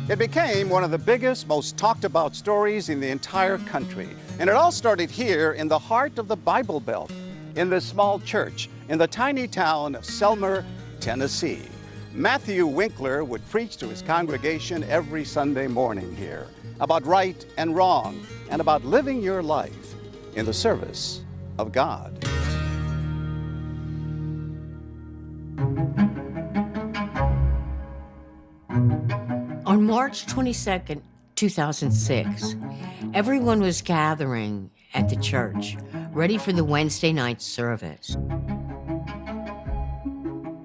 It became one of the biggest, most talked about stories in the entire country. And it all started here in the heart of the Bible Belt, in this small church in the tiny town of Selmer, Tennessee. Matthew Winkler would preach to his congregation every Sunday morning here about right and wrong and about living your life in the service of God. On March 22nd, 2006, everyone was gathering at the church, ready for the Wednesday night service.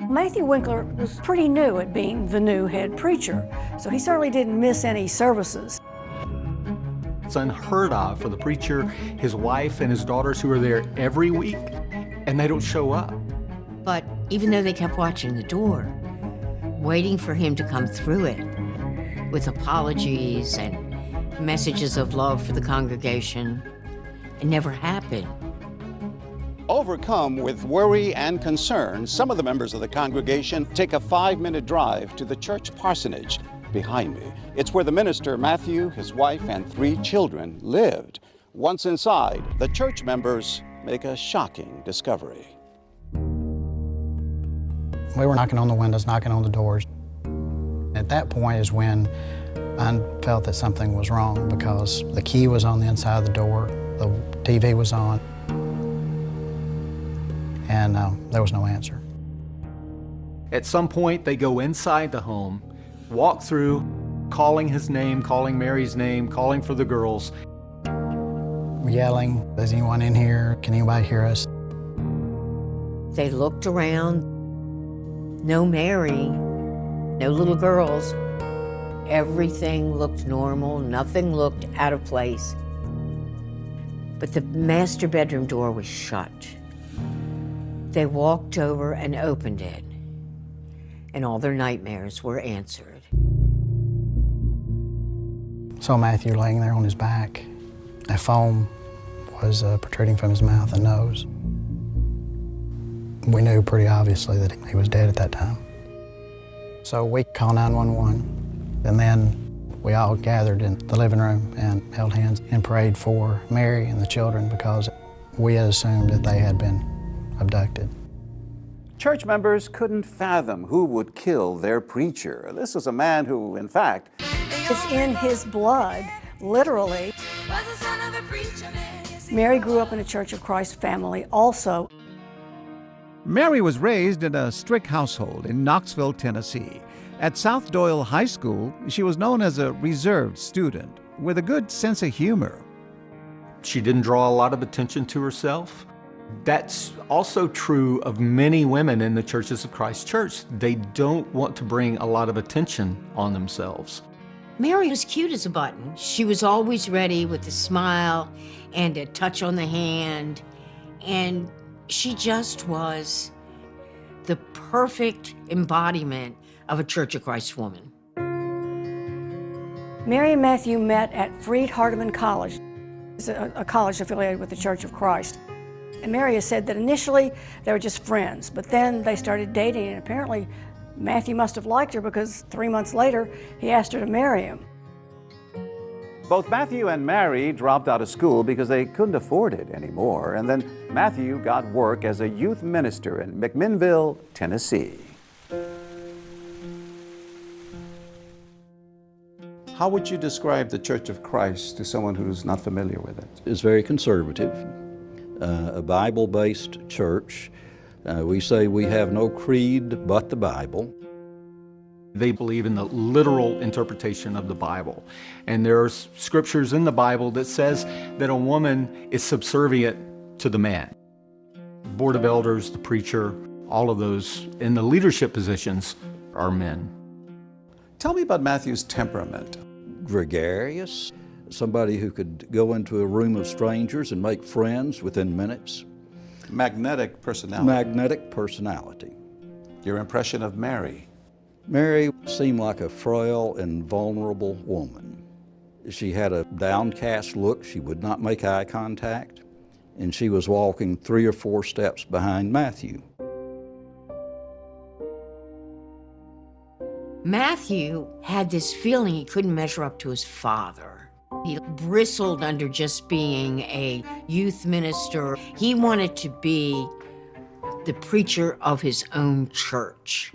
Matthew Winkler was pretty new at being the new head preacher, so he certainly didn't miss any services. It's unheard of for the preacher, his wife, and his daughters who are there every week, and they don't show up. But even though they kept watching the door, waiting for him to come through it, with apologies and messages of love for the congregation, it never happened. Overcome with worry and concern, some of the members of the congregation take a 5-minute drive to the church parsonage behind me. It's where the minister, Matthew, his wife, and 3 children lived. Once inside, the church members make a shocking discovery. We were knocking on the windows, knocking on the doors. At that point is when I felt that something was wrong, because the key was on the inside of the door, the TV was on, and there was no answer. At some point, they go inside the home, walk through, calling his name, calling Mary's name, calling for the girls. Yelling, "Is anyone in here? Can anybody hear us?" They looked around. No Mary, no little girls. Everything looked normal, nothing looked out of place. But the master bedroom door was shut. They walked over and opened it, and all their nightmares were answered. Saw Matthew laying there on his back. A foam was protruding from his mouth and nose. We knew pretty obviously that he was dead at that time. So we called 911, and then we all gathered in the living room and held hands and prayed for Mary and the children, because we had assumed that they had been abducted. Church members couldn't fathom who would kill their preacher. This was a man who, in fact, It's in his blood, literally. Mary grew up in a Church of Christ family also. Mary was raised in a strict household in Knoxville, Tennessee. At South Doyle High School, she was known as a reserved student with a good sense of humor. She didn't draw a lot of attention to herself. That's also true of many women in the Churches of Christ Church. They don't want to bring a lot of attention on themselves. Mary was cute as a button. She was always ready with a smile and a touch on the hand, and she just was the perfect embodiment of a Church of Christ woman. Mary and Matthew met at Freed-Hardeman College. It's a college affiliated with the Church of Christ. And Mary has said that initially they were just friends, but then they started dating, and apparently Matthew must have liked her, because 3 months later he asked her to marry him. both Matthew and Mary dropped out of school because they couldn't afford it anymore. And then Matthew got work as a youth minister in McMinnville, Tennessee. How would you describe the Church of Christ to someone who's not familiar with it? It's very conservative, a Bible-based church. We say we have no creed but the Bible. They believe in the literal interpretation of the Bible. And there are scriptures in the Bible that says that a woman is subservient to the man. Board of elders, the preacher, all of those in the leadership positions are men. Tell me about Matthew's temperament. Gregarious, somebody who could go into a room of strangers and make friends within minutes. Magnetic personality. Magnetic personality. Your impression of Mary? Mary seemed like a frail and vulnerable woman. She had a downcast look. She would not make eye contact, and she was walking 3 or 4 steps behind Matthew. Matthew had this feeling he couldn't measure up to his father. He bristled under just being a youth minister. He wanted to be the preacher of his own church.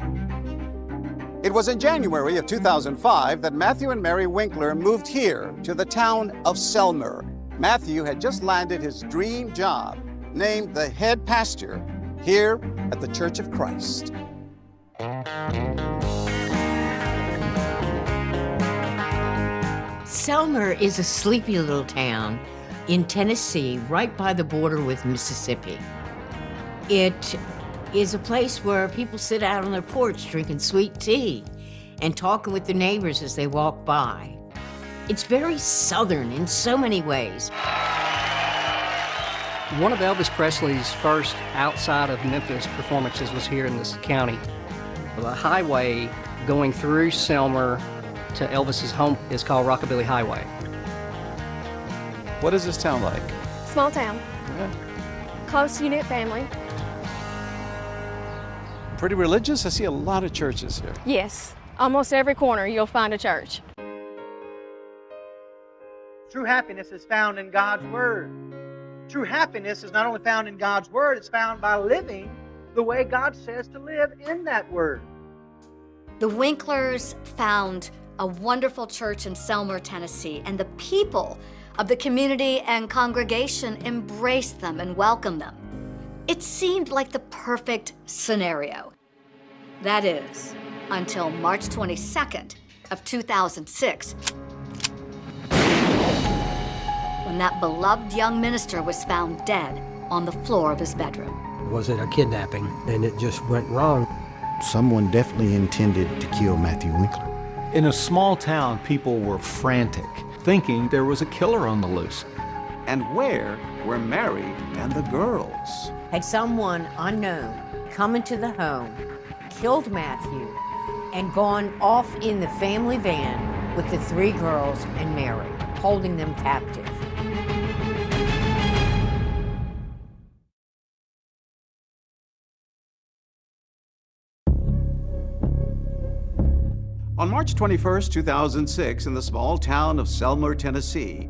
It was in January of 2005 that Matthew and Mary Winkler moved here to the town of Selmer. Matthew had just landed his dream job, named the head pastor here at the Church of Christ. Selmer is a sleepy little town in Tennessee, right by the border with Mississippi. It is a place where people sit out on their porch drinking sweet tea and talking with their neighbors as they walk by. It's very Southern in so many ways. One of Elvis Presley's first outside of Memphis performances was here in this county. The highway going through Selmer to Elvis's home is called Rockabilly Highway. What is this town like? Small town. Yeah. Close, unit family. Pretty religious? I see a lot of churches here. Yes. Almost every corner you'll find a church. True happiness is found in God's Word. True happiness is not only found in God's Word, it's found by living the way God says to live in that Word. The Winklers found a wonderful church in Selmer, Tennessee, and the people of the community and congregation embraced them and welcomed them. It seemed like the perfect scenario. That is, until March 22nd of 2006, when that beloved young minister was found dead on the floor of his bedroom. Was it a kidnapping? And it just went wrong. Someone definitely intended to kill Matthew Winkler. In a small town, people were frantic, thinking there was a killer on the loose. And where were Mary and the girls? Had someone unknown come into the home, killed Matthew, and gone off in the family van with the 3 girls and Mary, holding them captive. On March 21st, 2006, in the small town of Selmer, Tennessee,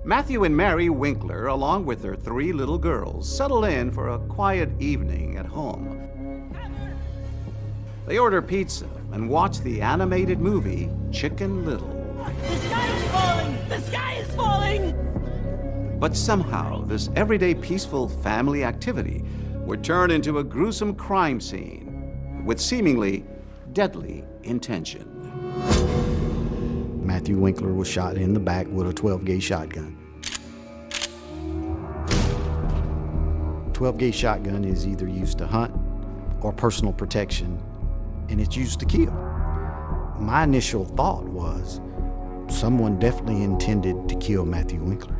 Matthew and Mary Winkler, along with their 3 little girls, settle in for a quiet evening at home. They order pizza and watch the animated movie Chicken Little. The sky is falling! The sky is falling! But somehow, this everyday peaceful family activity would turn into a gruesome crime scene with seemingly deadly intention. Matthew Winkler was shot in the back with a 12-gauge shotgun. 12-gauge shotgun is either used to hunt or personal protection, and it's used to kill. My initial thought was someone definitely intended to kill Matthew Winkler.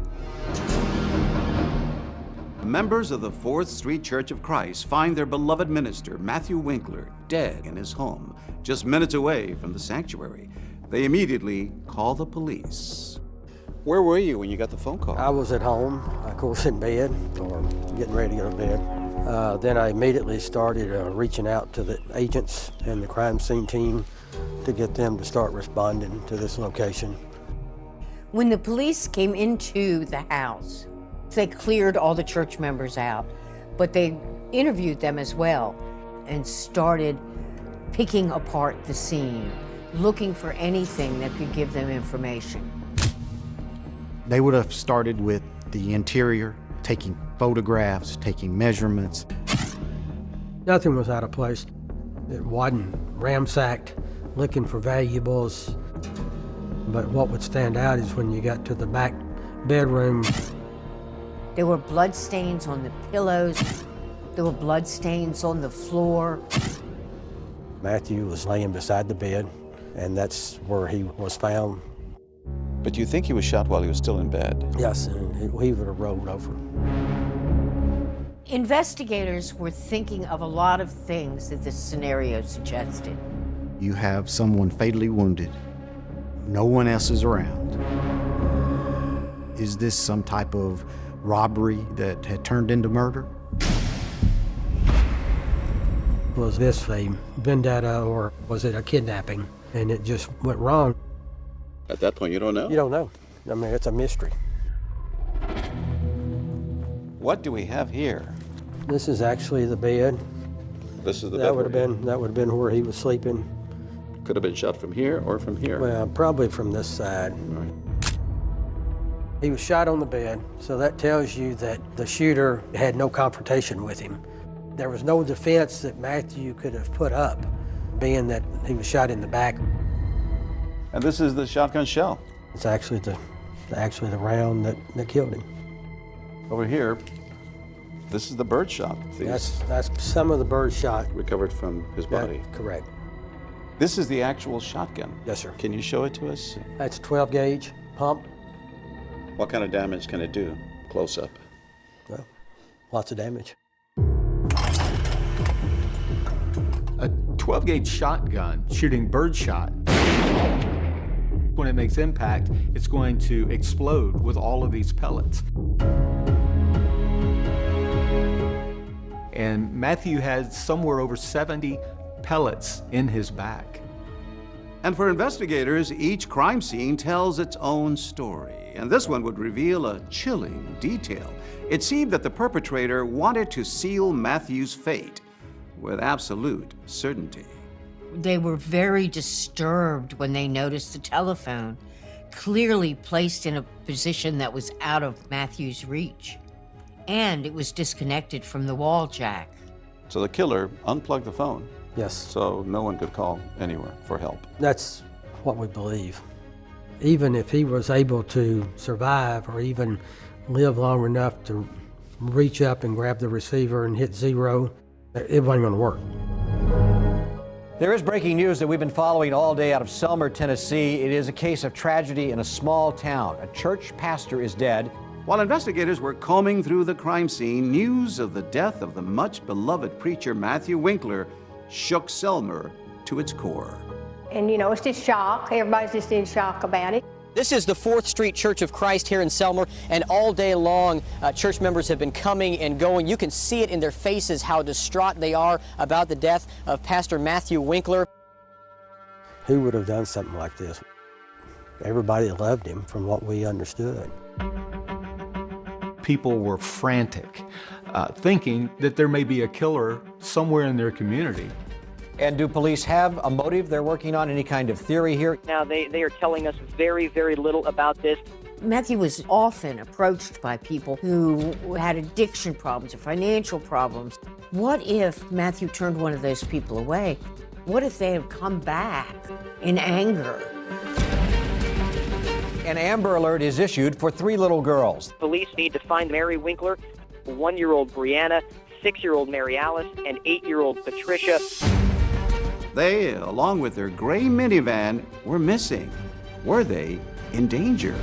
Members of the 4th Street Church of Christ find their beloved minister, Matthew Winkler, dead in his home, just minutes away from the sanctuary. They immediately call the police. Where were you when you got the phone call? I was at home, of course, in bed, or getting ready to go to bed. Then I immediately started reaching out to the agents and the crime scene team to get them to start responding to this location. When the police came into the house, they cleared all the church members out, but they interviewed them as well and started picking apart the scene, looking for anything that could give them information. They would have started with the interior, taking photographs, taking measurements. Nothing was out of place. It wasn't ransacked, looking for valuables. But what would stand out is when you got to the back bedroom. There were blood stains on the pillows. There were blood stains on the floor. Matthew was laying beside the bed, and that's where he was found. But you think he was shot while he was still in bed? Yes, and he would have rolled over. Investigators were thinking of a lot of things that this scenario suggested. You have someone fatally wounded. No one else is around. Is this some type of robbery that had turned into murder? Was this a vendetta or was it a kidnapping? and it just went wrong. At that point, you don't know? You don't know. I mean, it's a mystery. What do we have here? This is actually the bed. This is the That bed. would have been where he was sleeping. Could have been shot from here or from here. Well, probably from this side. Right. He was shot on the bed, so that tells you that the shooter had no confrontation with him. There was no defense that Matthew could have put up, being that he was shot in the back. And this is the shotgun shell. It's actually the round that killed him. Over here, this is the bird shot. That's some of the bird shot. Recovered from his body. Correct. This is the actual shotgun. Yes, sir. Can you show it to us? That's 12 gauge pump. What kind of damage can it do? Close up. Well, lots of damage. A 12-gauge shotgun shooting birdshot, when it makes impact, it's going to explode with all of these pellets. And Matthew had somewhere over 70 pellets in his back. And for investigators, each crime scene tells its own story. And this one would reveal a chilling detail. It seemed that the perpetrator wanted to seal Matthew's fate with absolute certainty. They were very disturbed when they noticed the telephone clearly placed in a position that was out of Matthew's reach. And it was disconnected from the wall jack. So the killer unplugged the phone. Yes. So no one could call anywhere for help. That's what we believe. Even if he was able to survive or even live long enough to reach up and grab the receiver and hit 0, it wasn't going to work. There is breaking news that we've been following all day out of Selmer, Tennessee. It is a case of tragedy in a small town. A church pastor is dead. While investigators were combing through the crime scene, news of the death of the much-beloved preacher Matthew Winkler shook Selmer to its core. And you know, it's just shock. Everybody's just in shock about it. This is the 4th Street Church of Christ here in Selmer, and all day long, church members have been coming and going. You can see it in their faces how distraught they are about the death of Pastor Matthew Winkler. Who would have done something like this? Everybody loved him from what we understood. People were frantic, thinking that there may be a killer somewhere in their community. And do police have a motive they're working on? Any kind of theory here? Now, they are telling us very, very little about this. Matthew was often approached by people who had addiction problems or financial problems. What if Matthew turned one of those people away? What if they had come back in anger? An Amber Alert is issued for 3 little girls. Police need to find Mary Winkler, 1-year-old Brianna, 6-year-old Mary Alice, and 8-year-old Patricia. They, along with their gray minivan, were missing. Were they in danger?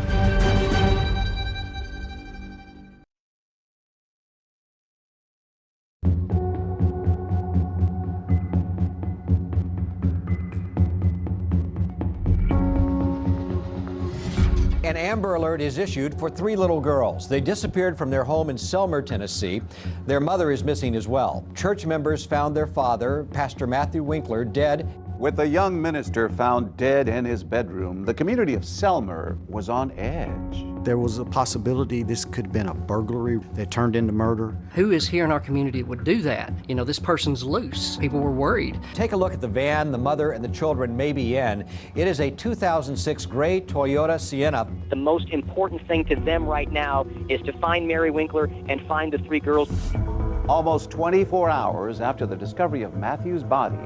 An Amber Alert is issued for 3 little girls. They disappeared from their home in Selmer, Tennessee. Their mother is missing as well. Church members found their father, Pastor Matthew Winkler, dead. With a young minister found dead in his bedroom, the community of Selmer was on edge. There was a possibility this could have been a burglary that turned into murder. Who is here in our community would do that? You know, this person's loose. People were worried. Take a look at the van the mother and the children may be in. It is a 2006 gray Toyota Sienna. The most important thing to them right now is to find Mary Winkler and find the 3 girls. Almost 24 hours after the discovery of Matthew's body,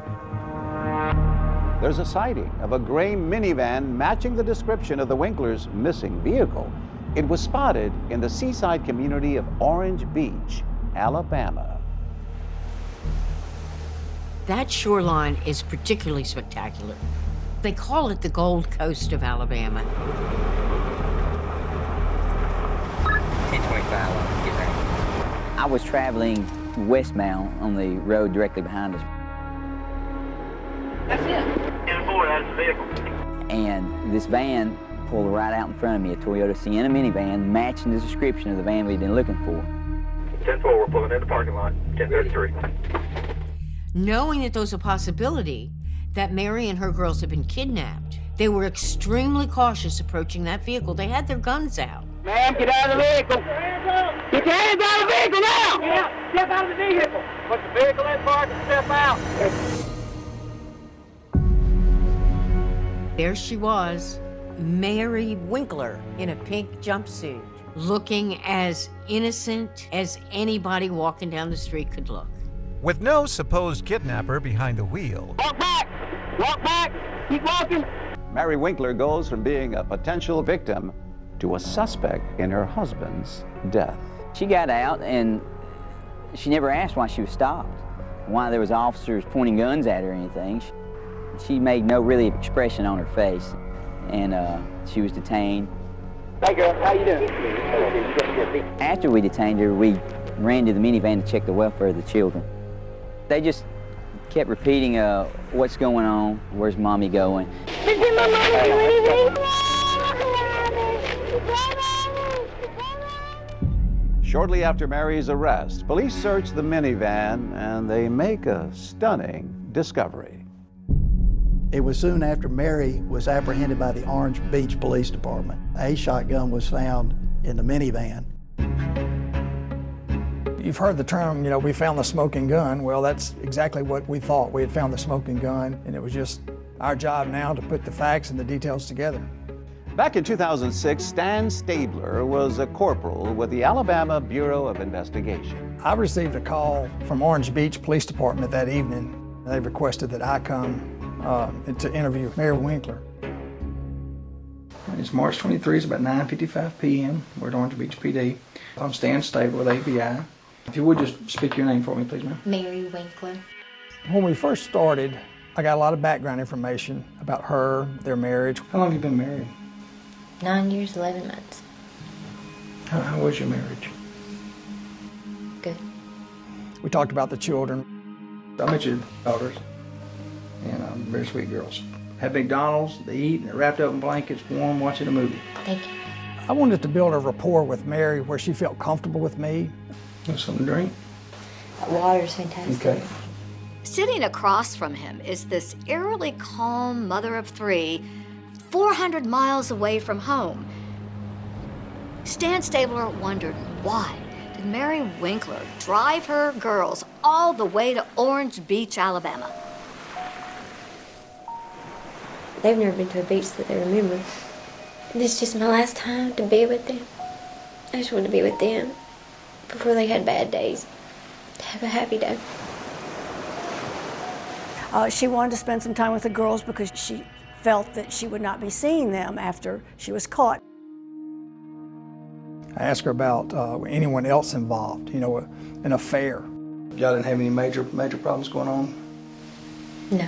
there's a sighting of a gray minivan matching the description of the Winklers' missing vehicle. It was spotted in the seaside community of Orange Beach, Alabama. That shoreline is particularly spectacular. They call it the Gold Coast of Alabama. 1025. I was traveling westbound on the road directly behind us. That's it. That's the vehicle. And this van pulled right out in front of me, a Toyota Sienna minivan, matching the description of the van we'd been looking for. 10-4, we're pulling in the parking lot, 1033. Knowing that there was a possibility that Mary and her girls had been kidnapped. They were extremely cautious approaching that vehicle. They had their guns out. Ma'am, get out of the vehicle. Get your hands out of the vehicle now! Yeah, step out of the vehicle. Put the vehicle in park and step out. There she was, Mary Winkler, in a pink jumpsuit, looking as innocent as anybody walking down the street could look. With no supposed kidnapper behind the wheel. Walk back! Walk back! Keep walking! Mary Winkler goes from being a potential victim to a suspect in her husband's death. She got out and she never asked why she was stopped, why there was officers pointing guns at her or anything. She made no really expression on her face, and she was detained. Hey girl, how you doing? After we detained her, we ran to the minivan to check the welfare of the children. They just kept repeating, what's going on, where's mommy going? Did my mama do anything? Shortly after Mary's arrest, police search the minivan and they make a stunning discovery. It was soon after Mary was apprehended by the Orange Beach Police Department. A shotgun was found in the minivan. You've heard the term, we found the smoking gun. Well, that's exactly what we thought. We had found the smoking gun, and it was just our job now to put the facts and the details together. Back in 2006, Stan Stabler was a corporal with the Alabama Bureau of Investigation. I received a call from Orange Beach Police Department that evening. They requested that I come to interview Mary Winkler. It's March 23, it's about 9:55 p.m. We're at Orange Beach PD. I'm Stan Stabler with ABI. If you would just speak your name for me, please, ma'am. Mary Winkler. When we first started, I got a lot of background information about her, their marriage. How long have you been married? 9 years, 11 months. How was your marriage? Good. We talked about the children. I met your daughters, and very sweet girls. Have McDonald's, they eat, and they're wrapped up in blankets, warm, watching a movie. Thank you. I wanted to build a rapport with Mary where she felt comfortable with me. Want something to drink? Water's fantastic. Okay. Sitting across from him is this eerily calm mother of three, 400 miles away from home. Stan Stabler wondered why did Mary Winkler drive her girls all the way to Orange Beach, Alabama? They've never been to a beach that they remember. This is just my last time to be with them. I just want to be with them before they had bad days. Have a happy day. She wanted to spend some time with the girls because she felt that she would not be seeing them after she was caught. I asked her about anyone else involved, an affair. Y'all didn't have any major problems going on? No.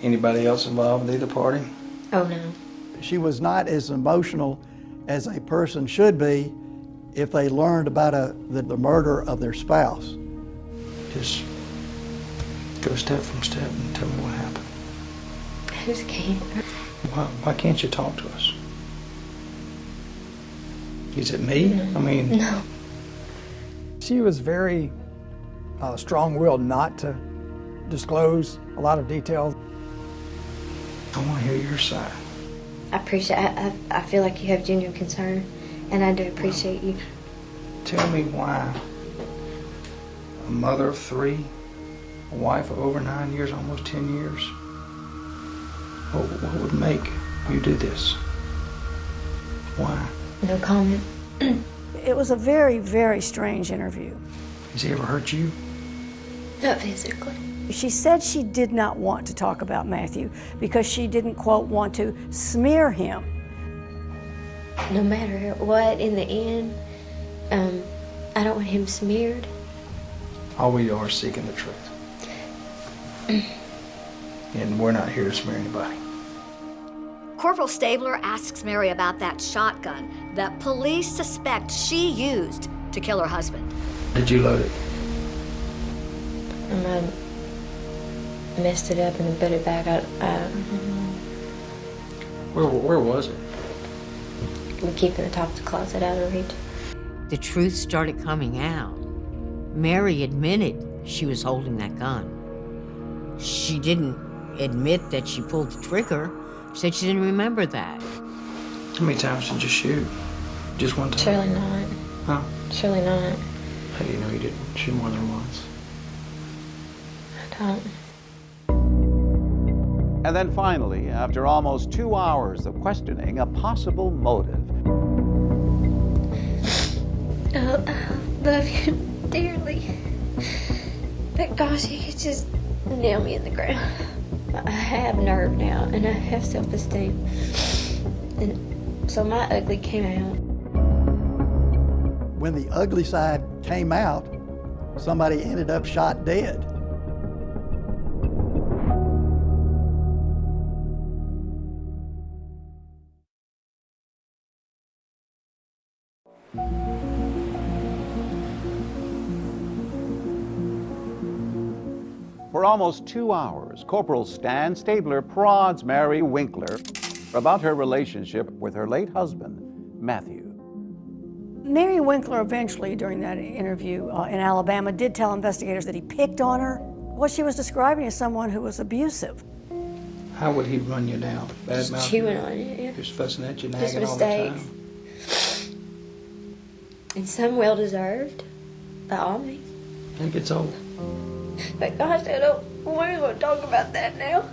Anybody else involved with either party? Oh, no. She was not as emotional as a person should be if they learned about the murder of their spouse. Just go step from step and tell me what happened. I just can't. Why can't you talk to us? Is it me? No. She was very strong-willed not to disclose a lot of details. I want to hear your side. I appreciate I feel like you have genuine concern, and I do appreciate you. Tell me why a mother of three, a wife of over 9 years, almost 10 years, what would make you do this? Why? No comment. It was a very, very strange interview. Has he ever hurt you? Not physically. She said she did not want to talk about Matthew because she didn't, quote, want to smear him. No matter what, in the end, I don't want him smeared. All we are seeking the truth. And we're not here to smear anybody. Corporal Stabler asks Mary about that shotgun that police suspect she used to kill her husband. Did you load it? I messed it up and put it back. Where was it? We keep it in the top of the closet out of reach. The truth started coming out. Mary admitted she was holding that gun. She didn't admit that she pulled the trigger. She said she didn't remember that. How many times did you shoot? Just one time? Surely not. Huh? Surely not. How do you know you didn't shoot more than once? I don't. And then finally, after almost 2 hours of questioning, a possible motive. I love you dearly. But gosh, he could just nail me in the ground. I have nerve now, and I have self-esteem. And so my ugly came out. When the ugly side came out, somebody ended up shot dead. For almost 2 hours, Corporal Stan Stabler prods Mary Winkler about her relationship with her late husband, Matthew. Mary Winkler eventually, during that interview in Alabama, did tell investigators that he picked on her. What she was describing as someone who was abusive. How would he run you down? Bad mouth? Chewing on you, yeah. Just fussing at you, His nagging all the mistakes. time? And some well-deserved, by all means. I think it's old. But gosh, I don't want to talk about that now.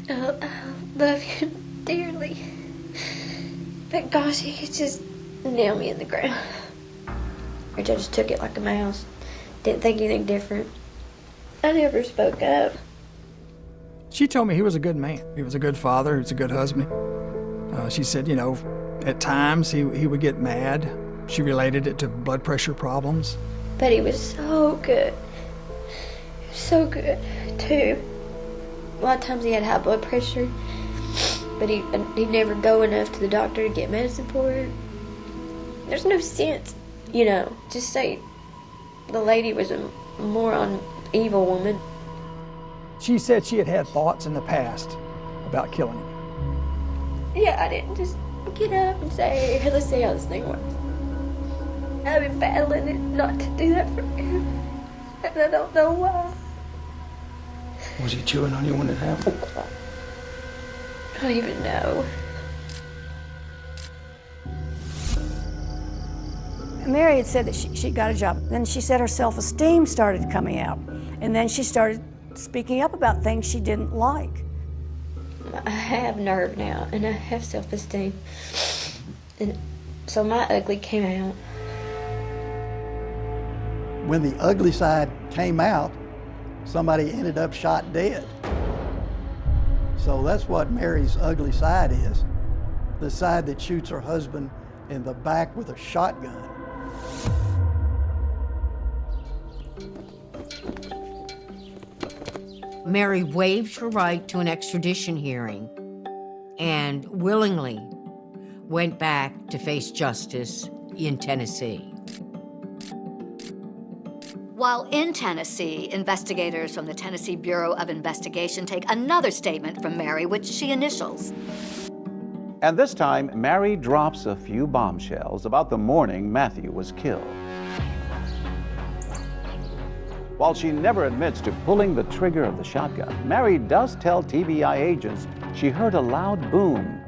I love you dearly. But gosh, he could just nail me in the ground. Which I just took it like a mouse. Didn't think anything different. I never spoke up. She told me he was a good man. He was a good father. He was a good husband. She said, you know, at times he would get mad. She related it to blood pressure problems. But he was so good. So good, too. A lot of times he had high blood pressure, but he'd never go enough to the doctor to get medicine for it. There's no sense, you know, just say the lady was a moron, evil woman. She said she had had thoughts in the past about killing him. Yeah, I didn't just get up and say, hey, let's see how this thing works. I've been battling it not to do that for him, and I don't know why. Was he chewing on you when it happened? I don't even know. Mary had said that she got a job. Then she said her self-esteem started coming out. And then she started speaking up about things she didn't like. I have nerve now, and I have self-esteem. And so my ugly came out. When the ugly side came out, somebody ended up shot dead. So that's what Mary's ugly side is. The side that shoots her husband in the back with a shotgun. Mary waived her right to an extradition hearing and willingly went back to face justice in Tennessee. While in Tennessee, investigators from the Tennessee Bureau of Investigation take another statement from Mary, which she initials. And this time, Mary drops a few bombshells about the morning Matthew was killed. While she never admits to pulling the trigger of the shotgun, Mary does tell TBI agents she heard a loud boom,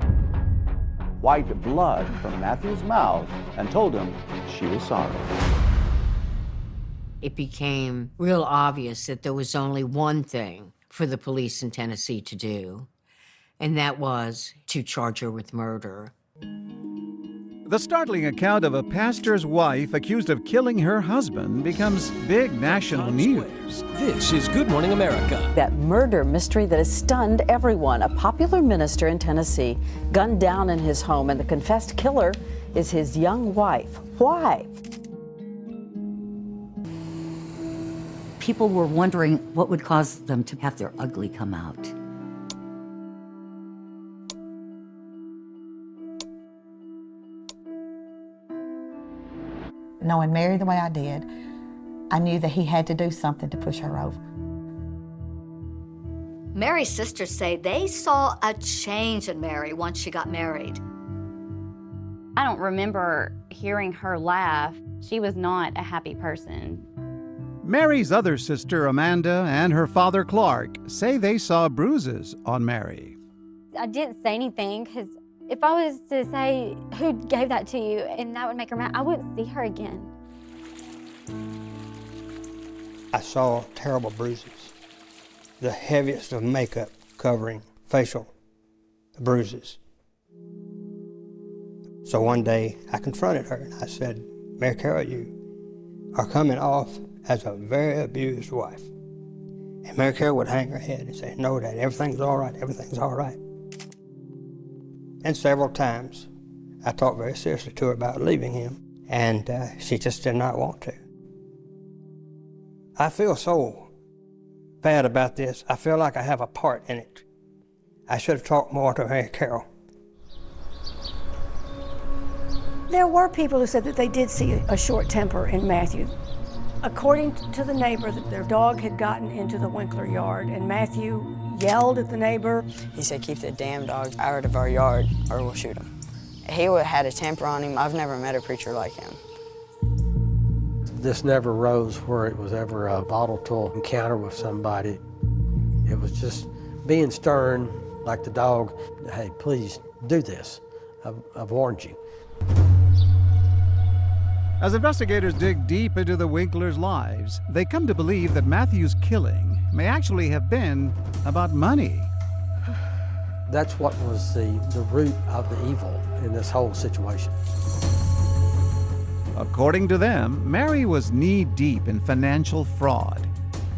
wiped blood from Matthew's mouth, and told him she was sorry. It became real obvious that there was only one thing for the police in Tennessee to do, and that was to charge her with murder. The startling account of a pastor's wife accused of killing her husband becomes big national news. This is Good Morning America. That murder mystery that has stunned everyone. A popular minister in Tennessee gunned down in his home, and the confessed killer is his young wife. Why? People were wondering what would cause them to have their ugly come out. Knowing Mary the way I did, I knew that he had to do something to push her over. Mary's sisters say they saw a change in Mary once she got married. I don't remember hearing her laugh. She was not a happy person. Mary's other sister, Amanda, and her father, Clark, say they saw bruises on Mary. I didn't say anything because if I was to say who gave that to you and that would make her mad, I wouldn't see her again. I saw terrible bruises, the heaviest of makeup covering facial bruises. So one day I confronted her and I said, Mary Carol, you are coming off as a very abused wife. And Mary Carol would hang her head and say, no, Dad, everything's all right, everything's all right. And several times I talked very seriously to her about leaving him, and she just did not want to. I feel so bad about this. I feel like I have a part in it. I should have talked more to Mary Carol. There were people who said that they did see a short temper in Matthew. According to the neighbor, that their dog had gotten into the Winkler yard, and Matthew yelled at the neighbor. He said, keep that damn dog out of our yard or we'll shoot him. He had a temper on him. I've never met a preacher like him. This never rose where it was ever a volatile encounter with somebody. It was just being stern, like the dog, hey, please do this. I've warned you. As investigators dig deep into the Winklers' lives, they come to believe that Matthew's killing may actually have been about money. That's what was the root of the evil in this whole situation. According to them, Mary was knee-deep in financial fraud,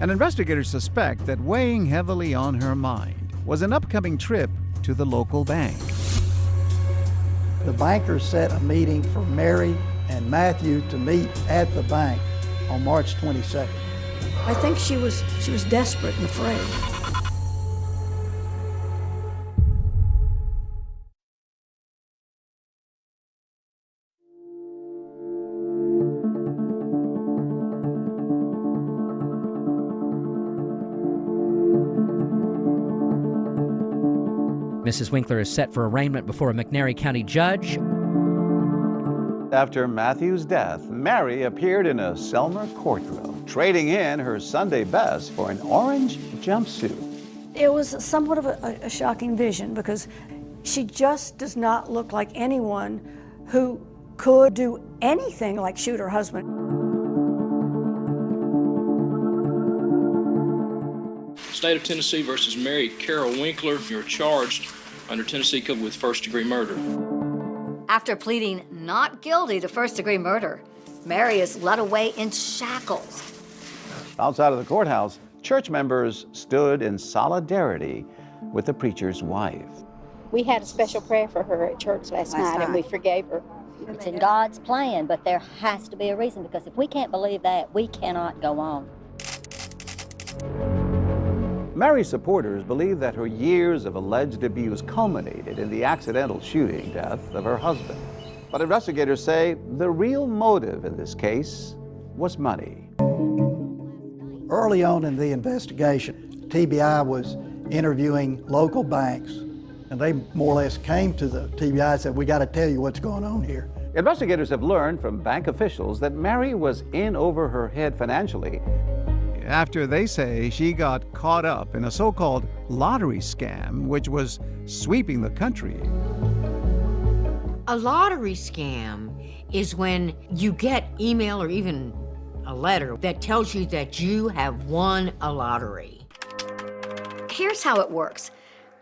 and investigators suspect that weighing heavily on her mind was an upcoming trip to the local bank. The bankers set a meeting for Mary and Matthew to meet at the bank on March 22nd. I think she was desperate and afraid. Mrs. Winkler is set for arraignment before a McNairy County judge. After Matthew's death, Mary appeared in a Selmer courtroom, trading in her Sunday best for an orange jumpsuit. It was somewhat of a shocking vision because she just does not look like anyone who could do anything like shoot her husband. State of Tennessee versus Mary Carol Winkler. You're charged under Tennessee Code with first-degree murder. After pleading not guilty to first-degree murder, Mary is led away in shackles. Outside of the courthouse, church members stood in solidarity with the preacher's wife. We had a special prayer for her at church last night, and we forgave her. It's in God's plan, but there has to be a reason, because if we can't believe that, we cannot go on. Mary's supporters believe that her years of alleged abuse culminated in the accidental shooting death of her husband. But investigators say the real motive in this case was money. Early on in the investigation, TBI was interviewing local banks, and they more or less came to the TBI and said, we got to tell you what's going on here. Investigators have learned from bank officials that Mary was in over her head financially. After they say she got caught up in a so-called lottery scam, which was sweeping the country. A lottery scam is when you get email or even a letter that tells you that you have won a lottery. Here's how it works.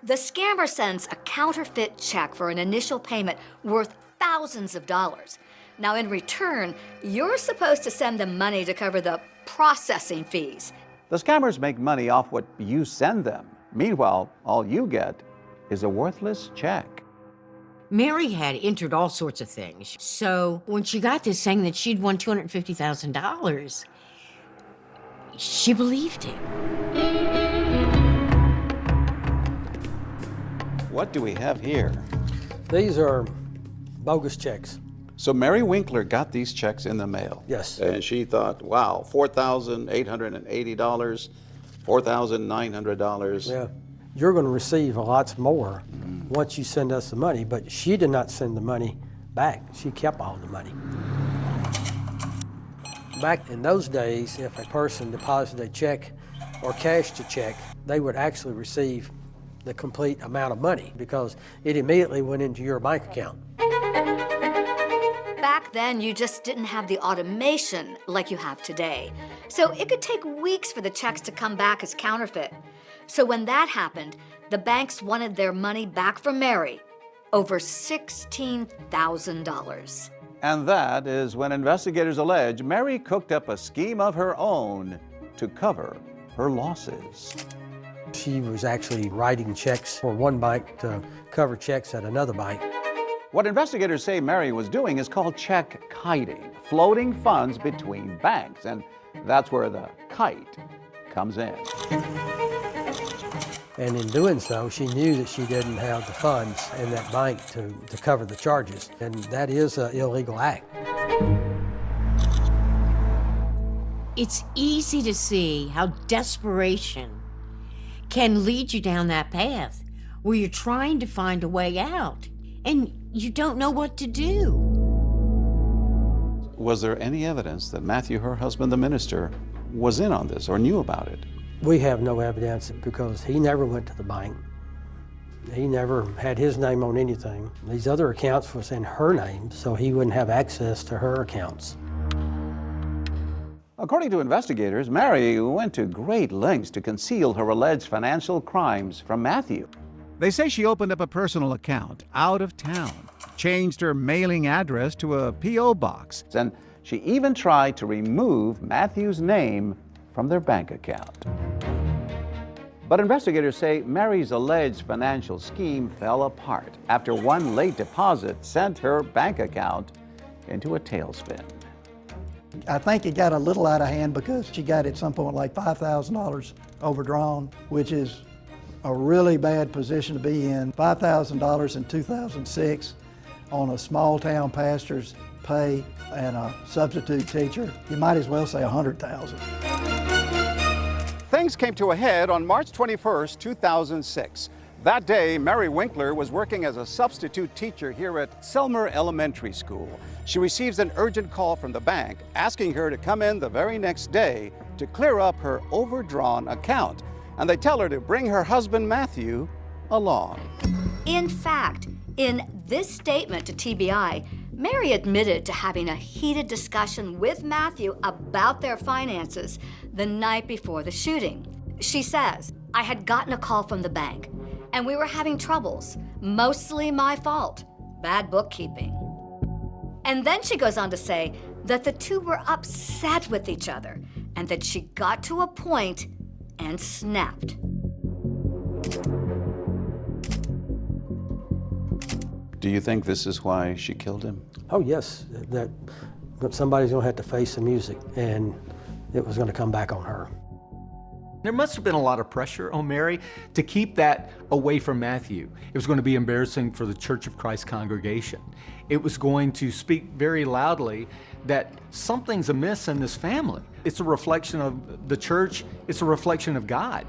The scammer sends a counterfeit check for an initial payment worth thousands of dollars. Now, in return, you're supposed to send them money to cover the processing fees. The scammers make money off what you send them. Meanwhile, all you get is a worthless check. Mary had entered all sorts of things. So when she got this saying that she'd won $250,000, she believed him. What do we have here? These are bogus checks. So Mary Winkler got these checks in the mail. Yes. And she thought, wow, $4,880, $4,900. Yeah. You're going to receive lots more once you send us the money, but she did not send the money back. She kept all the money. Back in those days, if a person deposited a check or cashed a check, they would actually receive the complete amount of money because it immediately went into your bank account. Back then, you just didn't have the automation like you have today. So it could take weeks for the checks to come back as counterfeit. So when that happened, the banks wanted their money back from Mary, over $16,000. And that is when investigators allege Mary cooked up a scheme of her own to cover her losses. She was actually writing checks for one bank to cover checks at another bank. What investigators say Mary was doing is called check kiting, floating funds between banks, and that's where the kite comes in. And in doing so, she knew that she didn't have the funds in that bank to cover the charges, and that is an illegal act. It's easy to see how desperation can lead you down that path where you're trying to find a way out and you don't know what to do. Was there any evidence that Matthew, her husband, the minister, was in on this or knew about it? We have no evidence because he never went to the bank. He never had his name on anything. These other accounts was in her name, so he wouldn't have access to her accounts. According to investigators, Mary went to great lengths to conceal her alleged financial crimes from Matthew. They say she opened up a personal account out of town, changed her mailing address to a P.O. box, and she even tried to remove Matthew's name from their bank account. But investigators say Mary's alleged financial scheme fell apart after one late deposit sent her bank account into a tailspin. I think it got a little out of hand because she got at some point like $5,000 overdrawn, which is a really bad position to be in. $5,000 in 2006 on a small town pastor's pay and a substitute teacher. You might as well say $100,000. Things came to a head on March 21st, 2006. That day, Mary Winkler was working as a substitute teacher here at Selmer Elementary School. She receives an urgent call from the bank asking her to come in the very next day to clear up her overdrawn account. And they tell her to bring her husband, Matthew, along. In fact, in this statement to TBI, Mary admitted to having a heated discussion with Matthew about their finances the night before the shooting. She says, "I had gotten a call from the bank, and we were having troubles, mostly my fault, bad bookkeeping." And then she goes on to say that the two were upset with each other and that she got to a point and snapped. Do you think this is why she killed him? Oh yes, that somebody's gonna have to face the music, and it was gonna come back on her. There must have been a lot of pressure on Mary to keep that away from Matthew. It was going to be embarrassing for the Church of Christ congregation. It was going to speak very loudly that something's amiss in this family. It's a reflection of the church. It's a reflection of God.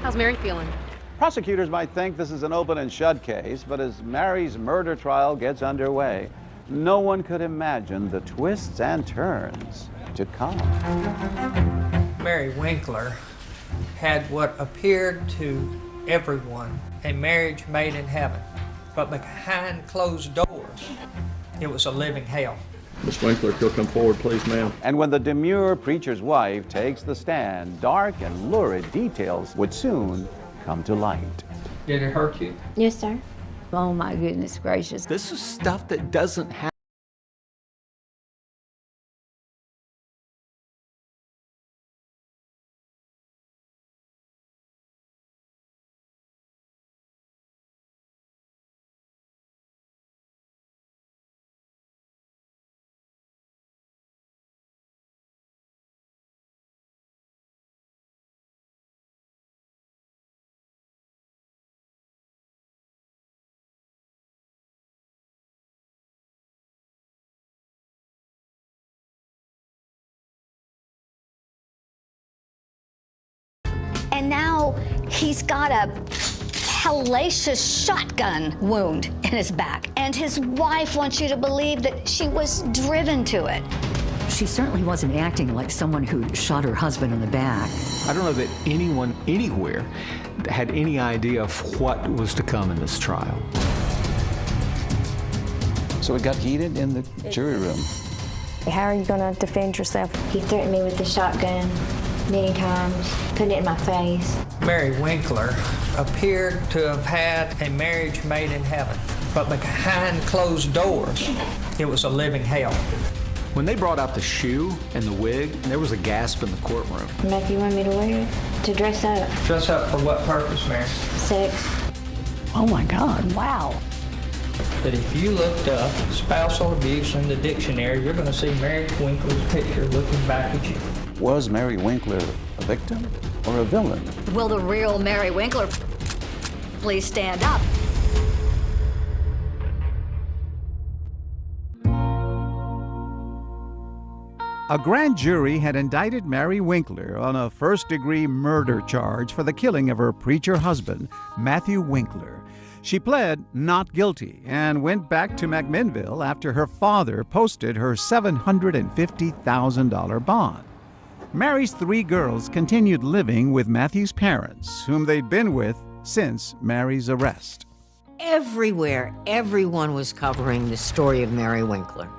How's Mary feeling? Prosecutors might think this is an open and shut case, but as Mary's murder trial gets underway, no one could imagine the twists and turns to come. Mary Winkler had what appeared to everyone a marriage made in heaven, but behind closed doors, it was a living hell. Ms. Winkler, if you'll come forward, please, ma'am. And when the demure preacher's wife takes the stand, dark and lurid details would soon come to light. Did it hurt you? Yes, sir. Oh my goodness gracious. This is stuff that doesn't happen. And now he's got a hellacious shotgun wound in his back. And his wife wants you to believe that she was driven to it. She certainly wasn't acting like someone who shot her husband in the back. I don't know that anyone anywhere had any idea of what was to come in this trial. So it got heated in the jury room. How are you going to defend yourself? He threatened me with the shotgun many times, putting it in my face. Mary Winkler appeared to have had a marriage made in heaven, but behind closed doors, it was a living hell. When they brought out the shoe and the wig, there was a gasp in the courtroom. Matthew, you want me to wear it? To dress up? Dress up for what purpose, Mary? Sex. Oh my God, wow. That if you looked up spousal abuse in the dictionary, you're going to see Mary Winkler's picture looking back at you. Was Mary Winkler a victim or a villain? Will the real Mary Winkler please stand up? A grand jury had indicted Mary Winkler on a first-degree murder charge for the killing of her preacher husband, Matthew Winkler. She pled not guilty and went back to McMinnville after her father posted her $750,000 bond. Mary's 3 girls continued living with Matthew's parents, whom they'd been with since Mary's arrest. Everywhere, everyone was covering the story of Mary Winkler.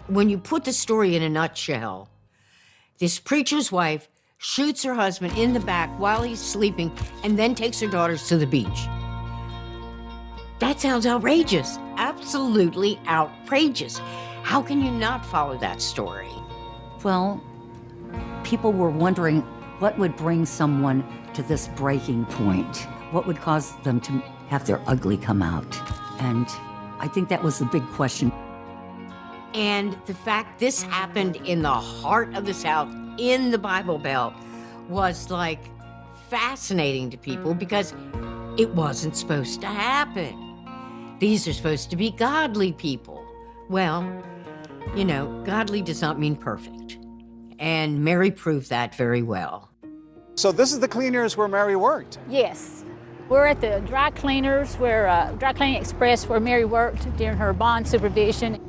When you put the story in a nutshell, this preacher's wife shoots her husband in the back while he's sleeping and then takes her daughters to the beach. That sounds outrageous, absolutely outrageous. How can you not follow that story? Well, people were wondering what would bring someone to this breaking point. What would cause them to have their ugly come out? And I think that was the big question. And the fact this happened in the heart of the South, in the Bible Belt, was like fascinating to people because it wasn't supposed to happen. These are supposed to be godly people. Well, you know, godly does not mean perfect. And Mary proved that very well. So this is the cleaners where Mary worked. Yes. We're at the dry cleaners, Dry Cleaning Express, where Mary worked during her bond supervision.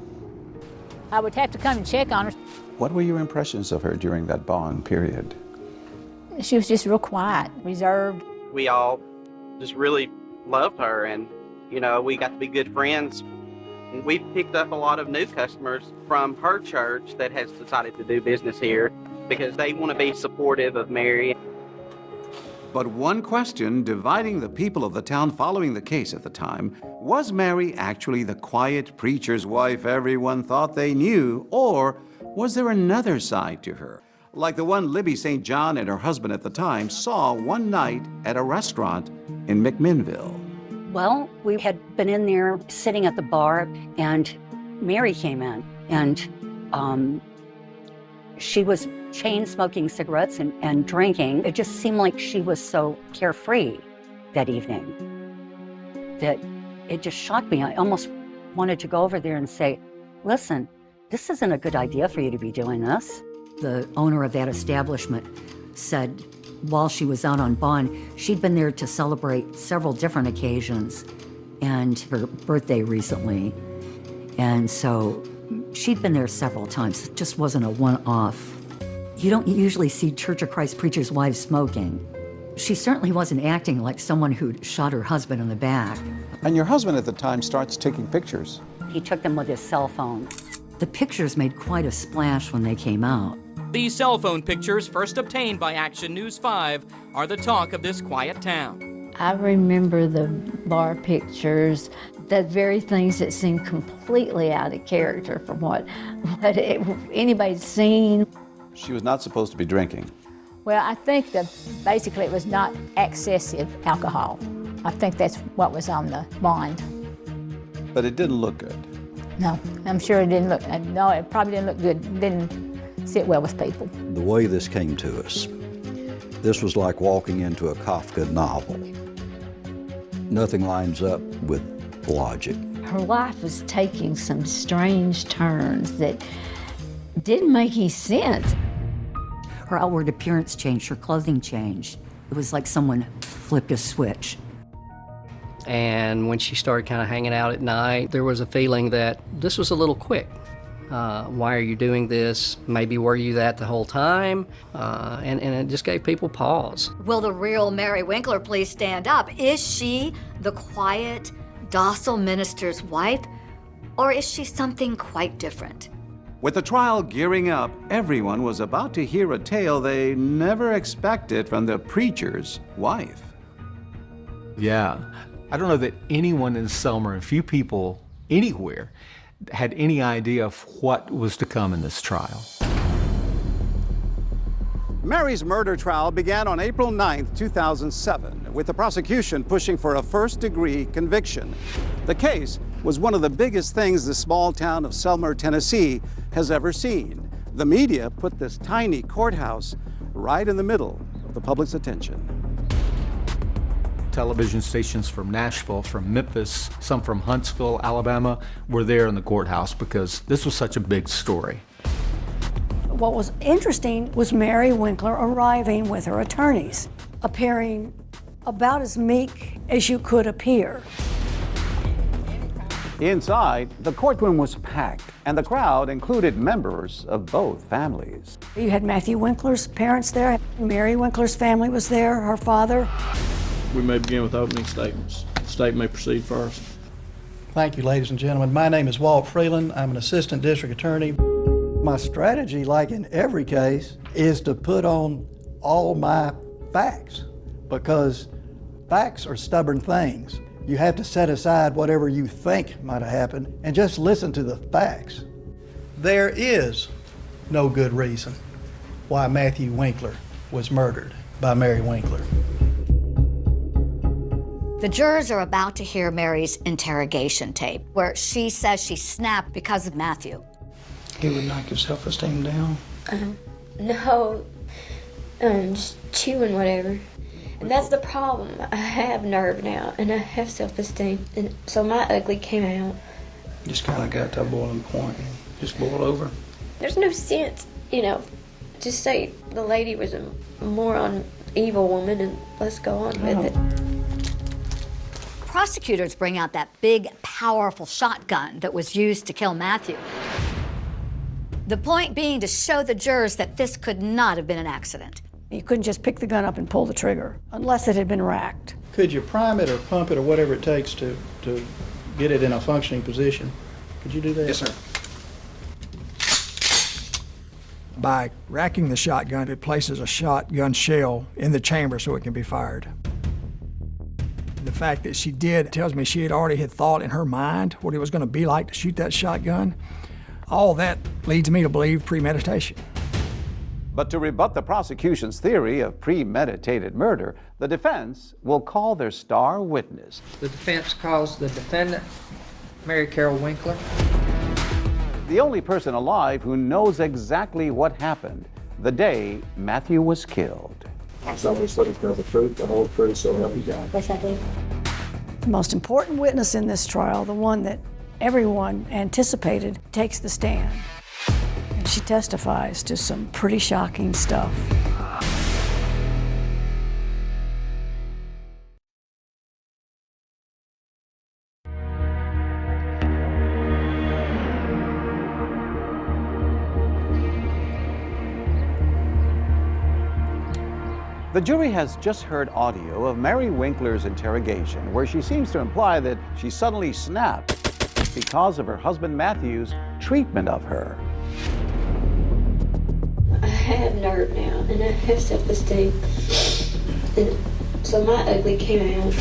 I would have to come and check on her. What were your impressions of her during that bond period? She was just real quiet, reserved. We all just really loved her, and you know, we got to be good friends. And we've picked up a lot of new customers from her church that has decided to do business here because they want to be supportive of Mary. But one question dividing the people of the town following the case at the time, was Mary actually the quiet preacher's wife everyone thought they knew, or was there another side to her, like the one Libby St. John and her husband at the time saw one night at a restaurant in McMinnville? Well, we had been in there sitting at the bar, and Mary came in, and she was chain smoking cigarettes and drinking. It just seemed like she was so carefree that evening that it just shocked me. I almost wanted to go over there and say, listen, this isn't a good idea for you to be doing this. The owner of that establishment said while she was out on bond, she'd been there to celebrate several different occasions and her birthday recently. And so she'd been there several times. It just wasn't a one-off. You don't usually see Church of Christ preachers' wives smoking. She certainly wasn't acting like someone who'd shot her husband in the back. And your husband at the time starts taking pictures. He took them with his cell phone. The pictures made quite a splash when they came out. These cell phone pictures, first obtained by Action News 5, are the talk of this quiet town. I remember the bar pictures, the very things that seemed completely out of character from what anybody's seen. She was not supposed to be drinking. Well, I think that basically it was not excessive alcohol. I think that's what was on the bond. But it didn't look good. No, I'm sure it didn't look, no, it probably didn't look good. It didn't sit well with people. The way this came to us, this was like walking into a Kafka novel. Nothing lines up with logic. Her life was taking some strange turns that didn't make any sense. Her outward appearance changed, her clothing changed. It was like someone flipped a switch. And when she started kind of hanging out at night, there was a feeling that this was a little quick. Why are you doing this? Maybe were you that the whole time? And it just gave people pause. Will the real Mary Winkler please stand up? Is she the quiet, docile minister's wife, or is she something quite different? With the trial gearing up, everyone was about to hear a tale they never expected from the preacher's wife. Yeah. I don't know that anyone in Selmer, and few people anywhere, had any idea of what was to come in this trial. Mary's murder trial began on April 9, 2007, with the prosecution pushing for a first-degree conviction. The case was one of the biggest things the small town of Selmer, Tennessee has ever seen. The media put this tiny courthouse right in the middle of the public's attention. Television stations from Nashville, from Memphis, some from Huntsville, Alabama, were there in the courthouse because this was such a big story. What was interesting was Mary Winkler arriving with her attorneys, appearing about as meek as you could appear. Inside, the courtroom was packed, and the crowd included members of both families. You had Matthew Winkler's parents there. Mary Winkler's family was there, her father. We may begin with opening statements. The state may proceed first. Thank you, ladies and gentlemen. My name is Walt Freeland. I'm an assistant district attorney. My strategy, like in every case, is to put on all my facts, because facts are stubborn things. You have to set aside whatever you think might have happened and just listen to the facts. There is no good reason why Matthew Winkler was murdered by Mary Winkler. The jurors are about to hear Mary's interrogation tape, where she says she snapped because of Matthew. He would knock your self-esteem down? No, just chewing whatever. And that's the problem. I have nerve now, and I have self-esteem, and so my ugly came out. Just kind of got to a boiling point and just boiled over? There's no sense, just say the lady was a moron, evil woman, and let's go on with it. Prosecutors bring out that big, powerful shotgun that was used to kill Matthew. The point being to show the jurors that this could not have been an accident. You couldn't just pick the gun up and pull the trigger unless it had been racked. Could you prime it or pump it or whatever it takes to get it in a functioning position? Could you do that? Yes, sir. By racking the shotgun, it places a shotgun shell in the chamber so it can be fired. The fact that she did tells me she had already thought in her mind what it was going to be like to shoot that shotgun. All that leads me to believe premeditation. But to rebut the prosecution's theory of premeditated murder, the defense will call their star witness. The defense calls the defendant, Mary Carol Winkler. The only person alive who knows exactly what happened the day Matthew was killed. Somebody said to tell the truth, the whole truth, so help you God. Yes, I do. The most important witness in this trial, the one that everyone anticipated, takes the stand. And she testifies to some pretty shocking stuff. The jury has just heard audio of Mary Winkler's interrogation, where she seems to imply that she suddenly snapped because of her husband Matthew's treatment of her. I have nerve now, and I have self-esteem, and so my ugly came out.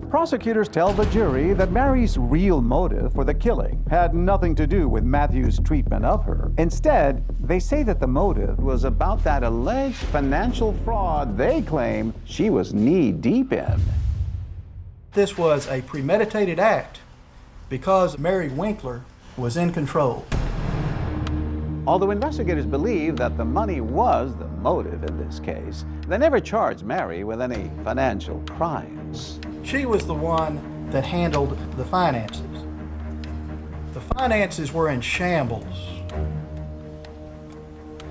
Prosecutors tell the jury that Mary's real motive for the killing had nothing to do with Matthew's treatment of her. Instead, they say that the motive was about that alleged financial fraud they claim she was knee-deep in. This was a premeditated act because Mary Winkler was in control. Although investigators believe that the money was the motive in this case, they never charged Mary with any financial crimes. She was the one that handled the finances. The finances were in shambles.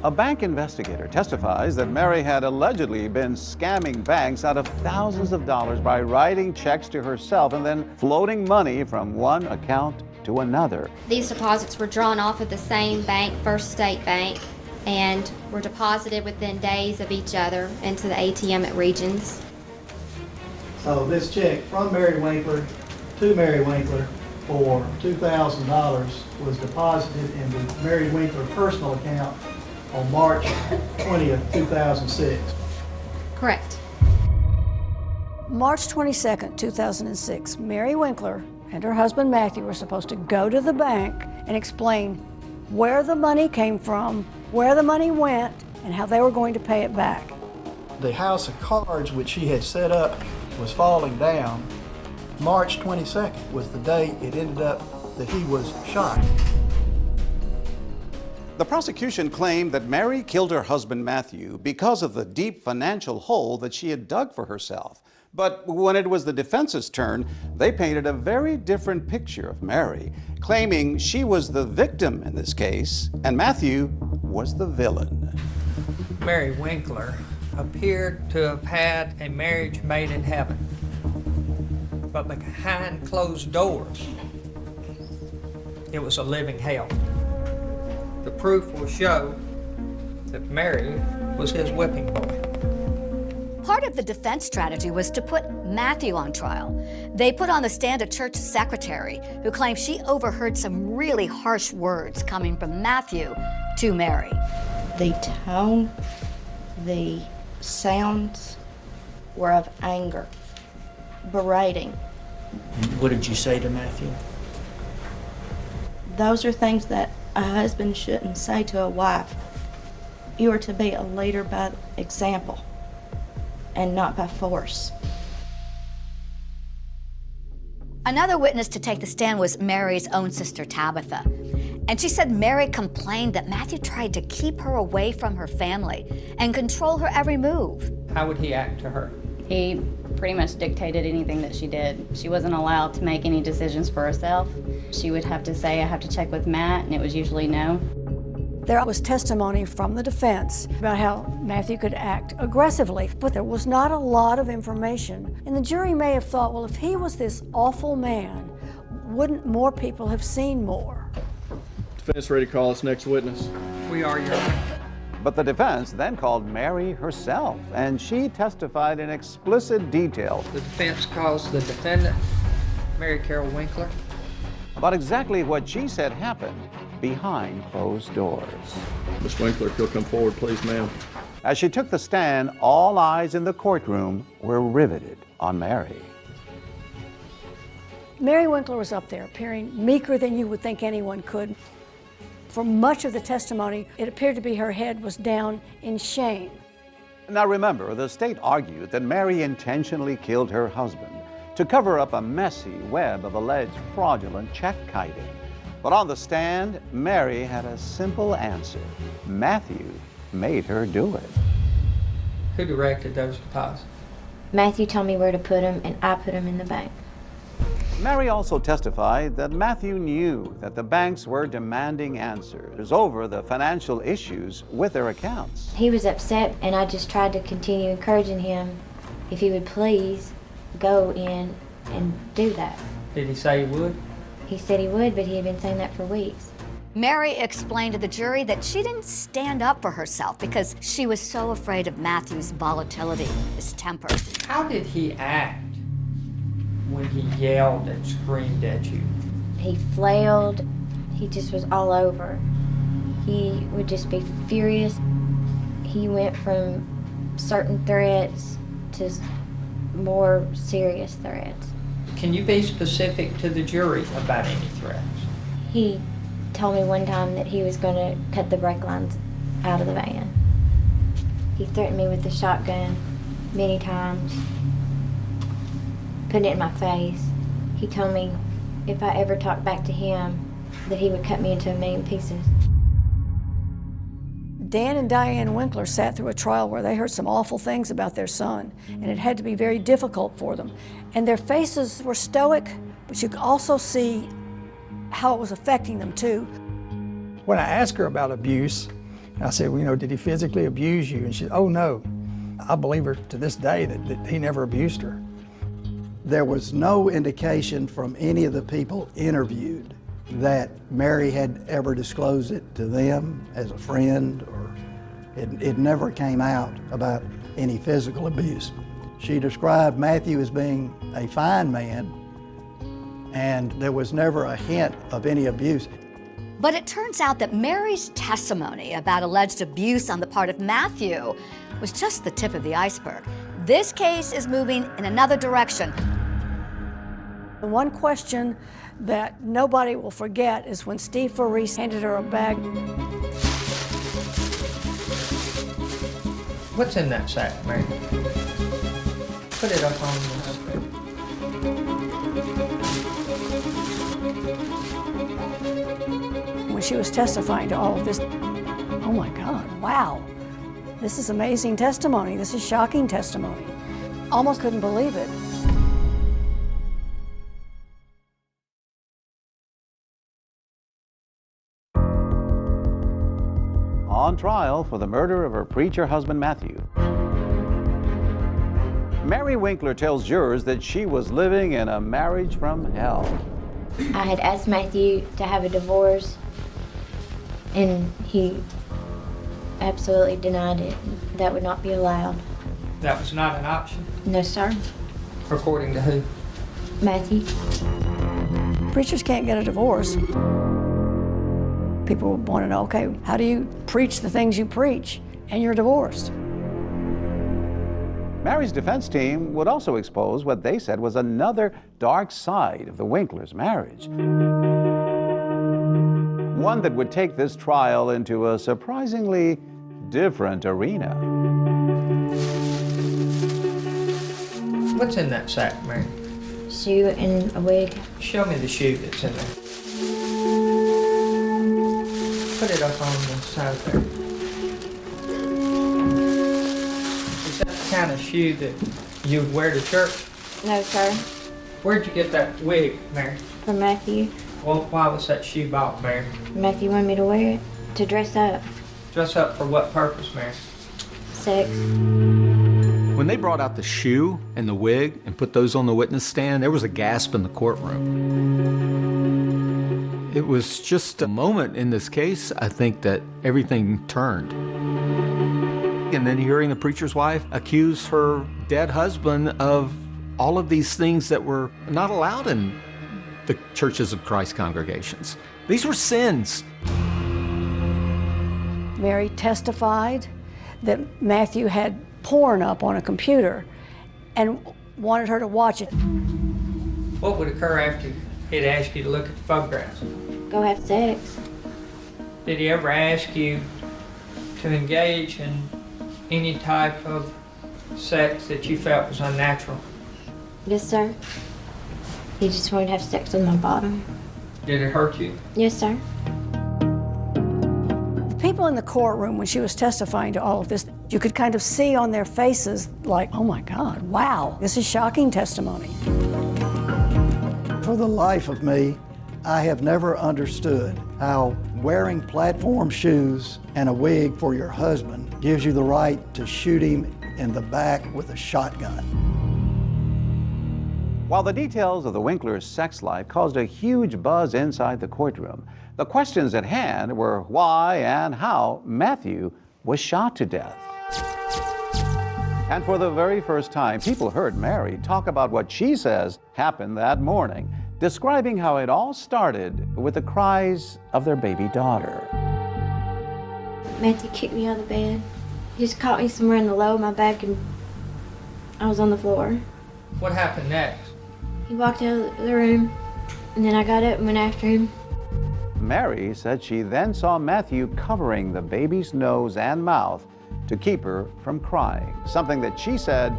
A bank investigator testifies that Mary had allegedly been scamming banks out of thousands of dollars by writing checks to herself and then floating money from one account to another. These deposits were drawn off of the same bank, First State Bank, and were deposited within days of each other into the ATM at Regions. So this check from Mary Winkler to Mary Winkler for $2,000 was deposited in the Mary Winkler personal account on March 20th, 2006. Correct. March 22nd, 2006, Mary Winkler and her husband Matthew were supposed to go to the bank and explain where the money came from, where the money went, and how they were going to pay it back. The house of cards which she had set up was falling down. March 22nd was the day it ended up that he was shot. The prosecution claimed that Mary killed her husband Matthew because of the deep financial hole that she had dug for herself. But when it was the defense's turn, they painted a very different picture of Mary, claiming she was the victim in this case and Matthew was the villain. Mary Winkler appeared to have had a marriage made in heaven, but behind closed doors, it was a living hell. The proof will show that Mary was his whipping boy. Part of the defense strategy was to put Matthew on trial. They put on the stand a church secretary who claimed she overheard some really harsh words coming from Matthew to Mary. The tone, the sounds were of anger, berating. What did you say to Matthew? Those are things that a husband shouldn't say to a wife. You are to be a leader by example and not by force. Another witness to take the stand was Mary's own sister, Tabitha. And she said Mary complained that Matthew tried to keep her away from her family and control her every move. How would he act to her? He pretty much dictated anything that she did. She wasn't allowed to make any decisions for herself. She would have to say, I have to check with Matt, and it was usually no. There was testimony from the defense about how Matthew could act aggressively, but there was not a lot of information. And the jury may have thought, well, if he was this awful man, wouldn't more people have seen more? Defense ready to call its next witness. We are, Your Honor. But the defense then called Mary herself, and she testified in explicit detail. The defense calls the defendant, Mary Carol Winkler, about exactly what she said happened behind closed doors. Miss Winkler, if you'll come forward, please, ma'am. As she took the stand, all eyes in the courtroom were riveted on Mary. Mary Winkler was up there, appearing meeker than you would think anyone could. For much of the testimony, it appeared to be her head was down in shame. Now remember, the state argued that Mary intentionally killed her husband to cover up a messy web of alleged fraudulent check kiting. But on the stand, Mary had a simple answer. Matthew made her do it. Who directed those deposits? Matthew told me where to put them, and I put them in the bank. Mary also testified that Matthew knew that the banks were demanding answers over the financial issues with their accounts. He was upset, and I just tried to continue encouraging him if he would please go in and do that. Did he say he would? He said he would, but he had been saying that for weeks. Mary explained to the jury that she didn't stand up for herself because she was so afraid of Matthew's volatility, his temper. How did he act when he yelled and screamed at you? He flailed. He just was all over. He would just be furious. He went from certain threats to more serious threats. Can you be specific to the jury about any threats? He told me one time that he was going to cut the brake lines out of the van. He threatened me with the shotgun many times, putting it in my face. He told me if I ever talked back to him, that he would cut me into a million pieces. Dan and Diane Winkler sat through a trial where they heard some awful things about their son, and it had to be very difficult for them. And their faces were stoic, but you could also see how it was affecting them too. When I asked her about abuse, I said, well, you know, did he physically abuse you? And she said, oh no. I believe her to this day that he never abused her. There was no indication from any of the people interviewed that Mary had ever disclosed it to them as a friend, or it never came out about any physical abuse. She described Matthew as being a fine man, and there was never a hint of any abuse. But it turns out that Mary's testimony about alleged abuse on the part of Matthew was just the tip of the iceberg. This case is moving in another direction. The one question that nobody will forget is when Steve Faris handed her a bag. What's in that sack, Mary? Put it up on the screen. When she was testifying to all of this, oh my God, wow. This is amazing testimony. This is shocking testimony. Almost couldn't believe it. On trial for the murder of her preacher husband, Matthew. Mary Winkler tells jurors that she was living in a marriage from hell. I had asked Matthew to have a divorce, and he absolutely denied it. That would not be allowed. That was not an option? No, sir. According to who? Matthew. Preachers can't get a divorce. People want to know, okay, how do you preach the things you preach and you're divorced? Mary's defense team would also expose what they said was another dark side of the Winklers' marriage. One that would take this trial into a surprisingly different arena. What's in that sack, Mary? Shoe and a wig. Show me the shoe that's in there. Put it up on the side there. Is that the kind of shoe that you would wear to church? No, sir. Where'd you get that wig, Mary? From Matthew. Well, why was that shoe bought, Mary? Matthew wanted me to wear it to dress up. Dress up for what purpose, Mary? Sex. When they brought out the shoe and the wig and put those on the witness stand, there was a gasp in the courtroom. It was just a moment in this case, I think, that everything turned. And then hearing the preacher's wife accuse her dead husband of all of these things that were not allowed in the Churches of Christ congregations. These were sins. Mary testified that Matthew had porn up on a computer and wanted her to watch it. What would occur after he'd asked you to look at the photographs? Go have sex. Did he ever ask you to engage in any type of sex that you felt was unnatural? Yes, sir. He just wanted to have sex with my bottom. Did it hurt you? Yes, sir. The people in the courtroom, when she was testifying to all of this, you could kind of see on their faces like, oh my God, wow, this is shocking testimony. For the life of me, I have never understood how wearing platform shoes and a wig for your husband gives you the right to shoot him in the back with a shotgun. While the details of the Winklers' sex life caused a huge buzz inside the courtroom, the questions at hand were why and how Matthew was shot to death. And for the very first time, people heard Mary talk about what she says happened that morning, describing how it all started with the cries of their baby daughter. Matthew kicked me out of the bed. He just caught me somewhere in the low of my back and I was on the floor. What happened next? He walked out of the room and then I got up and went after him. Mary said she then saw Matthew covering the baby's nose and mouth to keep her from crying, something that she said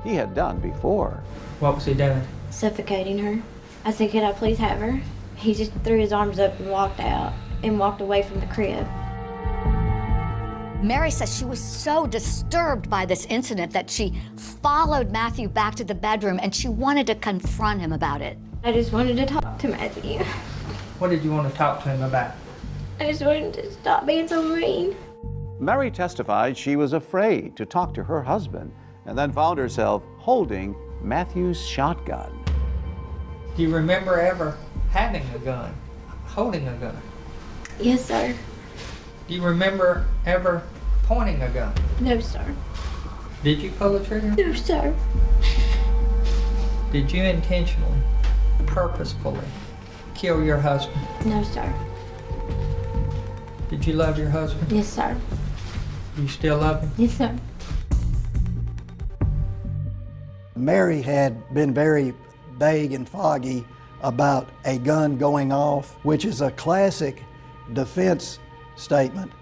he had done before. What was he doing? Suffocating her. I said, could I please have her? He just threw his arms up and walked out and walked away from the crib. Mary says she was so disturbed by this incident that she followed Matthew back to the bedroom and she wanted to confront him about it. I just wanted to talk to Matthew. What did you want to talk to him about? I just wanted to stop being so mean. Mary testified she was afraid to talk to her husband and then found herself holding Matthew's shotgun. Do you remember ever having a gun, holding a gun? Yes, sir. Do you remember ever pointing a gun? No, sir. Did you pull the trigger? No, sir. Did you intentionally, purposefully kill your husband? No, sir. Did you love your husband? Yes, sir. You still love him? Yes, sir. Mary had been very vague and foggy about a gun going off, which is a classic defense statement.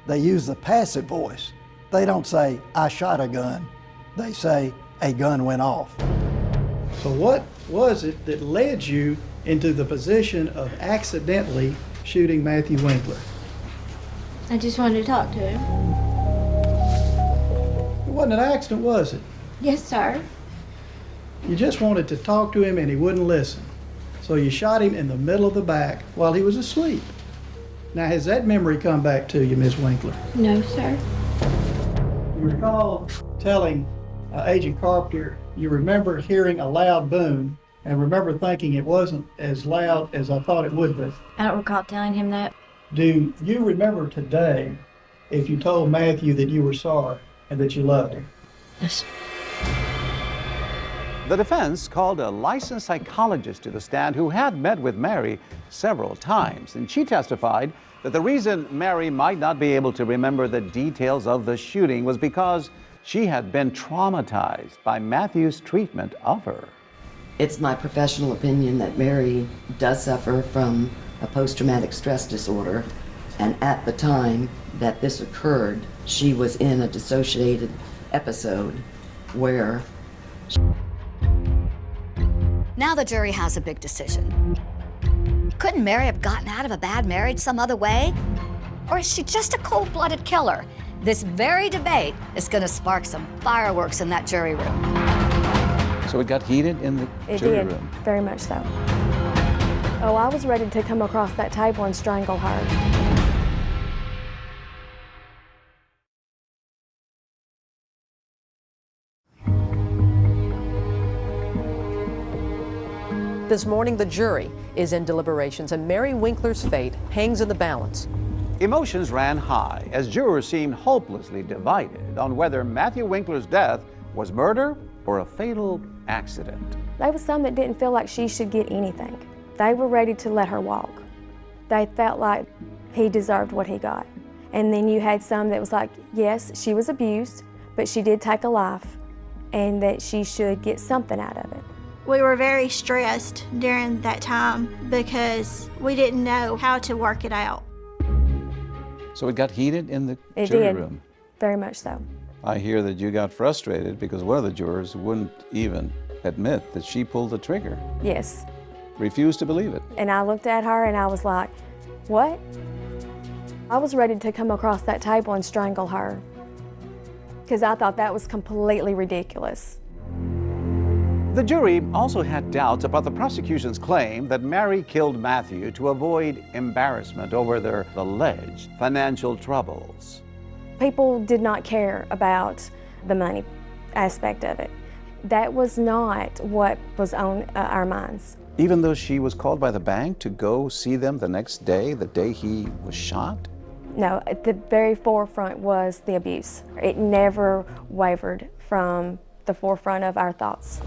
They use the passive voice. They don't say, I shot a gun. They say, a gun went off. So what was it that led you into the position of accidentally shooting Matthew Winkler? I just wanted to talk to him. It wasn't an accident, was it? Yes, sir. You just wanted to talk to him and he wouldn't listen. So you shot him in the middle of the back while he was asleep. Now, has that memory come back to you, Ms. Winkler? No, sir. You recall telling Agent Carpenter you remember hearing a loud boom and remember thinking it wasn't as loud as I thought it would be. I don't recall telling him that. Do you remember today if you told Matthew that you were sorry and that you loved him? Yes. The defense called a licensed psychologist to the stand who had met with Mary several times, and she testified that the reason Mary might not be able to remember the details of the shooting was because she had been traumatized by Matthew's treatment of her. It's my professional opinion that Mary does suffer from a post-traumatic stress disorder, and at the time that this occurred, she was in a dissociated episode where Now the jury has a big decision. Couldn't Mary have gotten out of a bad marriage some other way? Or is she just a cold-blooded killer? This very debate is going to spark some fireworks in that jury room. So it got heated in the jury room? Very much so. Oh, I was ready to come across that table and strangle her. This morning, the jury is in deliberations, and Mary Winkler's fate hangs in the balance. Emotions ran high as jurors seemed hopelessly divided on whether Matthew Winkler's death was murder or a fatal accident. There was some that didn't feel like she should get anything. They were ready to let her walk. They felt like he deserved what he got. And then you had some that was like, yes, she was abused, but she did take a life, and that she should get something out of it. We were very stressed during that time because we didn't know how to work it out. So it got heated in the It jury did. room? Very much so. I hear that you got frustrated because one of the jurors wouldn't even admit that she pulled the trigger. Yes. Refused to believe it. And I looked at her and I was like, what? I was ready to come across that table and strangle her because I thought that was completely ridiculous. The jury also had doubts about the prosecution's claim that Mary killed Matthew to avoid embarrassment over their alleged financial troubles. People did not care about the money aspect of it. That was not what was on our minds. Even though she was called by the bank to go see them the next day, the day he was shot? No, at the very forefront was the abuse. It never wavered from the forefront of our thoughts.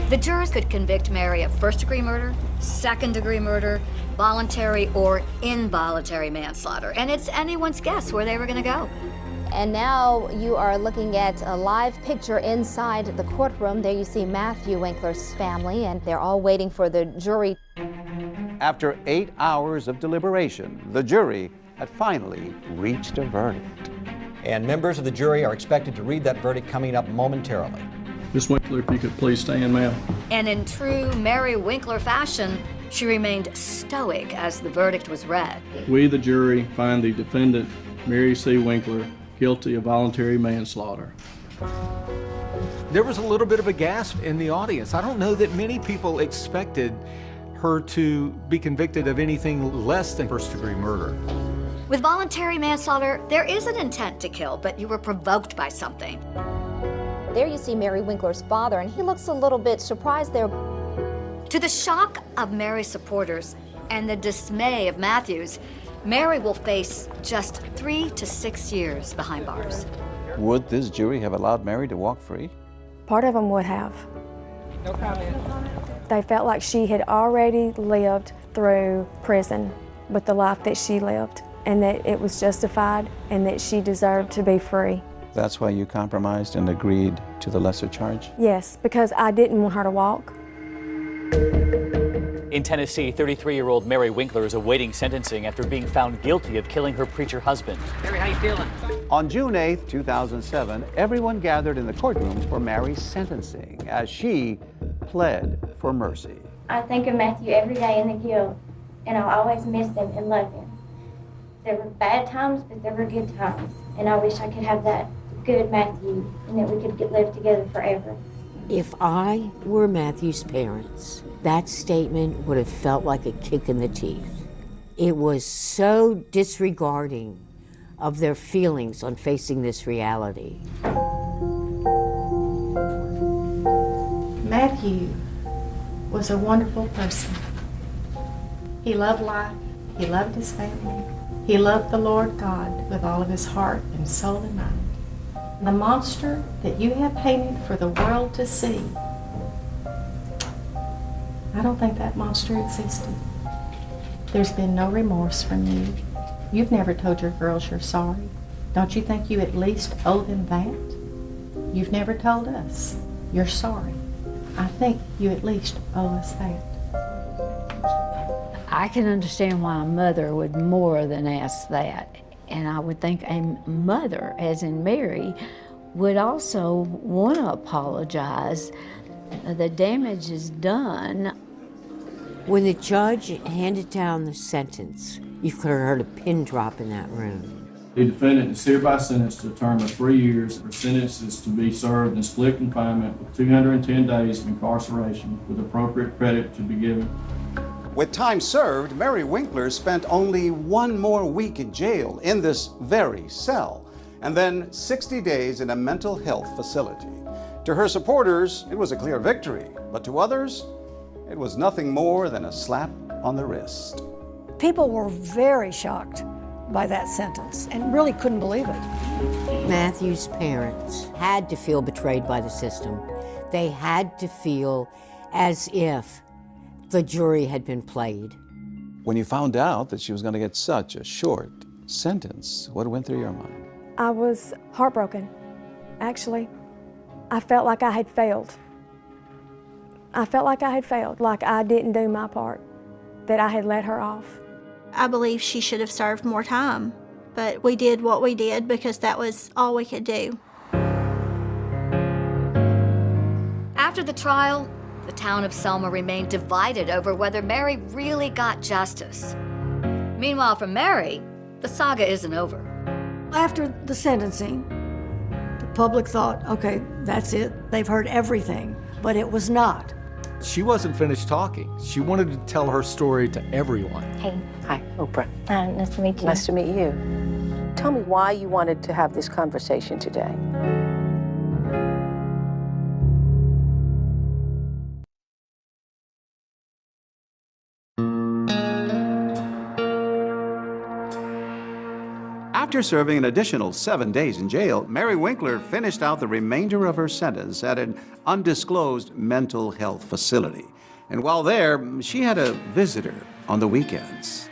The jurors could convict Mary of first-degree murder, second-degree murder, voluntary or involuntary manslaughter, and it's anyone's guess where they were going to go. And now you are looking at a live picture inside the courtroom. There you see Matthew Winkler's family, and they're all waiting for the jury. After 8 hours of deliberation, the jury had finally reached a verdict. And members of the jury are expected to read that verdict coming up momentarily. Ms. Winkler, if you could please stand, ma'am. And in true Mary Winkler fashion, she remained stoic as the verdict was read. We, the jury, find the defendant, Mary C. Winkler, guilty of voluntary manslaughter. There was a little bit of a gasp in the audience. I don't know that many people expected her to be convicted of anything less than first-degree murder. With voluntary manslaughter, there is an intent to kill, but you were provoked by something. There you see Mary Winkler's father, and he looks a little bit surprised there. To the shock of Mary's supporters and the dismay of Matthews, Mary will face just 3 to 6 years behind bars. Would this jury have allowed Mary to walk free? Part of them would have. No comment. They felt like she had already lived through prison with the life that she lived, and that it was justified and that she deserved to be free. That's why you compromised and agreed to the lesser charge? Yes, because I didn't want her to walk. In Tennessee, 33-year-old Mary Winkler is awaiting sentencing after being found guilty of killing her preacher husband. Mary, how you feeling? On June 8, 2007, everyone gathered in the courtroom for Mary's sentencing as she pled for mercy. I think of Matthew every day in the guild, and I'll always miss him and love him. There were bad times, but there were good times, and I wish I could have that good Matthew and that we could live together forever. If I were Matthew's parents, that statement would have felt like a kick in the teeth. It was so disregarding of their feelings on facing this reality. Matthew was a wonderful person. He loved life, he loved his family, he loved the Lord God with all of his heart and soul and mind. The monster that you have painted for the world to see, I don't think that monster existed. There's been no remorse from you. You've never told your girls you're sorry. Don't you think you at least owe them that? You've never told us you're sorry. I think you at least owe us that. I can understand why a mother would more than ask that. And I would think a mother, as in Mary, would also want to apologize. The damage is done. When the judge handed down the sentence, you could have heard a pin drop in that room. The defendant is hereby sentenced to a term of 3 years for sentences to be served in split confinement with 210 days of incarceration with appropriate credit to be given. With time served, Mary Winkler spent only 1 more week in jail in this very cell, and then 60 days in a mental health facility. To her supporters, it was a clear victory, but to others, it was nothing more than a slap on the wrist. People were very shocked by that sentence and really couldn't believe it. Matthew's parents had to feel betrayed by the system. They had to feel as if the jury had been played. When you found out that she was going to get such a short sentence, what went through your mind? I was heartbroken, actually. I felt like I had failed. I felt like I had failed, like I didn't do my part, that I had let her off. I believe she should have served more time, but we did what we did because that was all we could do. After the trial, the town of Selma remained divided over whether Mary really got justice. Meanwhile, for Mary, the saga isn't over. After the sentencing, the public thought, okay, that's it. They've heard everything, but it was not. She wasn't finished talking. She wanted to tell her story to everyone. Hey. Hi, Oprah. Nice to meet you. Nice to meet you. Tell me why you wanted to have this conversation today. After serving an additional 7 days in jail, Mary Winkler finished out the remainder of her sentence at an undisclosed mental health facility. And while there, she had a visitor on the weekends.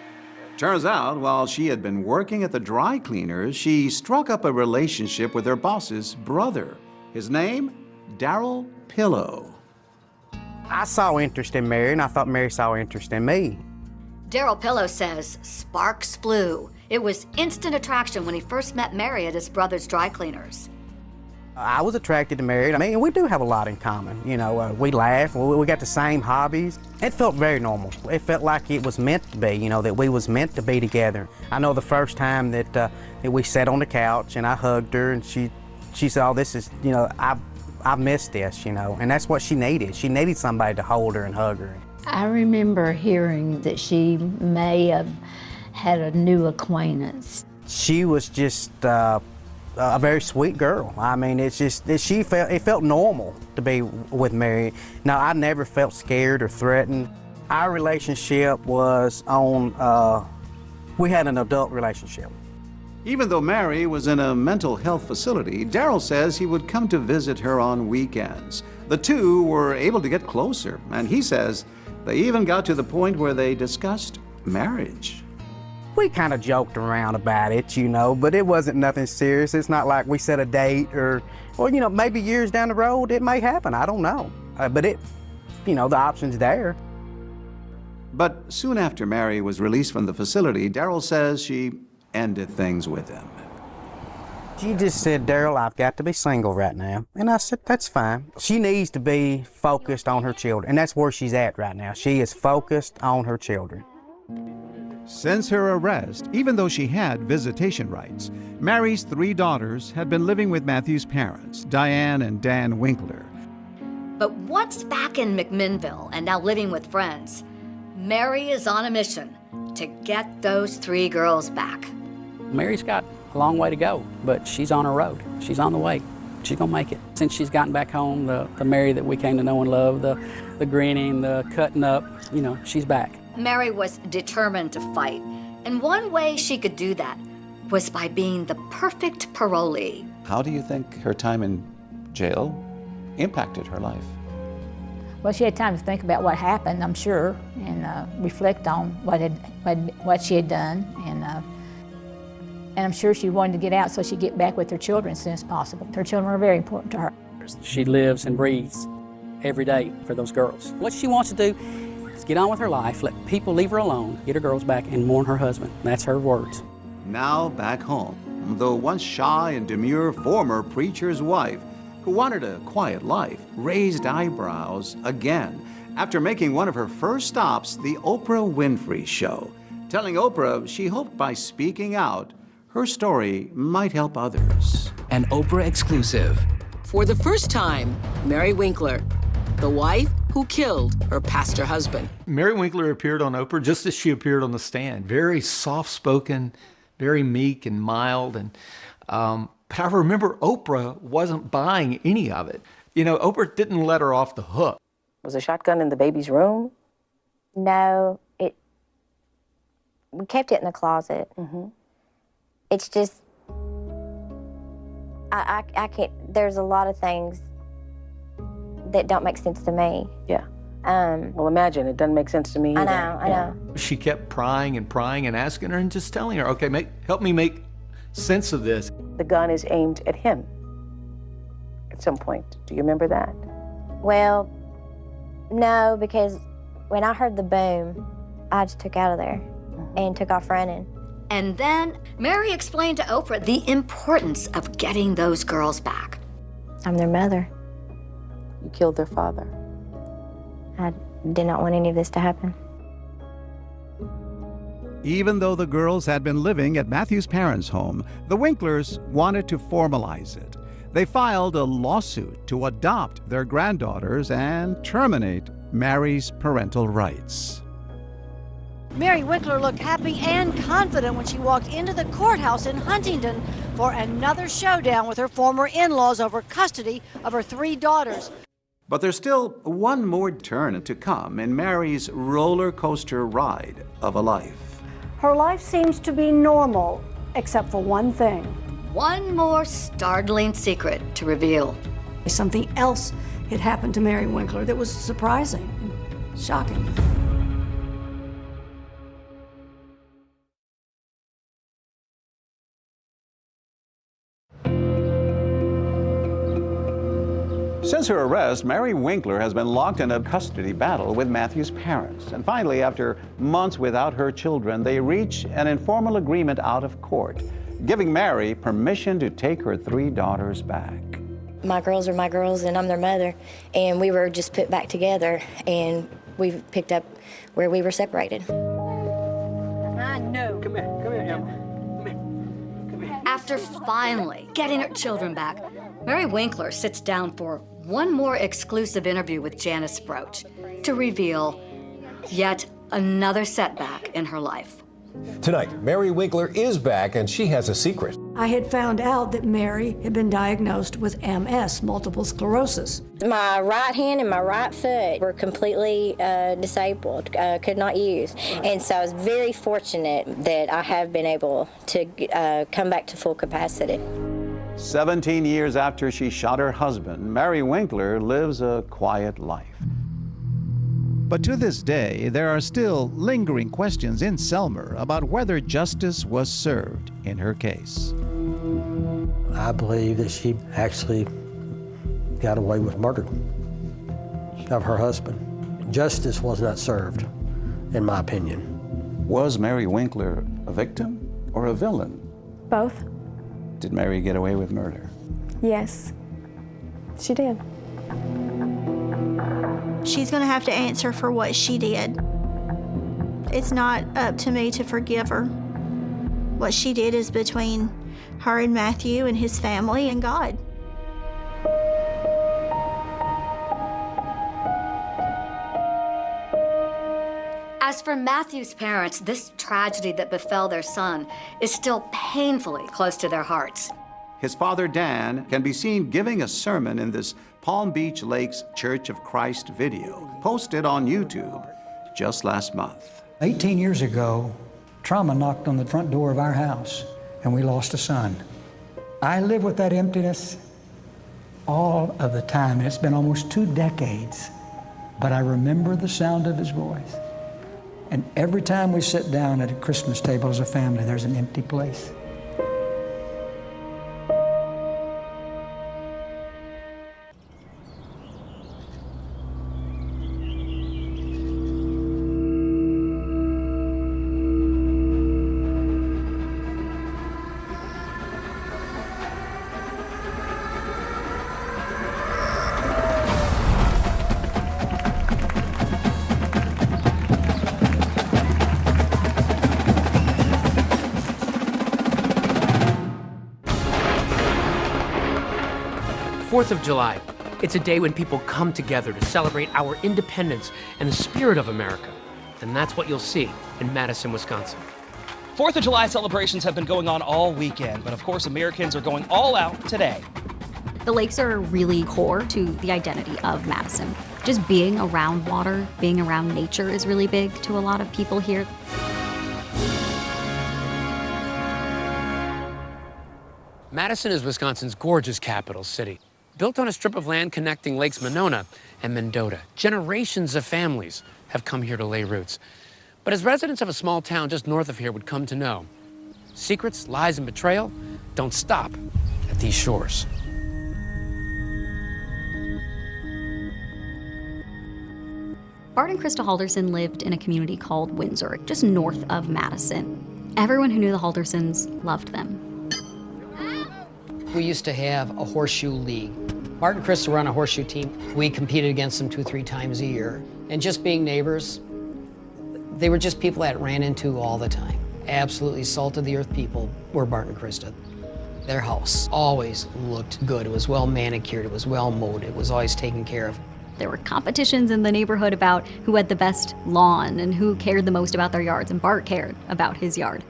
Turns out, while she had been working at the dry cleaners, she struck up a relationship with her boss's brother. His name, Darryl Pillow. I saw interest in Mary, and I thought Mary saw interest in me. Darryl Pillow says sparks flew. It was instant attraction when he first met Mary at his brother's dry cleaners. I was attracted to Mary. I mean, we do have a lot in common. You know, we laugh, we got the same hobbies. It felt very normal. It felt like it was meant to be, you know, that we was meant to be together. I know the first time that we sat on the couch and I hugged her and she said, oh, this is, you know, I missed this, you know, and that's what she needed. She needed somebody to hold her and hug her. I remember hearing that she may have had a new acquaintance. She was just a very sweet girl. I mean, it felt normal to be with Mary. Now, I never felt scared or threatened. Our relationship was we had an adult relationship. Even though Mary was in a mental health facility, Darrell says he would come to visit her on weekends. The two were able to get closer, and he says they even got to the point where they discussed marriage. We kind of joked around about it, you know, but it wasn't nothing serious. It's not like we set a date or you know, maybe years down the road it may happen. I don't know. But the option's there. But soon after Mary was released from the facility, Darrell says she ended things with him. She just said, "Darrell, I've got to be single right now." And I said, "That's fine." She needs to be focused on her children, and that's where she's at right now. She is focused on her children. Since her arrest, even though she had visitation rights, Mary's 3 daughters had been living with Matthew's parents, Diane and Dan Winkler. But once back in McMinnville and now living with friends, Mary is on a mission to get those 3 girls back. Mary's got a long way to go, but she's on her road. She's on the way. She's gonna make it. Since she's gotten back home, the Mary that we came to know and love, the grinning, the cutting up, she's back. Mary was determined to fight, and one way she could do that was by being the perfect parolee. How do you think her time in jail impacted her life? Well, she had time to think about what happened, I'm sure, and reflect on what she had done, and I'm sure she wanted to get out so she'd get back with her children as soon as possible. Her children were very important to her. She lives and breathes every day for those girls. What she wants to do is get on with her life, let people leave her alone, get her girls back, and mourn her husband. That's her words. Now back home, the once shy and demure former preacher's wife, who wanted a quiet life, raised eyebrows again after making one of her first stops, the Oprah Winfrey Show, telling Oprah she hoped by speaking out, her story might help others. An Oprah exclusive. For the first time, Mary Winkler, the wife who killed her pastor husband. Mary Winkler appeared on Oprah just as she appeared on the stand. Very soft-spoken, very meek and mild. And but I remember Oprah wasn't buying any of it. Oprah didn't let her off the hook. Was a shotgun in the baby's room? No, we kept it in the closet. It's just, I can't, there's a lot of things that don't make sense to me. Yeah. Well, imagine, it doesn't make sense to me either. I know. She kept prying and asking her and just telling her, okay, help me make sense of this. The gun is aimed at him at some point. Do you remember that? Well, no, because when I heard the boom, I just took out of there and took off running. And then Mary explained to Oprah the importance of getting those girls back. I'm their mother. You killed their father. I did not want any of this to happen. Even though the girls had been living at Matthew's parents' home, the Winklers wanted to formalize it. They filed a lawsuit to adopt their granddaughters and terminate Mary's parental rights. Mary Winkler looked happy and confident when she walked into the courthouse in Huntington for another showdown with her former in-laws over custody of her 3 daughters. But there's still one more turn to come in Mary's roller coaster ride of a life. Her life seems to be normal, except for one thing. One more startling secret to reveal. Something else had happened to Mary Winkler that was surprising, shocking. Since her arrest, Mary Winkler has been locked in a custody battle with Matthew's parents. And finally, after months without her children, they reach an informal agreement out of court, giving Mary permission to take her 3 daughters back. My girls are my girls, and I'm their mother, and we were just put back together, and we picked up where we were separated. I know. Come here, Emma. After finally getting her children back, Mary Winkler sits down for one more exclusive interview with Janice Broach to reveal yet another setback in her life. Tonight, Mary Winkler is back, and she has a secret. I had found out that Mary had been diagnosed with MS, multiple sclerosis. My right hand and my right foot were completely disabled, could not use. And so I was very fortunate that I have been able to come back to full capacity. 17 years after she shot her husband, Mary Winkler lives a quiet life. But to this day, there are still lingering questions in Selmer about whether justice was served in her case. I believe that she actually got away with murder of her husband. Justice was not served, in my opinion. Was Mary Winkler a victim or a villain? Both. Did Mary get away with murder? Yes, she did. She's going to have to answer for what she did. It's not up to me to forgive her. What she did is between her and Matthew and his family and God. As for Matthew's parents, this tragedy that befell their son is still painfully close to their hearts. His father, Dan, can be seen giving a sermon in this Palm Beach Lakes Church of Christ video, posted on YouTube just last month. 18 years ago, trauma knocked on the front door of our house, and we lost a son. I live with that emptiness all of the time, and it's been almost 2 decades, but I remember the sound of his voice. And every time we sit down at a Christmas table as a family, there's an empty place. Fourth of July. It's a day when people come together to celebrate our independence and the spirit of America. And that's what you'll see in Madison, Wisconsin. 4th of July celebrations have been going on all weekend, but of course Americans are going all out today. The lakes are really core to the identity of Madison. Just being around water, being around nature is really big to a lot of people here. Madison is Wisconsin's gorgeous capital city. Built on a strip of land connecting Lakes Monona and Mendota, generations of families have come here to lay roots. But as residents of a small town just north of here would come to know, secrets, lies, and betrayal don't stop at these shores. Bart and Krista Halderson lived in a community called Windsor, just north of Madison. Everyone who knew the Haldersons loved them. We used to have a horseshoe league. Bart and Krista were on a horseshoe team. We competed against them 2-3 times a year. And just being neighbors, they were just people that ran into all the time. Absolutely salt of the earth people were Bart and Krista. Their house always looked good. It was well manicured, it was well mowed, it was always taken care of. There were competitions in the neighborhood about who had the best lawn and who cared the most about their yards, and Bart cared about his yard.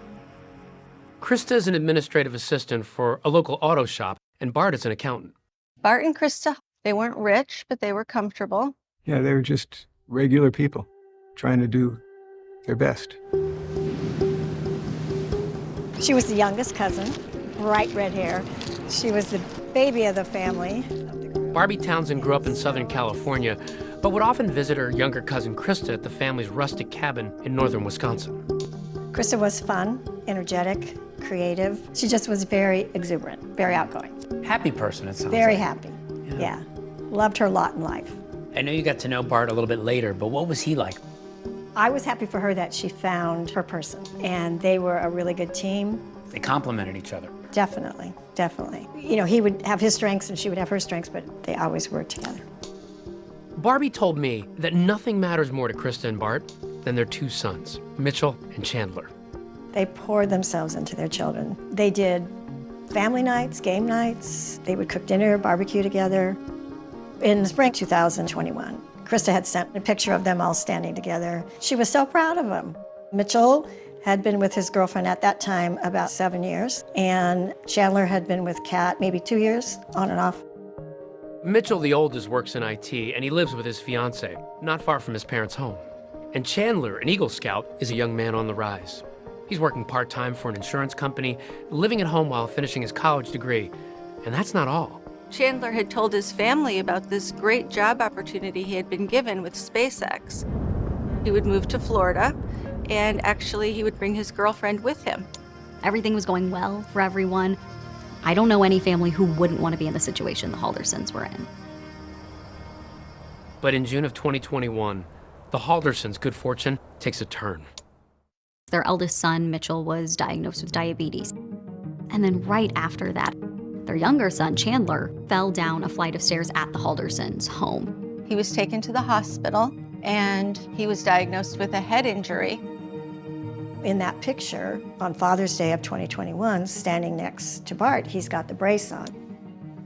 Krista is an administrative assistant for a local auto shop, and Bart is an accountant. Bart and Krista, they weren't rich, but they were comfortable. Yeah, they were just regular people trying to do their best. She was the youngest cousin, bright red hair. She was the baby of the family. Barbie Townsend grew up in Southern California, but would often visit her younger cousin Krista at the family's rustic cabin in northern Wisconsin. Krista was fun, energetic, creative. She just was very exuberant, very outgoing. Happy person, it sounds Very like. happy, yeah. Loved her lot in life. I know you got to know Bart a little bit later, but what was he like? I was happy for her that she found her person, and they were a really good team. They complemented each other. Definitely, definitely. You know, he would have his strengths and she would have her strengths, but they always worked together. Barbie told me that nothing matters more to Krista and Bart than their 2 sons, Mitchell and Chandler. They poured themselves into their children. They did family nights, game nights. They would cook dinner, barbecue together. In spring 2021, Krista had sent a picture of them all standing together. She was so proud of them. Mitchell had been with his girlfriend at that time about 7 years, and Chandler had been with Kat maybe 2 years, on and off. Mitchell, the oldest, works in IT, and he lives with his fiancée, not far from his parents' home. And Chandler, an Eagle Scout, is a young man on the rise. He's working part-time for an insurance company, living at home while finishing his college degree. And that's not all. Chandler had told his family about this great job opportunity he had been given with SpaceX. He would move to Florida, and actually he would bring his girlfriend with him. Everything was going well for everyone. I don't know any family who wouldn't want to be in the situation the Haldersons were in. But in June of 2021, the Haldersons' good fortune takes a turn. Their eldest son, Mitchell, was diagnosed with diabetes. And then right after that, their younger son, Chandler, fell down a flight of stairs at the Haldersons' home. He was taken to the hospital, and he was diagnosed with a head injury. In that picture, on Father's Day of 2021, standing next to Bart, he's got the brace on.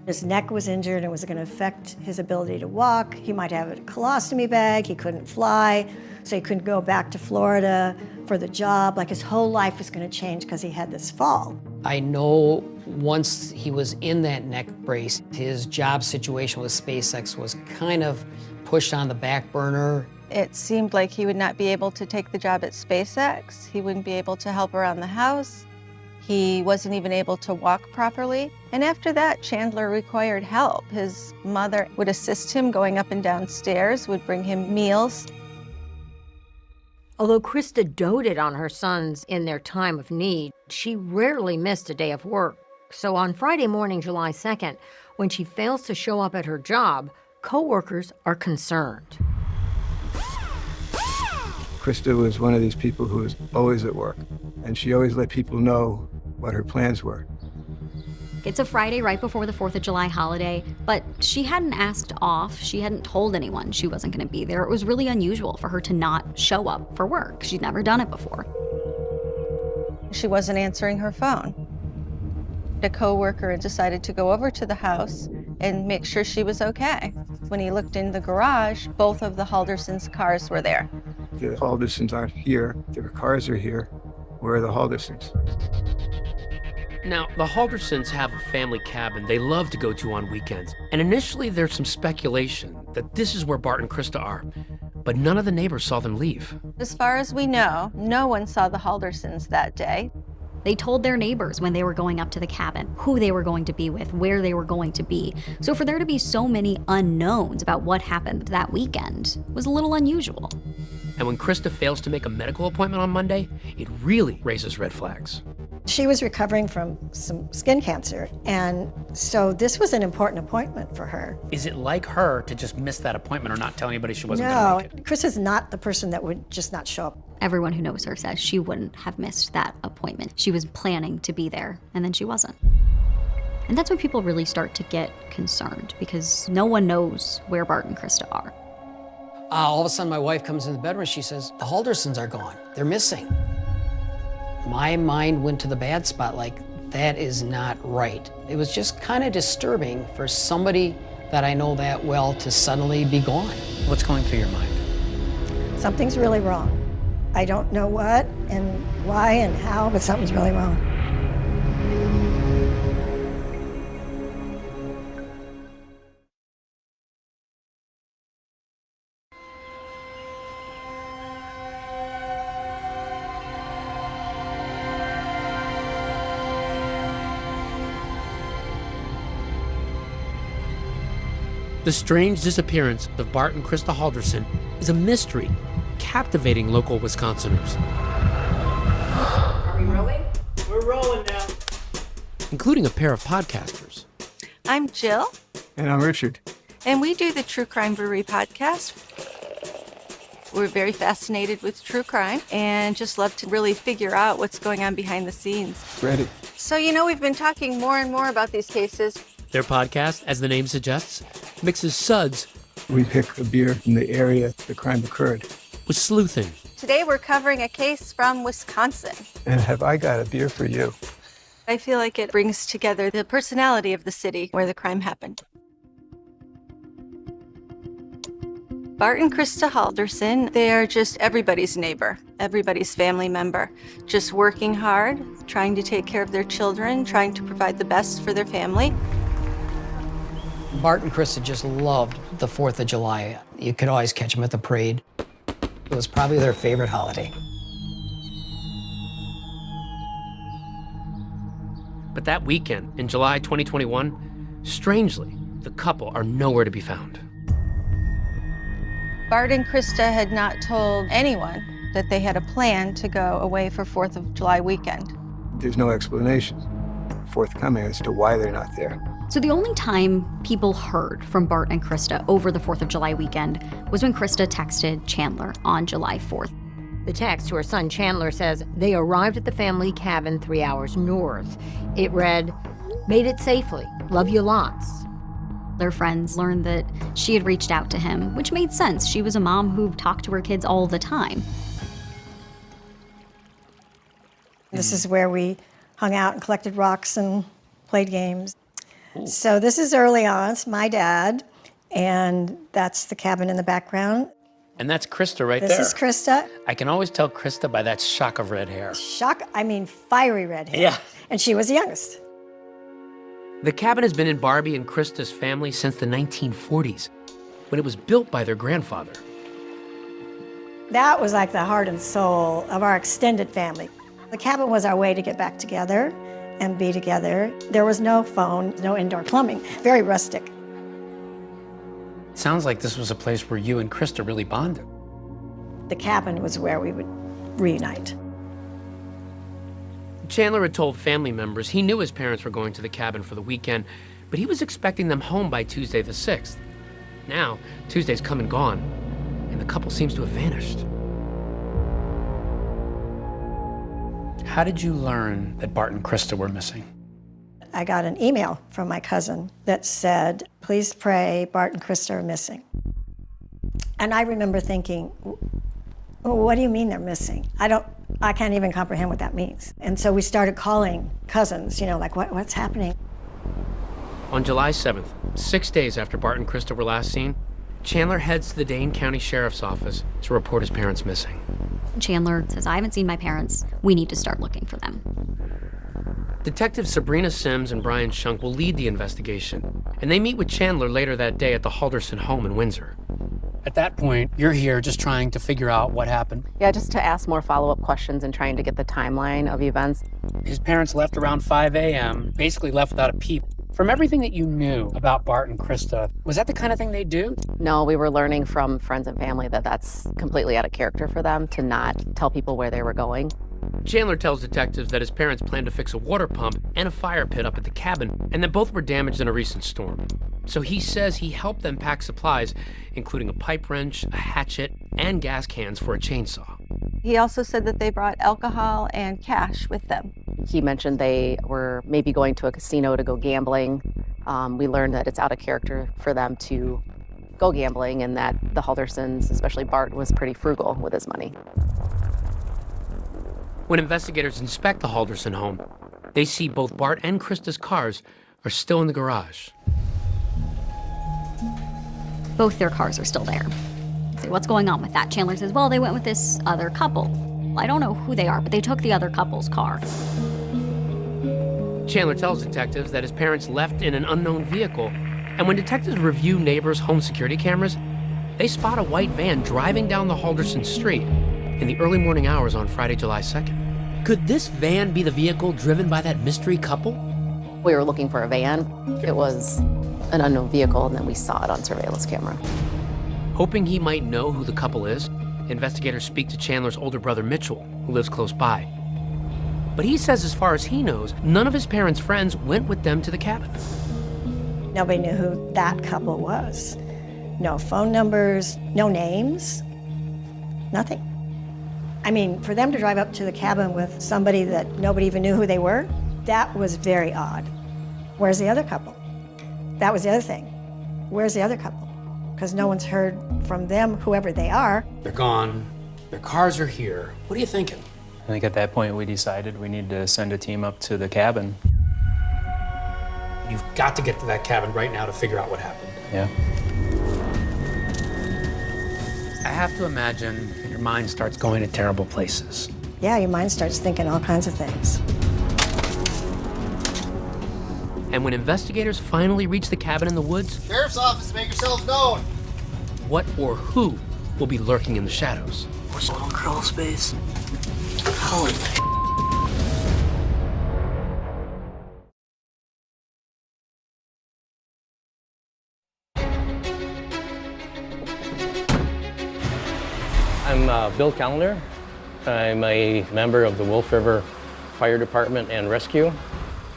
His neck was injured and it was going to affect his ability to walk. He might have a colostomy bag, he couldn't fly, so he couldn't go back to Florida for the job. Like his whole life was going to change because he had this fall. I know once he was in that neck brace, his job situation with SpaceX was kind of pushed on the back burner. It seemed like he would not be able to take the job at SpaceX. He wouldn't be able to help around the house. He wasn't even able to walk properly. And after that, Chandler required help. His mother would assist him going up and down stairs, would bring him meals. Although Krista doted on her sons in their time of need, she rarely missed a day of work. So on Friday morning, July 2nd, when she fails to show up at her job, co-workers are concerned. Krista was one of these people who was always at work, and she always let people know what her plans were. It's a Friday right before the 4th of July holiday, but she hadn't asked off. She hadn't told anyone she wasn't going to be there. It was really unusual for her to not show up for work. She'd never done it before. She wasn't answering her phone. A co-worker decided to go over to the house and make sure she was okay. When he looked in the garage, both of the Haldersons' cars were there. The Haldersons aren't here. Their cars are here. Where are the Haldersons? Now, the Haldersons have a family cabin they love to go to on weekends. And initially, there's some speculation that this is where Bart and Krista are. But none of the neighbors saw them leave. As far as we know, no one saw the Haldersons that day. They told their neighbors when they were going up to the cabin, who they were going to be with, where they were going to be. So for there to be so many unknowns about what happened that weekend was a little unusual. And when Krista fails to make a medical appointment on Monday, it really raises red flags. She was recovering from some skin cancer, and so this was an important appointment for her. Is it like her to just miss that appointment or not tell anybody she wasn't going to make it? No, Chris is not the person that would just not show up. Everyone who knows her says she wouldn't have missed that appointment. She was planning to be there, and then she wasn't. And that's when people really start to get concerned, because no one knows where Bart and Krista are. All of a sudden, my wife comes in the bedroom and she says, the Haldersons are gone. They're missing. My mind went to the bad spot, like, that is not right. It was just kind of disturbing for somebody that I know that well to suddenly be gone. What's going through your mind? Something's really wrong. I don't know what and why and how, but something's really wrong. The strange disappearance of Bart and Krista Halderson is a mystery, captivating local Wisconsiners. Are we rolling? We're rolling now. Including a pair of podcasters. I'm Jill. And I'm Richard. And we do the True Crime Brewery podcast. We're very fascinated with true crime and just love to really figure out what's going on behind the scenes. Ready. So, we've been talking more and more about these cases. Their podcast, as the name suggests, mixes suds. We pick a beer from the area the crime occurred. With sleuthing. Today we're covering a case from Wisconsin. And have I got a beer for you? I feel like it brings together the personality of the city where the crime happened. Bart and Krista Halderson, they are just everybody's neighbor, everybody's family member, just working hard, trying to take care of their children, trying to provide the best for their family. Bart and Krista just loved the 4th of July. You could always catch them at the parade. It was probably their favorite holiday. But that weekend, in July 2021, strangely, the couple are nowhere to be found. Bart and Krista had not told anyone that they had a plan to go away for 4th of July weekend. There's no explanation forthcoming as to why they're not there. So the only time people heard from Bart and Krista over the 4th of July weekend was when Krista texted Chandler on July 4th. The text to her son Chandler says they arrived at the family cabin 3 hours north. It read, "Made it safely. Love you lots." Their friends learned that she had reached out to him, which made sense. She was a mom who talked to her kids all the time. This is where we hung out and collected rocks and played games. Ooh. So this is early on. It's my dad, and that's the cabin in the background. And that's Krista right there. This is Krista. I can always tell Krista by that shock of red hair. Fiery red hair. Yeah. And she was the youngest. The cabin has been in Barbie and Krista's family since the 1940s, when it was built by their grandfather. That was like the heart and soul of our extended family. The cabin was our way to get back together and be together. There was no phone, no indoor plumbing, very rustic. Sounds like this was a place where you and Krista really bonded. The cabin was where we would reunite. Chandler had told family members he knew his parents were going to the cabin for the weekend, but he was expecting them home by Tuesday the 6th. Now, Tuesday's come and gone, and the couple seems to have vanished. How did you learn that Bart and Krista were missing? I got an email from my cousin that said, "Please pray, Bart and Krista are missing." And I remember thinking, what do you mean they're missing? I can't even comprehend what that means. And so we started calling cousins, like what's happening? On July 7th, 6 days after Bart and Krista were last seen, Chandler heads to the Dane County Sheriff's Office to report his parents missing. Chandler says, "I haven't seen my parents. We need to start looking for them." Detectives Sabrina Sims and Brian Shunk will lead the investigation, and they meet with Chandler later that day at the Halderson home in Windsor. At that point, you're here just trying to figure out what happened. Yeah, just to ask more follow-up questions and trying to get the timeline of events. His parents left around 5 a.m., basically left without a peep. From everything that you knew about Bart and Krista, was that the kind of thing they do? No, we were learning from friends and family that that's completely out of character for them to not tell people where they were going. Chandler tells detectives that his parents planned to fix a water pump and a fire pit up at the cabin, and that both were damaged in a recent storm. So he says he helped them pack supplies, including a pipe wrench, a hatchet, and gas cans for a chainsaw. He also said that they brought alcohol and cash with them. He mentioned they were maybe going to a casino to go gambling. We learned that it's out of character for them to go gambling and that the Haldersons, especially Bart, was pretty frugal with his money. When investigators inspect the Halderson home, they see both Bart and Krista's cars are still in the garage. Both their cars are still there. So what's going on with that? Chandler says, well, they went with this other couple. I don't know who they are, but they took the other couple's car. Chandler tells detectives that his parents left in an unknown vehicle, and when detectives review neighbors' home security cameras, they spot a white van driving down the Halderson street in the early morning hours on Friday, July 2nd. Could this van be the vehicle driven by that mystery couple? We were looking for a van. It was an unknown vehicle, and then we saw it on surveillance camera. Hoping he might know who the couple is, investigators speak to Chandler's older brother, Mitchell, who lives close by. But he says as far as he knows, none of his parents' friends went with them to the cabin. Nobody knew who that couple was. No phone numbers, no names, nothing. I mean, for them to drive up to the cabin with somebody that nobody even knew who they were, that was very odd. Where's the other couple? That was the other thing. Where's the other couple? Because no one's heard from them, whoever they are. They're gone. Their cars are here. What are you thinking? I think at that point we decided we need to send a team up to the cabin. You've got to get to that cabin right now to figure out what happened. Yeah. I have to imagine that your mind starts going to terrible places. Yeah, your mind starts thinking all kinds of things. And when investigators finally reach the cabin in the woods, Sheriff's office, make yourselves known. what or who will be lurking in the shadows? What's a little crawl space? Holy. I'm Bill Callender. I'm a member of the Wolf River Fire Department and Rescue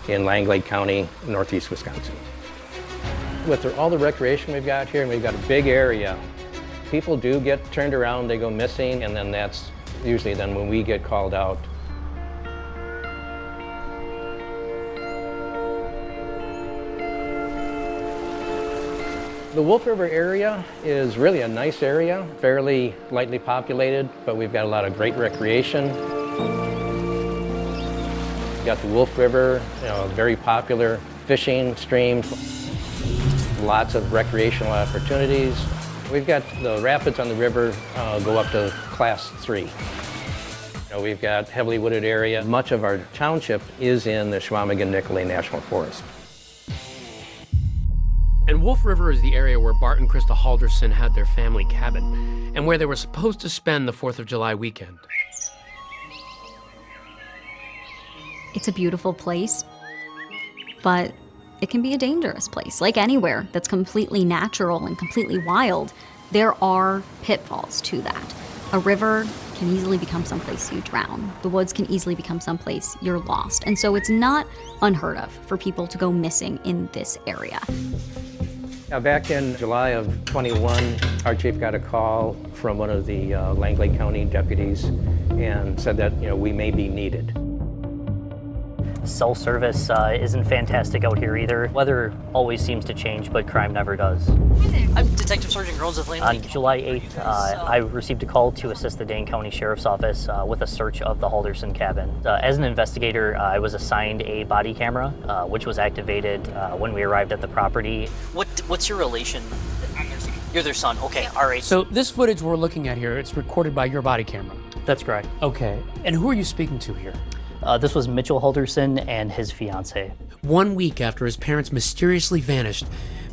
in Langley County, northeast Wisconsin. With all the recreation we've got here, and we've got a big area, people do get turned around, they go missing, and then that's usually then when we get called out. The Wolf River area is really a nice area, fairly lightly populated, but we've got a lot of great recreation. We've got the Wolf River, very popular fishing stream, lots of recreational opportunities. We've got the rapids on the river go up to Class 3. We've got heavily wooded area. Much of our township is in the Chequamegon-Nicolet National Forest. And Wolf River is the area where Bart and Krista Halderson had their family cabin and where they were supposed to spend the 4th of July weekend. It's a beautiful place, but it can be a dangerous place. Like anywhere that's completely natural and completely wild, there are pitfalls to that. A river can easily become someplace you drown. The woods can easily become someplace you're lost. And so it's not unheard of for people to go missing in this area. Now, back in July of 21, our chief got a call from one of the Langley County deputies and said that, we may be needed. Cell service isn't fantastic out here either. Weather always seems to change, but crime never does. I'm Detective Sergeant Groans of Langley. On July 8th, I received a call to assist the Dane County Sheriff's Office with a search of the Halderson cabin. As an investigator, I was assigned a body camera, which was activated when we arrived at the property. What's your relation? I'm their son. You're their son, okay, all right. So this footage we're looking at here, it's recorded by your body camera. That's correct. Okay, and who are you speaking to here? This was Mitchell Halderson and his fiancée. 1 week after his parents mysteriously vanished,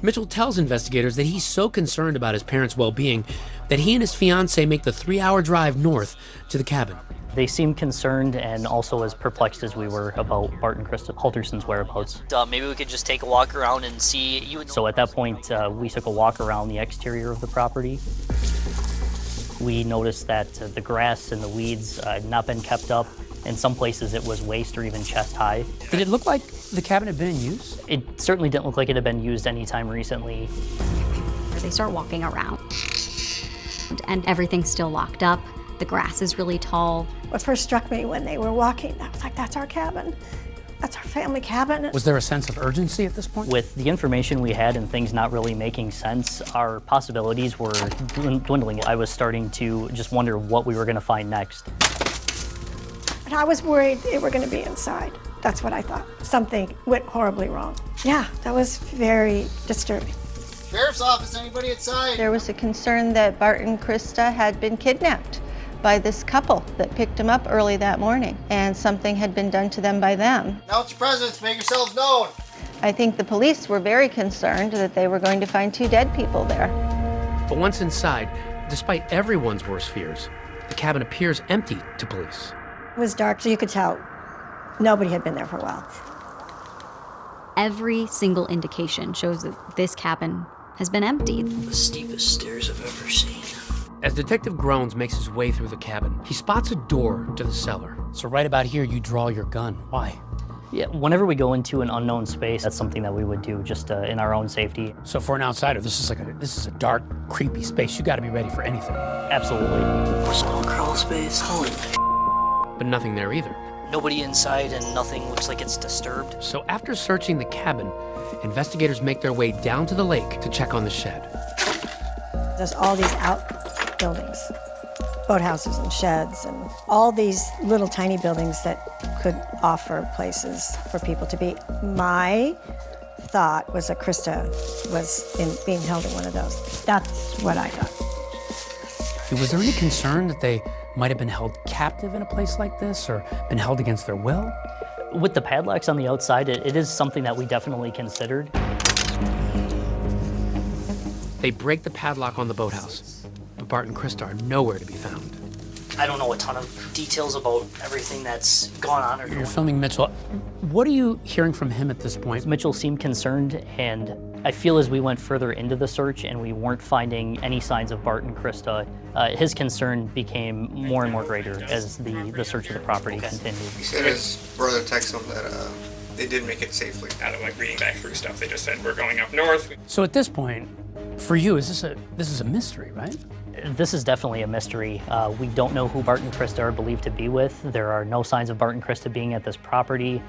Mitchell tells investigators that he's so concerned about his parents' well-being that he and his fiancée make the 3-hour drive north to the cabin. They seemed concerned and also as perplexed as we were about Bart and Krista Halderson's whereabouts. Maybe we could just take a walk around and see. So at that point, we took a walk around the exterior of the property. We noticed that the grass and the weeds had not been kept up. In some places it was waist or even chest high. Did it look like the cabin had been in use? It certainly didn't look like it had been used anytime recently. They start walking around, and everything's still locked up. The grass is really tall. What first struck me when they were walking, I was like, that's our cabin. That's our family cabin. Was there a sense of urgency at this point? With the information we had and things not really making sense, our possibilities were dwindling. I was starting to just wonder what we were going to find next. And I was worried they were going to be inside. That's what I thought. Something went horribly wrong. Yeah, that was very disturbing. Sheriff's office, anybody inside? There was a concern that Bart and Krista had been kidnapped by this couple that picked them up early that morning, and something had been done to them by them. Announce your presence, make yourselves known. I think the police were very concerned that they were going to find 2 dead people there. But once inside, despite everyone's worst fears, the cabin appears empty to police. It was dark, so you could tell nobody had been there for a while. Every single indication shows that this cabin has been empty. The steepest stairs I've ever seen. As Detective Groans makes his way through the cabin, he spots a door to the cellar. So right about here, you draw your gun. Why? Yeah, whenever we go into an unknown space, that's something that we would do just in our own safety. So for an outsider, this is a dark, creepy space. You got to be ready for anything. Absolutely. What's a little crawl space? Holy. But nothing there either. Nobody inside and nothing looks like it's disturbed. So after searching the cabin, investigators make their way down to the lake to check on the shed. There's all these outbuildings, boathouses and sheds, and all these little tiny buildings that could offer places for people to be. My thought was that Krista was being held in one of those. That's what I thought. Was there any concern that they might have been held captive in a place like this or been held against their will? With the padlocks on the outside, it is something that we definitely considered. They break the padlock on the boathouse, but Bart and Krista are nowhere to be found. I don't know a ton of details about everything that's gone on. You're filming Mitchell. What are you hearing from him at this point? Mitchell seemed concerned, and I feel as we went further into the search and we weren't finding any signs of Bart and Krista, his concern became more and more greater as the search of the property continued. He said his brother texted him that they did make it safely. Out of like reading back through stuff, they just said we're going up north. So at this point, for you, this is a mystery, right? This is definitely a mystery. We don't know who Bart and Krista are believed to be with. There are no signs of Bart and Krista being at this property.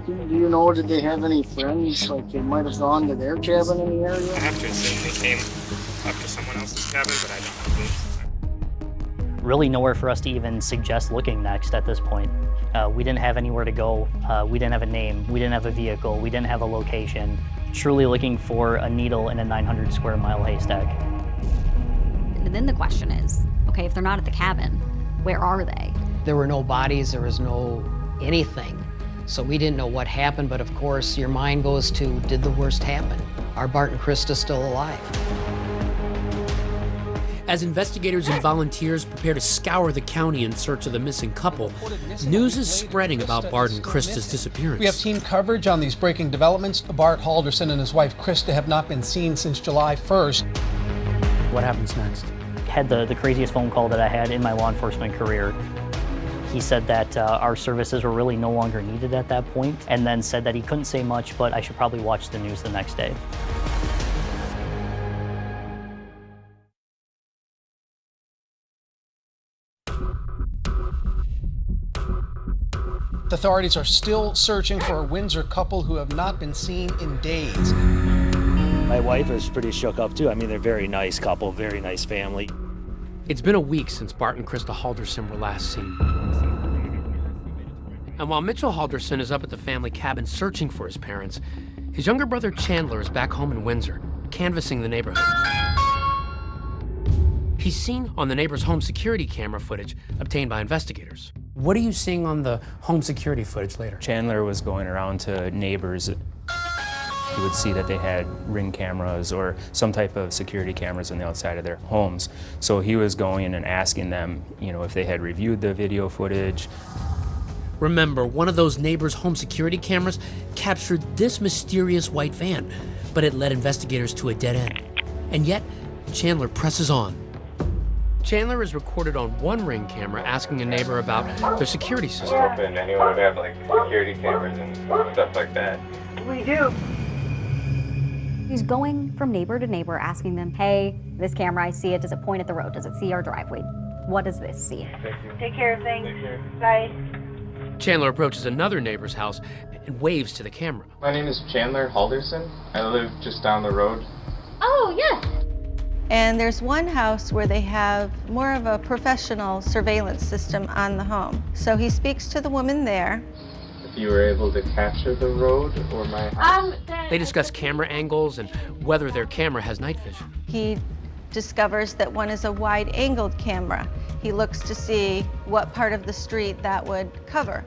Do you know, did they have any friends, like they might have gone to their cabin in the area? I have to assume they came up to someone else's cabin, but I don't know who. Really nowhere for us to even suggest looking next at this point. We didn't have anywhere to go. We didn't have a name. We didn't have a vehicle. We didn't have a location. Truly looking for a needle in a 900 square mile haystack. And then the question is, okay, if they're not at the cabin, where are they? There were no bodies, there was no anything. So we didn't know what happened, but of course your mind goes to, did the worst happen? Are Bart and Krista still alive? As investigators and volunteers prepare to scour the county in search of the missing couple, news is spreading about Bart and Krista's disappearance. We have team coverage on these breaking developments. Bart Halderson and his wife Krista have not been seen since July 1st. What happens next? Had the craziest phone call that I had in my law enforcement career. He said that our services were really no longer needed at that point, and then said that he couldn't say much, but I should probably watch the news the next day. Authorities are still searching for a Windsor couple who have not been seen in days. My wife is pretty shook up too. I mean, they're a very nice couple, very nice family. It's been a week since Bart and Krista Halderson were last seen. And while Mitchell Halderson is up at the family cabin searching for his parents, his younger brother Chandler is back home in Windsor, canvassing the neighborhood. He's seen on the neighbor's home security camera footage obtained by investigators. What are you seeing on the home security footage later? Chandler was going around to neighbors. You would see that they had Ring cameras or some type of security cameras on the outside of their homes. So he was going in and asking them, if they had reviewed the video footage. Remember, one of those neighbors' home security cameras captured this mysterious white van, but it led investigators to a dead end. And yet, Chandler presses on. Chandler is recorded on one Ring camera asking a neighbor about their security system. And anyone would have like security cameras and stuff like that. We do. He's going from neighbor to neighbor asking them, hey, this camera, I see it. Does it point at the road? Does it see our driveway? What does this see? Take care of things. Bye. Chandler approaches another neighbor's house and waves to the camera. My name is Chandler Halderson. I live just down the road. Oh, yes. And there's one house where they have more of a professional surveillance system on the home. So he speaks to the woman there. If you were able to capture the road or my house. They discuss camera angles and whether their camera has night vision. He discovers that one is a wide-angled camera. He looks to see what part of the street that would cover.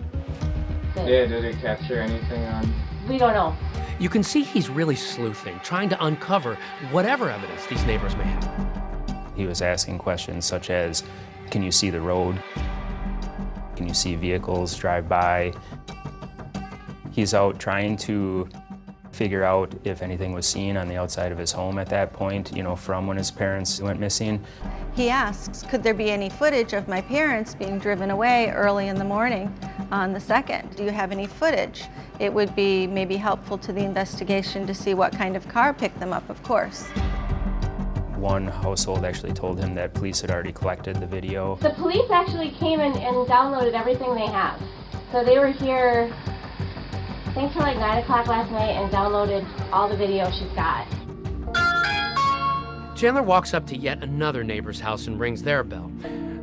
Yeah, did it capture anything on? We don't know. You can see he's really sleuthing, trying to uncover whatever evidence these neighbors may have. He was asking questions such as, can you see the road? Can you see vehicles drive by? He's out trying to figure out if anything was seen on the outside of his home at that point, from when his parents went missing. He asks, could there be any footage of my parents being driven away early in the morning on the 2nd? Do you have any footage? It would be maybe helpful to the investigation to see what kind of car picked them up, of course. One household actually told him that police had already collected the video. The police actually came and downloaded everything they have. So they were here, I think till like 9 o'clock last night and downloaded all the video she's got. Chandler walks up to yet another neighbor's house and rings their bell.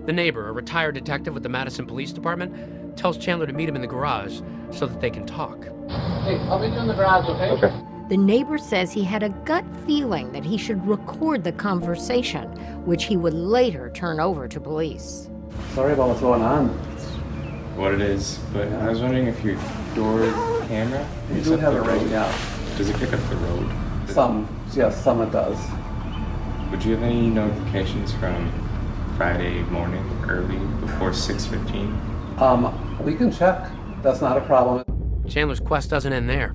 The neighbor, a retired detective with the Madison Police Department, tells Chandler to meet him in the garage so that they can talk. Hey, I'll meet you in the garage, okay? The neighbor says he had a gut feeling that he should record the conversation, which he would later turn over to police. Sorry about what's going on. What it is, but I was wondering if your door camera You picks do up have the it right road. now. Does it pick up the road? Yes, some it does. Would you have any notifications from Friday morning, early, before 6:15? We can check. That's not a problem. Chandler's quest doesn't end there.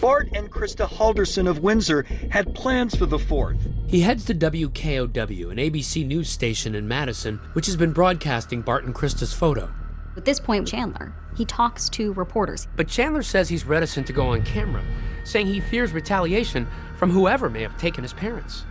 Bart and Krista Halderson of Windsor had plans for the 4th. He heads to WKOW, an ABC news station in Madison, which has been broadcasting Bart and Krista's photo. At this point, Chandler, he talks to reporters. But Chandler says he's reticent to go on camera, saying he fears retaliation from whoever may have taken his parents.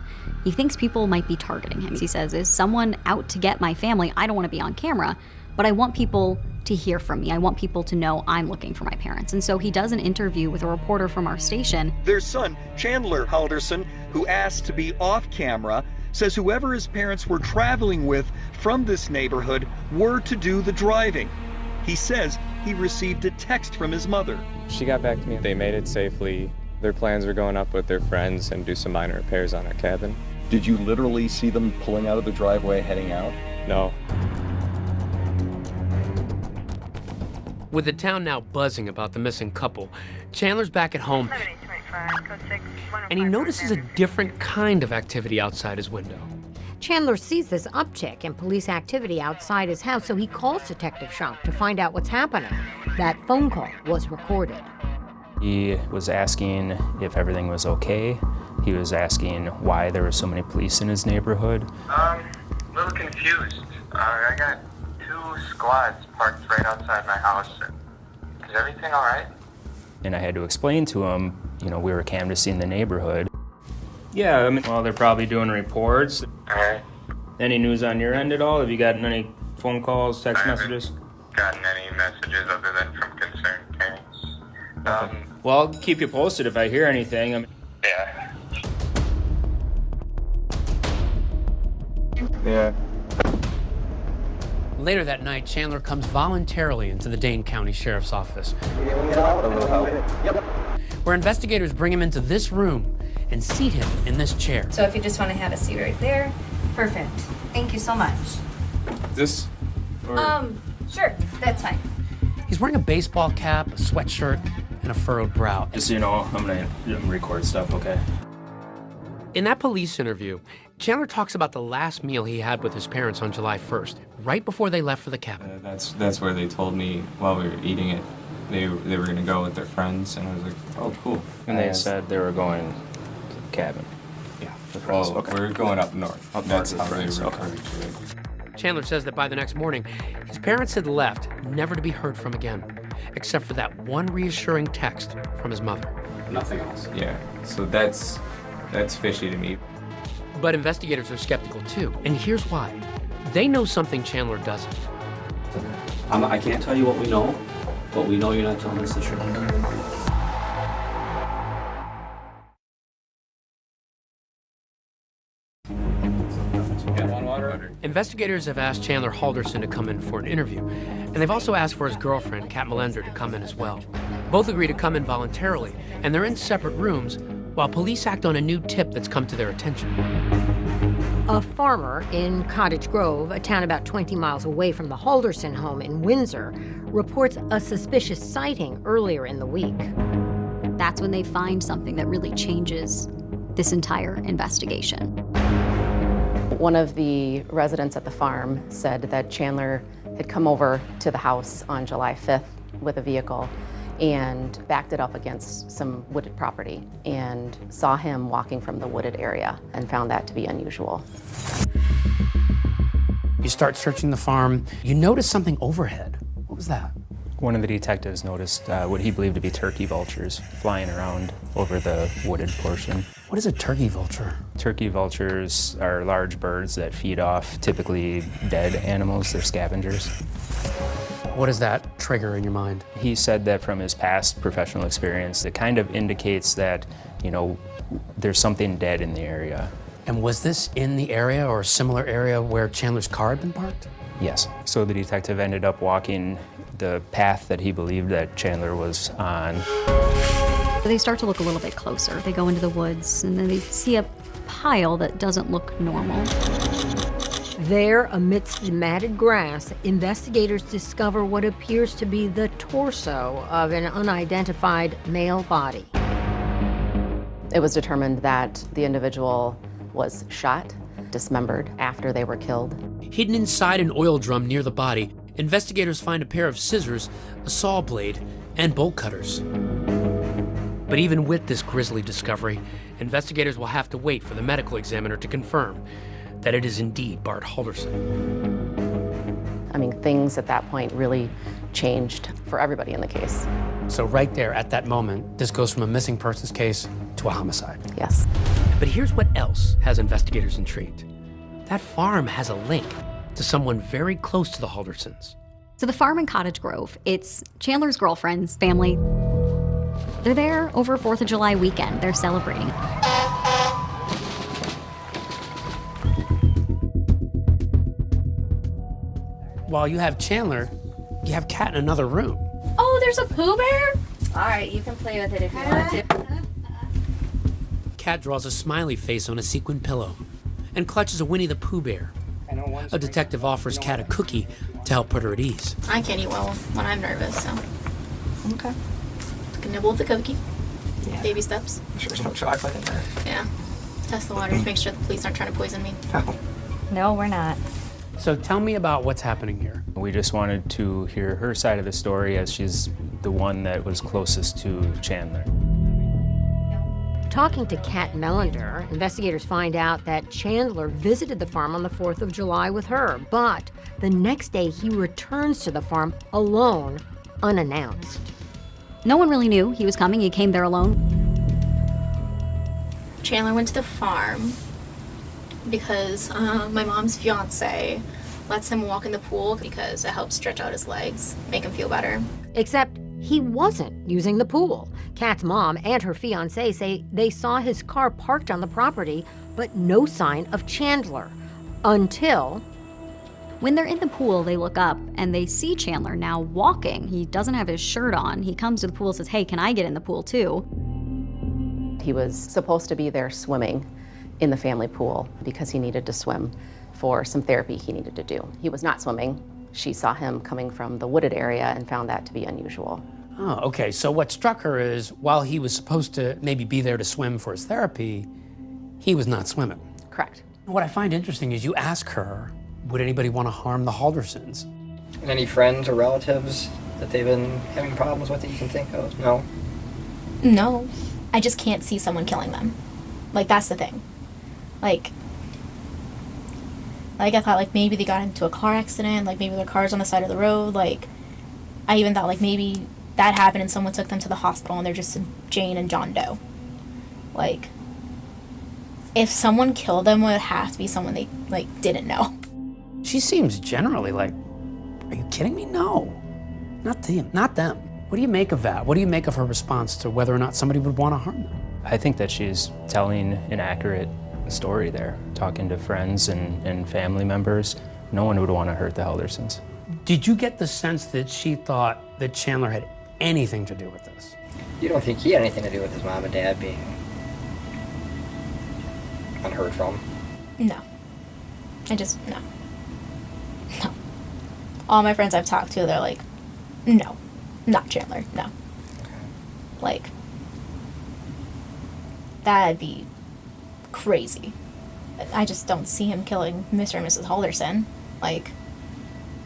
He thinks people might be targeting him. He says, is someone out to get my family? I don't want to be on camera, but I want people to hear from me. I want people to know I'm looking for my parents. And so he does an interview with a reporter from our station. Their son, Chandler Halderson, who asked to be off camera, says whoever his parents were traveling with from this neighborhood were to do the driving. He says he received a text from his mother. She got back to me. They made it safely. Their plans were going up with their friends and do some minor repairs on our cabin. Did you literally see them pulling out of the driveway, heading out? No. With the town now buzzing about the missing couple, Chandler's back at home, and he notices a different kind of activity outside his window. Chandler sees this uptick in police activity outside his house, so he calls Detective Schunk to find out what's happening. That phone call was recorded. He was asking if everything was okay. He was asking why there were so many police in his neighborhood. A little confused. I got 2 squads parked right outside my house. Is everything all right? And I had to explain to him, we were canvassing the neighborhood. Yeah, well, they're probably doing reports. All right. Any news on your end at all? Have you gotten any phone calls, text messages? Gotten any messages other than from concerned parents? Well, I'll keep you posted if I hear anything. Yeah. Yeah. Later that night, Chandler comes voluntarily into the Dane County Sheriff's Office, where investigators bring him into this room and seat him in this chair. So if you just want to have a seat right there, perfect. Thank you so much. This? Sure, that's fine. He's wearing a baseball cap, a sweatshirt, and a furrowed brow. Just so you know, I'm gonna record stuff, okay? In that police interview, Chandler talks about the last meal he had with his parents on July 1st, right before they left for the cabin. That's where they told me while we were eating it, they were gonna go with their friends, and I was like, oh, cool. And they said they were going to the cabin. Yeah. Well, okay. We're going up north. That's how they referred to it. Chandler says that by the next morning, his parents had left, never to be heard from again, except for that one reassuring text from his mother. Nothing else. Yeah. So that's fishy to me. But investigators are skeptical too, and here's why. They know something Chandler doesn't. I can't tell you what we know, but we know you're not telling us the truth. Investigators have asked Chandler Halderson to come in for an interview, and they've also asked for his girlfriend, Kat Melender, to come in as well. Both agree to come in voluntarily, and they're in separate rooms while police act on a new tip that's come to their attention. A farmer in Cottage Grove, a town about 20 miles away from the Halderson home in Windsor, reports a suspicious sighting earlier in the week. That's when they find something that really changes this entire investigation. One of the residents at the farm said that Chandler had come over to the house on July 5th with a vehicle and backed it up against some wooded property and saw him walking from the wooded area and found that to be unusual. You start searching the farm. You notice something overhead. What was that? One of the detectives noticed what he believed to be turkey vultures flying around over the wooded portion. What is a turkey vulture? Turkey vultures are large birds that feed off typically dead animals. They're scavengers. What does that trigger in your mind? He said that from his past professional experience, it kind of indicates that, there's something dead in the area. And was this in the area or a similar area where Chandler's car had been parked? Yes. So the detective ended up walking the path that he believed that Chandler was on. They start to look a little bit closer. They go into the woods and then they see a pile that doesn't look normal. There, amidst the matted grass, investigators discover what appears to be the torso of an unidentified male body. It was determined that the individual was shot, dismembered after they were killed. Hidden inside an oil drum near the body, investigators find a pair of scissors, a saw blade, and bolt cutters. But even with this grisly discovery, investigators will have to wait for the medical examiner to confirm that it is indeed Bart Halderson. I mean, things at that point really changed for everybody in the case. So right there, at that moment, this goes from a missing persons case to a homicide. Yes. But here's what else has investigators intrigued. That farm has a link to someone very close to the Haldersons. So the farm in Cottage Grove, it's Chandler's girlfriend's family. They're there over 4th of July weekend. They're celebrating. While you have Chandler, you have Kat in another room. Oh, there's a Pooh Bear? All right, you can play with it if you want to. Kat draws a smiley face on a sequin pillow and clutches a Winnie the Pooh bear. A detective offers Kat a cookie to help put her at ease. I can't eat well when I'm nervous, so. Okay. Take a nibble of the cookie. Yeah. Baby steps. Sure there's no chocolate in there. Yeah. Test the waters, make sure the police aren't trying to poison me. No, we're not. So tell me about what's happening here. We just wanted to hear her side of the story as she's the one that was closest to Chandler. Talking to Kat Melander, investigators find out that Chandler visited the farm on the 4th of July with her, but the next day he returns to the farm alone, unannounced. No one really knew he was coming. He came there alone. Chandler went to the farm because my mom's fiance lets him walk in the pool because it helps stretch out his legs, make him feel better. Except he wasn't using the pool. Kat's mom and her fiance say they saw his car parked on the property, but no sign of Chandler. Until... When they're in the pool, they look up and they see Chandler now walking. He doesn't have his shirt on. He comes to the pool and says, hey, can I get in the pool too? He was supposed to be there swimming in the family pool because he needed to swim for some therapy he needed to do. He was not swimming. She saw him coming from the wooded area and found that to be unusual. Oh, okay. So what struck her is while he was supposed to maybe be there to swim for his therapy, he was not swimming. Correct. What I find interesting is you ask her, would anybody want to harm the Haldersons? And any friends or relatives that they've been having problems with that you can think of? No? No. I just can't see someone killing them. Like, that's the thing. Like I thought, like, maybe they got into a car accident, like, maybe their car's on the side of the road, like, I even thought, like, maybe that happened and someone took them to the hospital and they're just Jane and John Doe. Like, if someone killed them, it would have to be someone they, like, didn't know. She seems generally like, are you kidding me? No, not them. What do you make of that? What do you make of her response to whether or not somebody would want to harm them? I think that she's telling an accurate story there, talking to friends and family members. No one would want to hurt the Haldersons. Did you get the sense that she thought that Chandler had anything to do with this? You don't think he had anything to do with his mom and dad being unheard from? No. No. All my friends I've talked to, they're like, no, not Chandler, no. Like, that'd be crazy. I just don't see him killing Mr. and Mrs. Halderson. Like,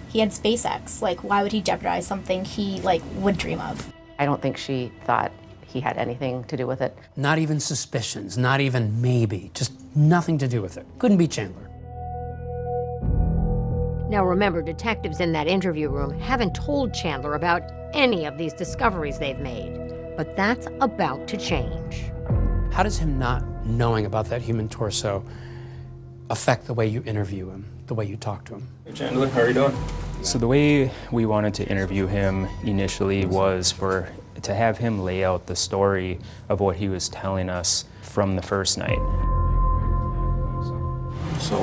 he had SpaceX. Like, why would he jeopardize something he, like, would dream of? I don't think she thought he had anything to do with it. Not even suspicions, not even maybe, just nothing to do with it. Couldn't be Chandler. Now remember, detectives in that interview room haven't told Chandler about any of these discoveries they've made. But that's about to change. How does him not knowing about that human torso affect the way you interview him, the way you talk to him? Hey Chandler, how are you doing? So the way we wanted to interview him initially was to have him lay out the story of what he was telling us from the first night. So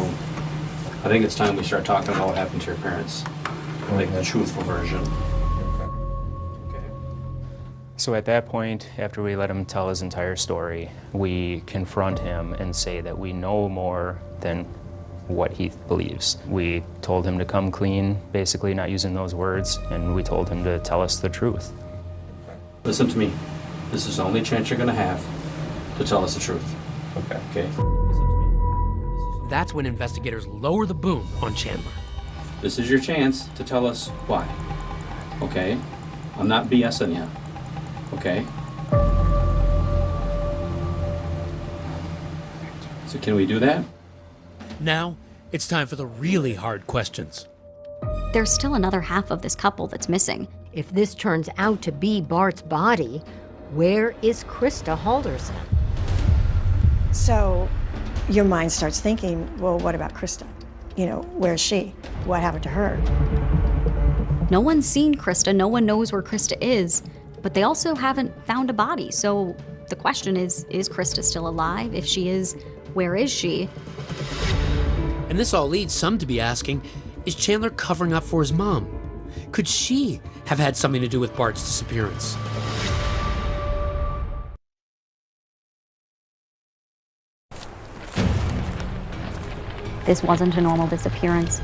I think it's time we start talking about what happened to your parents, like the truthful version. So at that point, after we let him tell his entire story, we confront him and say that we know more than what he believes. We told him to come clean, basically not using those words, and we told him to tell us the truth. Listen to me. This is the only chance you're gonna have to tell us the truth. Okay? That's when investigators lower the boom on Chandler. This is your chance to tell us why. Okay? I'm not BSing you. Okay? So can we do that? Now, it's time for the really hard questions. There's still another half of this couple that's missing. If this turns out to be Bart's body, where is Krista Halderson? So your mind starts thinking, well, what about Krista? You know, where's she? What happened to her? No one's seen Krista, no one knows where Krista is, but they also haven't found a body. So the question is Krista still alive? If she is, where is she? And this all leads some to be asking, is Chandler covering up for his mom? Could she have had something to do with Bart's disappearance? This wasn't a normal disappearance.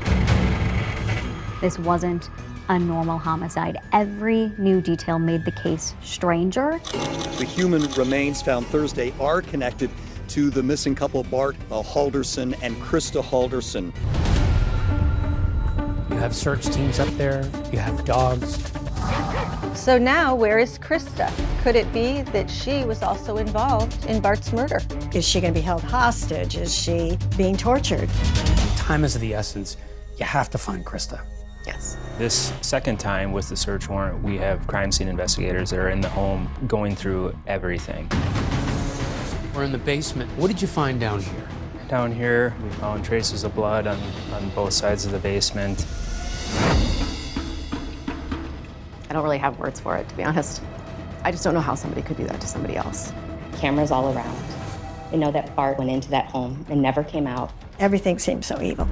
This wasn't a normal homicide. Every new detail made the case stranger. The human remains found Thursday are connected to the missing couple Bart Halderson and Krista Halderson. You have search teams up there, you have dogs. So now, where is Krista? Could it be that she was also involved in Bart's murder? Is she going to be held hostage? Is she being tortured? Time is of the essence. You have to find Krista. Yes. This second time with the search warrant, we have crime scene investigators that are in the home going through everything. We're in the basement. What did you find down here? Down here, we found traces of blood on both sides of the basement. I don't really have words for it, to be honest. I just don't know how somebody could do that to somebody else. Cameras all around. They know that Bart went into that home and never came out. Everything seems so evil.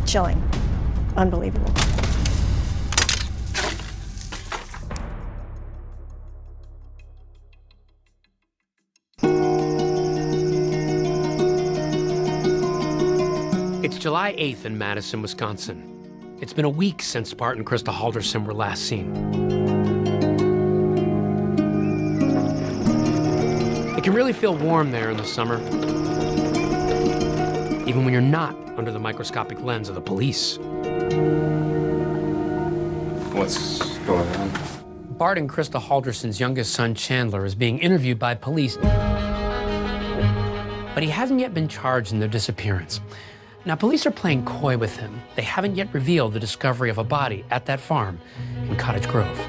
Chilling. Unbelievable. It's July 8th in Madison, Wisconsin. It's been a week since Bart and Krista Halderson were last seen. It can really feel warm there in the summer, even when you're not under the microscopic lens of the police. What's going on? Bart and Krista Halderson's youngest son, Chandler, is being interviewed by police, but he hasn't yet been charged in their disappearance. Now, police are playing coy with him. They haven't yet revealed the discovery of a body at that farm in Cottage Grove.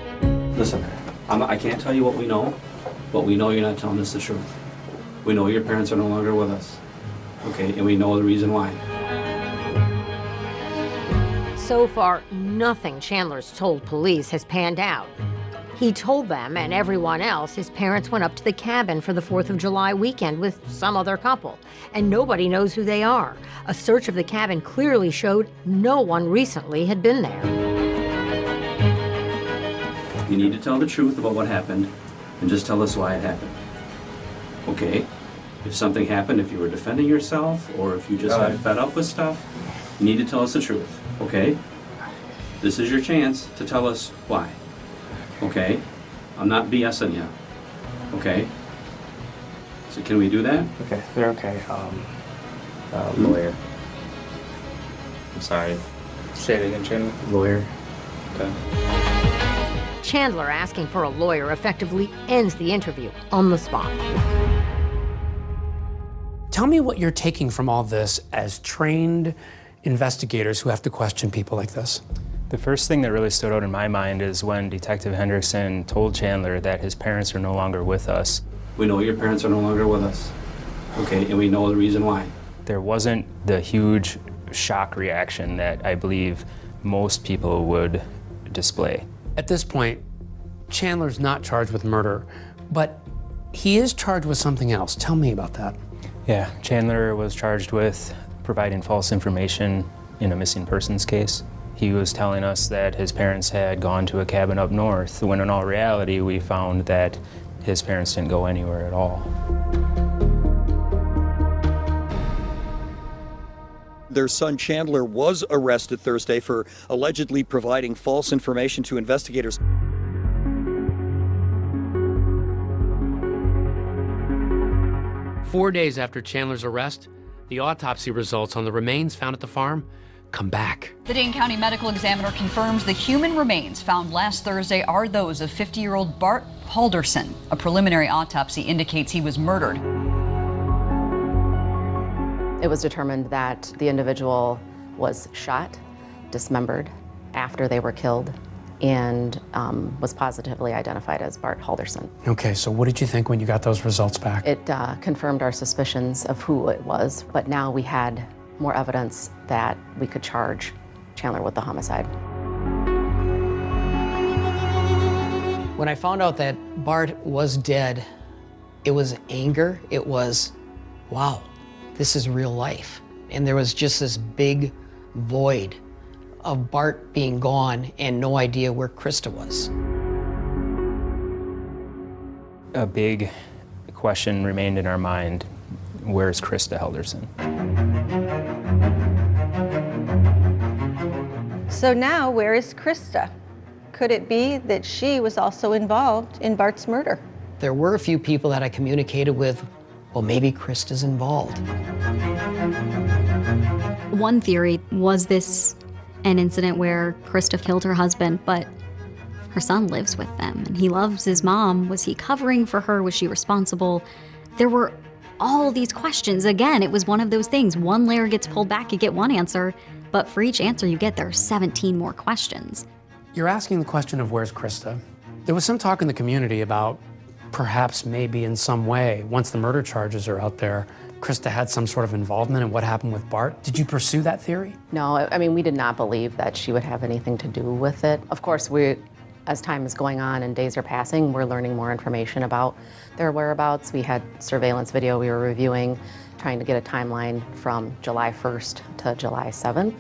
Listen, I can't tell you what we know, but we know you're not telling us the truth. We know your parents are no longer with us, okay? And we know the reason why. So far, nothing Chandler's told police has panned out. He told them and everyone else his parents went up to the cabin for the 4th of July weekend with some other couple, and nobody knows who they are. A search of the cabin clearly showed no one recently had been there. You need to tell the truth about what happened and just tell us why it happened. Okay? If something happened, if you were defending yourself, or if you just got fed up with stuff, you need to tell us the truth, okay? This is your chance to tell us why. Okay? I'm not BSing you. Okay? So can we do that? Okay, they're okay. Lawyer. I'm sorry. Say it again, Chandler. Lawyer. Okay. Chandler asking for a lawyer effectively ends the interview on the spot. Tell me what you're taking from all this as trained investigators who have to question people like this. The first thing that really stood out in my mind is when Detective Hendrickson told Chandler that his parents are no longer with us. We know your parents are no longer with us, okay, and we know the reason why. There wasn't the huge shock reaction that I believe most people would display. At this point, Chandler's not charged with murder, but he is charged with something else. Tell me about that. Yeah, Chandler was charged with providing false information in a missing persons case. He was telling us that his parents had gone to a cabin up north, when in all reality we found that his parents didn't go anywhere at all. Their son Chandler was arrested Thursday for allegedly providing false information to investigators. Four days after Chandler's arrest, the autopsy results on the remains found at the farm come back. The Dane County Medical Examiner confirms the human remains found last Thursday are those of 50-year-old Bart Halderson. A preliminary autopsy indicates he was murdered. It was determined that the individual was shot, dismembered after they were killed, and was positively identified as Bart Halderson. Okay, so what did you think when you got those results back? It confirmed our suspicions of who it was, but now we had more evidence that we could charge Chandler with the homicide. When I found out that Bart was dead, it was anger. It was, wow, this is real life. And there was just this big void of Bart being gone and no idea where Krista was. A big question remained in our mind: where's Krista Halderson? So now, where is Krista? Could it be that she was also involved in Bart's murder? There were a few people that I communicated with, well, maybe Krista's involved. One theory was this an incident where Krista killed her husband, but her son lives with them and he loves his mom. Was he covering for her? Was she responsible? There were all these questions. Again, it was one of those things. One layer gets pulled back, you get one answer, but for each answer you get, there are 17 more questions. You're asking the question of where's Krista. There was some talk in the community about perhaps maybe in some way, once the murder charges are out there, Krista had some sort of involvement in what happened with Bart. Did you pursue that theory? No, I mean, we did not believe that she would have anything to do with it. Of course, as time is going on and days are passing, we're learning more information about their whereabouts. We had surveillance video we were reviewing, trying to get a timeline from July 1st to July 7th.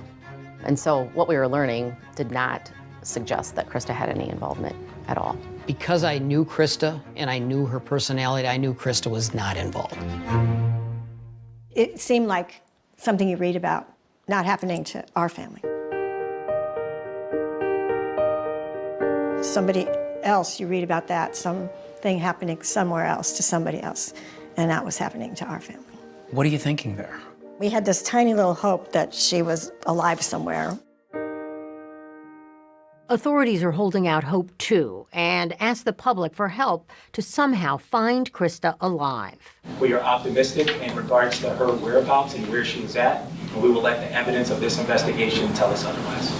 And so what we were learning did not suggest that Krista had any involvement at all. Because I knew Krista and I knew her personality, I knew Krista was not involved. It seemed like something you read about not happening to our family. Somebody else, you read about that, something happening somewhere else to somebody else, and that was happening to our family. What are you thinking there? We had this tiny little hope that she was alive somewhere. Authorities are holding out hope, too, and ask the public for help to somehow find Krista alive. We are optimistic in regards to her whereabouts and where she was at, and we will let the evidence of this investigation tell us otherwise.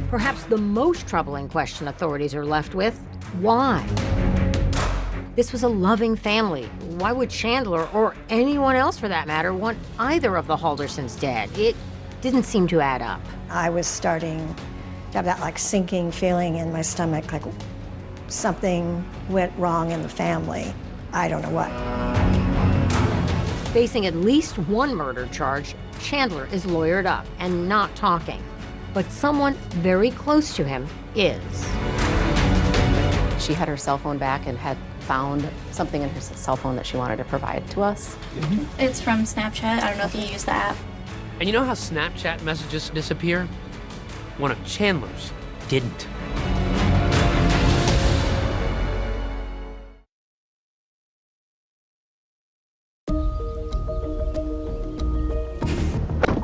Perhaps the most troubling question authorities are left with: why? This was a loving family. Why would Chandler, or anyone else for that matter, want either of the Haldersons dead? It didn't seem to add up. I was starting to have that sinking feeling in my stomach, like something went wrong in the family. I don't know what. Facing at least one murder charge, Chandler is lawyered up and not talking. But someone very close to him is. She had her cell phone back and had found something in her cell phone that she wanted to provide to us. It's from Snapchat. I don't know if you use the app. And you know how Snapchat messages disappear? One of Chandler's didn't.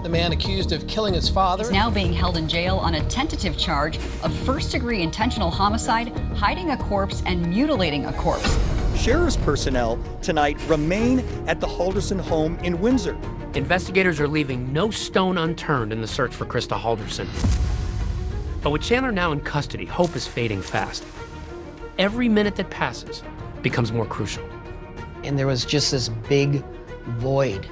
The man accused of killing his father is now being held in jail on a tentative charge of first-degree intentional homicide, hiding a corpse, and mutilating a corpse. Sheriff's personnel tonight remain at the Halderson home in Windsor. Investigators are leaving no stone unturned in the search for Krista Halderson. But with Chandler now in custody, hope is fading fast. Every minute that passes becomes more crucial. And there was just this big void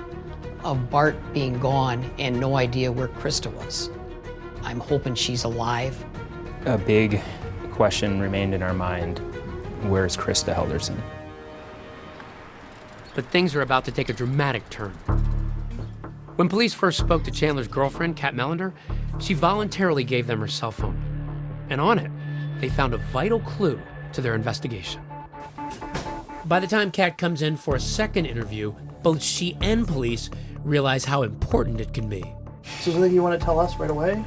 of Bart being gone and no idea where Krista was. I'm hoping she's alive. A big question remained in our mind: where's Krista Halderson? But things are about to take a dramatic turn. When police first spoke to Chandler's girlfriend, Kat Melander, she voluntarily gave them her cell phone. And on it, they found a vital clue to their investigation. By the time Kat comes in for a second interview, both she and police realize how important it can be. So is there anything you want to tell us right away?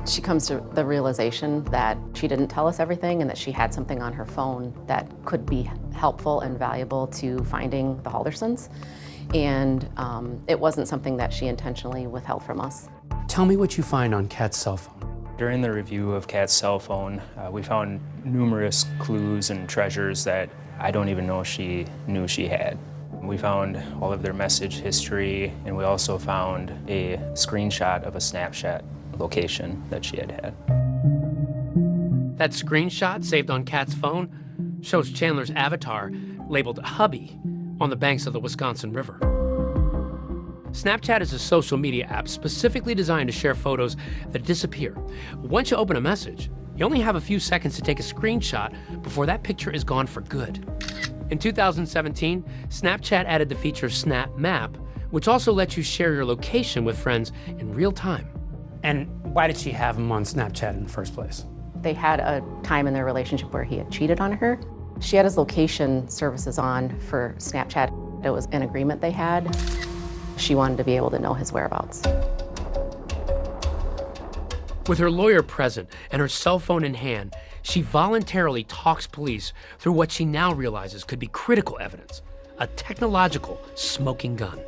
She comes to the realization that she didn't tell us everything and that she had something on her phone that could be helpful and valuable to finding the Haldersons. And it wasn't something that she intentionally withheld from us. Tell me what you find on Kat's cell phone. During the review of Kat's cell phone, we found numerous clues and treasures that I don't even know she knew she had. We found all of their message history, and we also found a screenshot of a Snapchat location that she had had. That screenshot saved on Kat's phone shows Chandler's avatar labeled hubby on the banks of the Wisconsin River. Snapchat is a social media app specifically designed to share photos that disappear. Once you open a message, you only have a few seconds to take a screenshot before that picture is gone for good. In 2017, Snapchat added the feature Snap Map, which also lets you share your location with friends in real time. And why did she have him on Snapchat in the first place? They had a time in their relationship where he had cheated on her. She had his location services on for Snapchat. It was an agreement they had. She wanted to be able to know his whereabouts. With her lawyer present and her cell phone in hand, she voluntarily talks police through what she now realizes could be critical evidence, a technological smoking gun.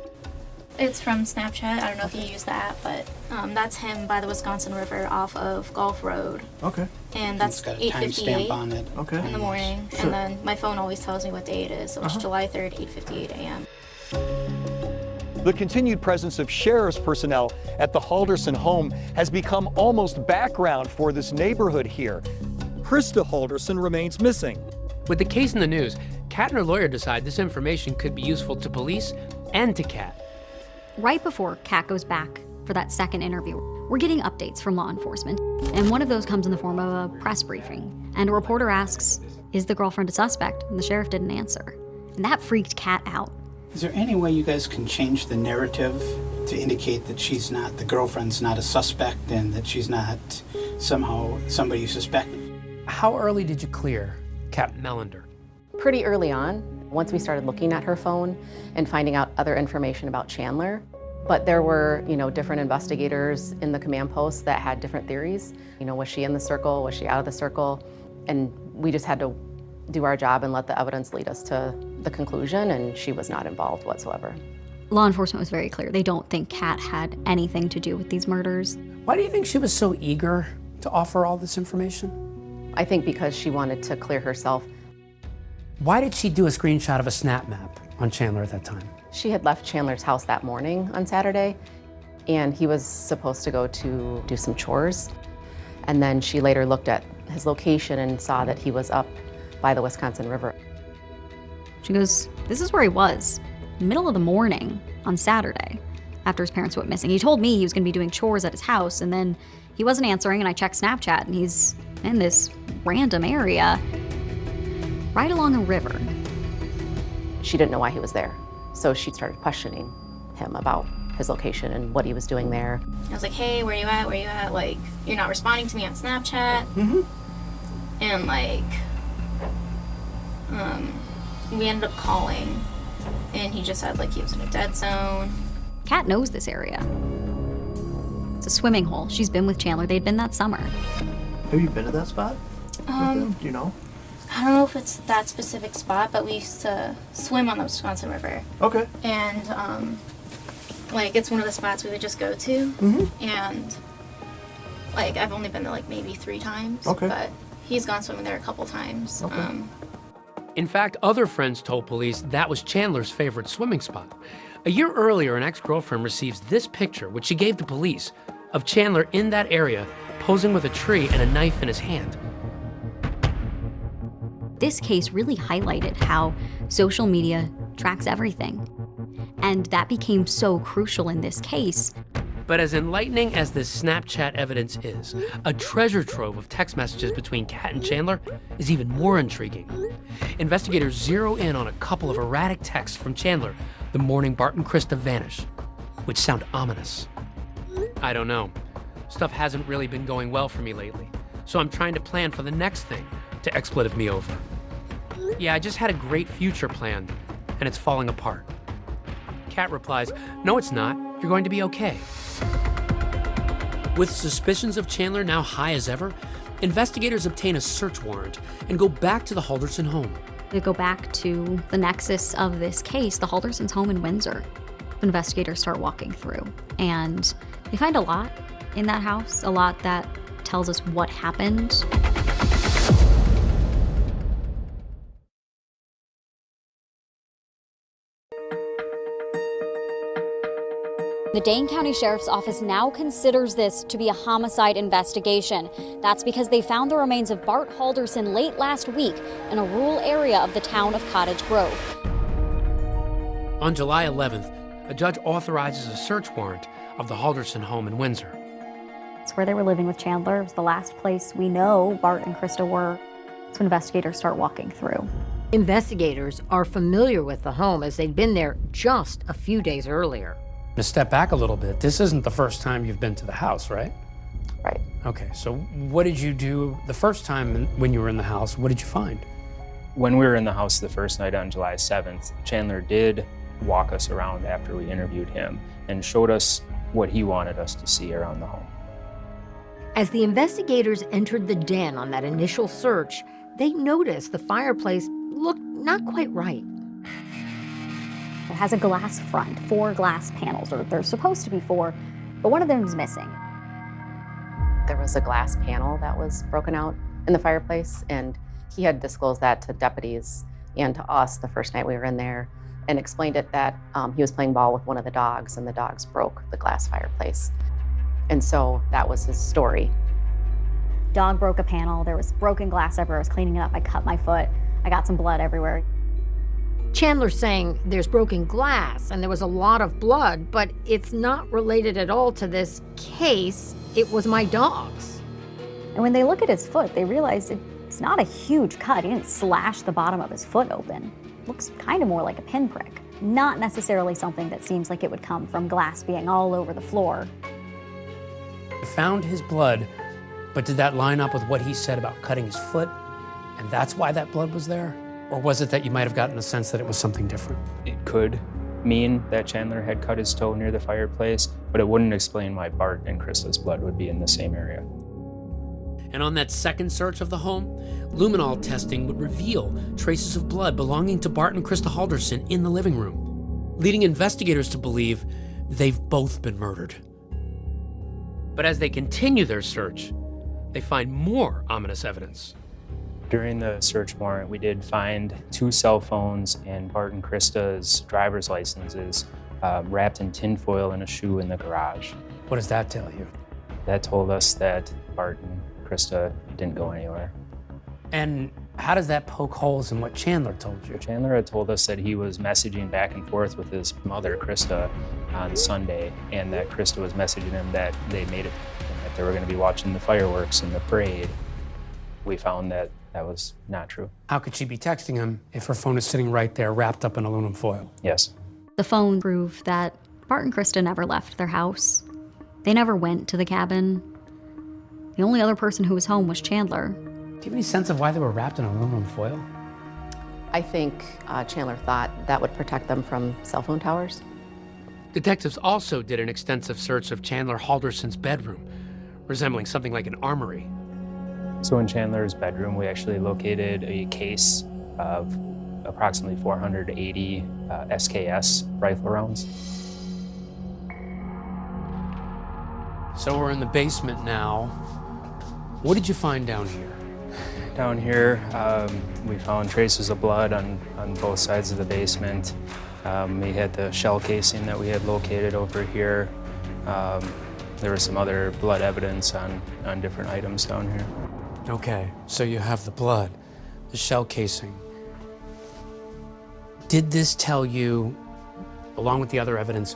It's from Snapchat. I don't know if you use the app, but that's him by the Wisconsin River off of Gulf Road. Okay. And that's It's got a timestamp 8:58 on it. Okay. in the morning. Sure. And then my phone always tells me what day it is. So it's July 3rd, 8:58 a.m. The continued presence of sheriff's personnel at the Halderson home has become almost background for this neighborhood here. Krista Halderson remains missing. With the case in the news, Kat and her lawyer decide this information could be useful to police and to Kat. Right before Kat goes back for that second interview, we're getting updates from law enforcement. And one of those comes in the form of a press briefing. And a reporter asks, is the girlfriend a suspect? And the sheriff didn't answer. And that freaked Kat out. Is there any way you guys can change the narrative to indicate that the girlfriend's not a suspect and that she's not somehow somebody you suspect? How early did you clear Kat Melander? Pretty early on, once we started looking at her phone and finding out other information about Chandler. But there were, different investigators in the command post that had different theories. Was she in the circle? Was she out of the circle? And we just had to do our job and let the evidence lead us to the conclusion, and she was not involved whatsoever. Law enforcement was very clear. They don't think Kat had anything to do with these murders. Why do you think she was so eager to offer all this information? I think because she wanted to clear herself. Why did she do a screenshot of a Snap Map on Chandler at that time? She had left Chandler's house that morning on Saturday, and he was supposed to go to do some chores. And then she later looked at his location and saw that he was up by the Wisconsin River. She goes, this is where he was, middle of the morning on Saturday, after his parents went missing. He told me he was gonna be doing chores at his house, and then he wasn't answering, and I checked Snapchat, and he's in this random area right along a river. She didn't know why he was there, so she started questioning him about his location and what he was doing there. I was like, hey, where you at? Where you at? Like, you're not responding to me on Snapchat. And we ended up calling, and he just said he was in a dead zone. Kat knows this area. It's a swimming hole. She's been with Chandler. They'd been that summer. Have you been to that spot? Do you know? I don't know if it's that specific spot, but we used to swim on the Wisconsin River. Okay. And it's one of the spots we would just go to. And I've only been there maybe 3 times. Okay. But he's gone swimming there a couple times. Okay. In fact, other friends told police that was Chandler's favorite swimming spot. A year earlier, an ex-girlfriend receives this picture, which she gave to police, of Chandler in that area, posing with a tree and a knife in his hand. This case really highlighted how social media tracks everything. And that became so crucial in this case. But as enlightening as this Snapchat evidence is, a treasure trove of text messages between Kat and Chandler is even more intriguing. Investigators zero in on a couple of erratic texts from Chandler the morning Bart and Krista vanish, which sound ominous. I don't know. Stuff hasn't really been going well for me lately, so I'm trying to plan for the next thing to expletive me over. Yeah, I just had a great future plan, and it's falling apart. Kat replies, no, it's not. You're going to be okay. With suspicions of Chandler now high as ever, investigators obtain a search warrant and go back to the Halderson home. They go back to the nexus of this case, the Haldersons' home in Windsor. Investigators start walking through, and they find a lot in that house, a lot that tells us what happened. The Dane County Sheriff's Office now considers this to be a homicide investigation. That's because they found the remains of Bart Halderson late last week in a rural area of the town of Cottage Grove. On July 11th, a judge authorizes a search warrant of the Halderson home in Windsor. It's where they were living with Chandler. It was the last place we know Bart and Krista were. So investigators start walking through. Investigators are familiar with the home as they'd been there just a few days earlier. To step back a little bit, this isn't the first time you've been to the house, right? Right. Okay, so what did you do the first time when you were in the house? What did you find? When we were in the house the first night on July 7th, Chandler did walk us around after we interviewed him and showed us what he wanted us to see around the home. As the investigators entered the den on that initial search, they noticed the fireplace looked not quite right. It has a glass front, 4 glass panels, or there's supposed to be 4, but one of them is missing. There was a glass panel that was broken out in the fireplace, and he had disclosed that to deputies and to us the first night we were in there, and explained it that he was playing ball with one of the dogs, and the dogs broke the glass fireplace. And so that was his story. Dog broke a panel, there was broken glass everywhere, I was cleaning it up, I cut my foot, I got some blood everywhere. Chandler's saying there's broken glass and there was a lot of blood, but it's not related at all to this case. It was my dog's. And when they look at his foot, they realize it's not a huge cut. He didn't slash the bottom of his foot open. It looks kind of more like a pinprick. Not necessarily something that seems like it would come from glass being all over the floor. They found his blood, but did that line up with what he said about cutting his foot? And that's why that blood was there? Or was it that you might have gotten a sense that it was something different? It could mean that Chandler had cut his toe near the fireplace, but it wouldn't explain why Bart and Krista's blood would be in the same area. And on that second search of the home, luminol testing would reveal traces of blood belonging to Bart and Krista Halderson in the living room, leading investigators to believe they've both been murdered. But as they continue their search, they find more ominous evidence. During the search warrant, we did find 2 cell phones and Bart and Krista's driver's licenses wrapped in tinfoil in a shoe in the garage. What does that tell you? That told us that Bart and Krista didn't go anywhere. And how does that poke holes in what Chandler told you? Chandler had told us that he was messaging back and forth with his mother, Krista, on Sunday, and that Krista was messaging him that they made it, and that they were going to be watching the fireworks in the parade. We found that that was not true. How could she be texting him if her phone is sitting right there wrapped up in aluminum foil? Yes. The phone proved that Bart and Krista never left their house. They never went to the cabin. The only other person who was home was Chandler. Do you have any sense of why they were wrapped in aluminum foil? I think Chandler thought that would protect them from cell phone towers. Detectives also did an extensive search of Chandler Halderson's bedroom, resembling something like an armory. So in Chandler's bedroom, we actually located a case of approximately 480 SKS rifle rounds. So we're in the basement now. What did you find down here? Down here, we found traces of blood on both sides of the basement. We had the shell casing that we had located over here. There was some other blood evidence on different items down here. Okay, so you have the blood, the shell casing. Did this tell you, along with the other evidence,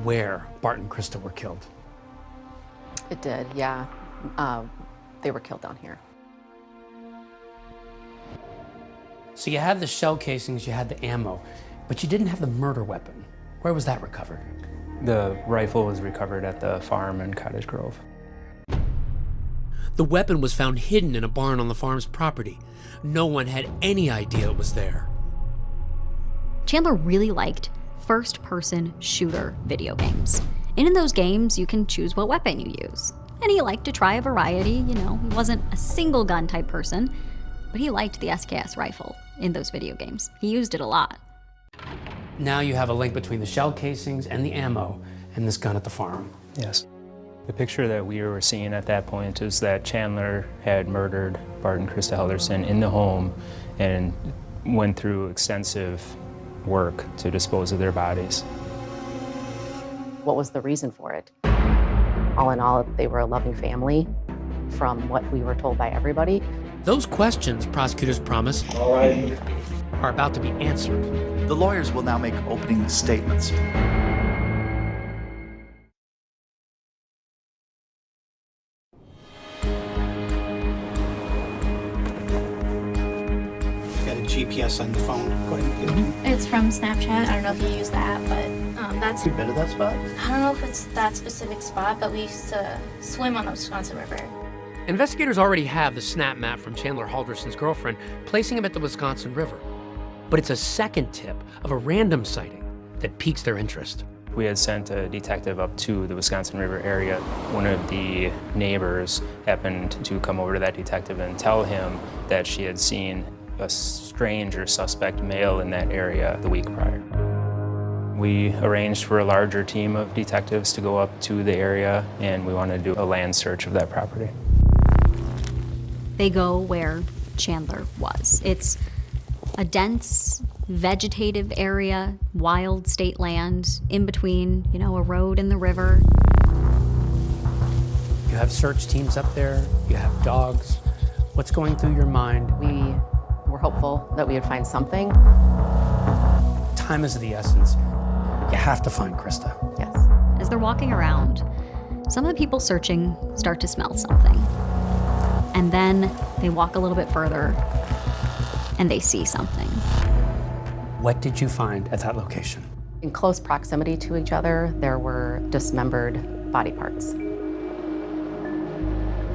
where Bart and Krista were killed? It did, yeah. They were killed down here. So you had the shell casings, you had the ammo, but you didn't have the murder weapon. Where was that recovered? The rifle was recovered at the farm in Cottage Grove. The weapon was found hidden in a barn on the farm's property. No one had any idea it was there. Chandler really liked first-person shooter video games. And in those games, you can choose what weapon you use. And he liked to try a variety, he wasn't a single gun type person, but he liked the SKS rifle in those video games. He used it a lot. Now you have a link between the shell casings and the ammo and this gun at the farm. Yes. The picture that we were seeing at that point is that Chandler had murdered Bart and Krista Halderson in the home and went through extensive work to dispose of their bodies. What was the reason for it? All in all, they were a loving family from what we were told by everybody. Those questions, prosecutors promise, are about to be answered. The lawyers will now make opening statements. Got a GPS on the phone. Go ahead and give it. It's from Snapchat. I don't know if you use that, but that's... You been to that spot? I don't know if it's that specific spot, but we used to swim on the Wisconsin River. Investigators already have the snap map from Chandler Halderson's girlfriend, placing him at the Wisconsin River. But it's a second tip of a random sighting that piques their interest. We had sent a detective up to the Wisconsin River area. One of the neighbors happened to come over to that detective and tell him that she had seen a strange or suspect male in that area the week prior. We arranged for a larger team of detectives to go up to the area, and we wanted to do a land search of that property. They go where Chandler was. It's a dense, vegetative area, wild state land, in between, a road and the river. You have search teams up there, you have dogs. What's going through your mind? We were hopeful that we would find something. Time is of the essence. You have to find Krista. Yes. As they're walking around, some of the people searching start to smell something. And then they walk a little bit further and they see something. What did you find at that location? In close proximity to each other, there were dismembered body parts.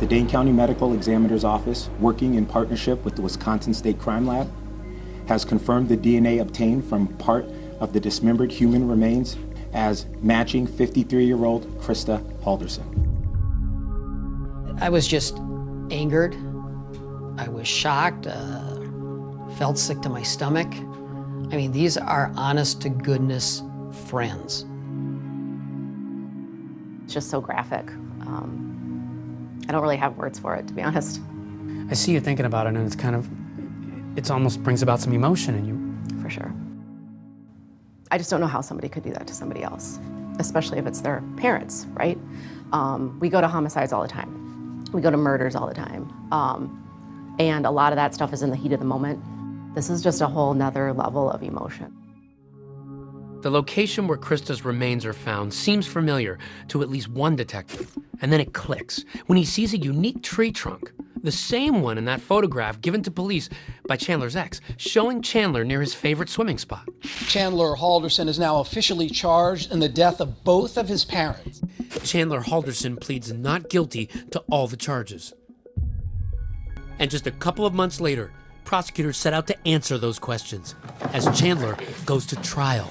The Dane County Medical Examiner's Office, working in partnership with the Wisconsin State Crime Lab, has confirmed the DNA obtained from part of the dismembered human remains as matching 53-year-old Krista Halderson. I was just angered. I was shocked, felt sick to my stomach. I mean, these are honest to goodness friends. It's just so graphic. I don't really have words for it, to be honest. I see you thinking about it, and it almost brings about some emotion in you. For sure. I just don't know how somebody could do that to somebody else, especially if it's their parents, right? We go to homicides all the time. We go to murders all the time. And a lot of that stuff is in the heat of the moment. This is just a whole nother level of emotion. The location where Krista's remains are found seems familiar to at least one detective. And then it clicks when he sees a unique tree trunk, the same one in that photograph given to police by Chandler's ex, showing Chandler near his favorite swimming spot. Chandler Halderson is now officially charged in the death of both of his parents. Chandler Halderson pleads not guilty to all the charges. And just a couple of months later, prosecutors set out to answer those questions as Chandler goes to trial.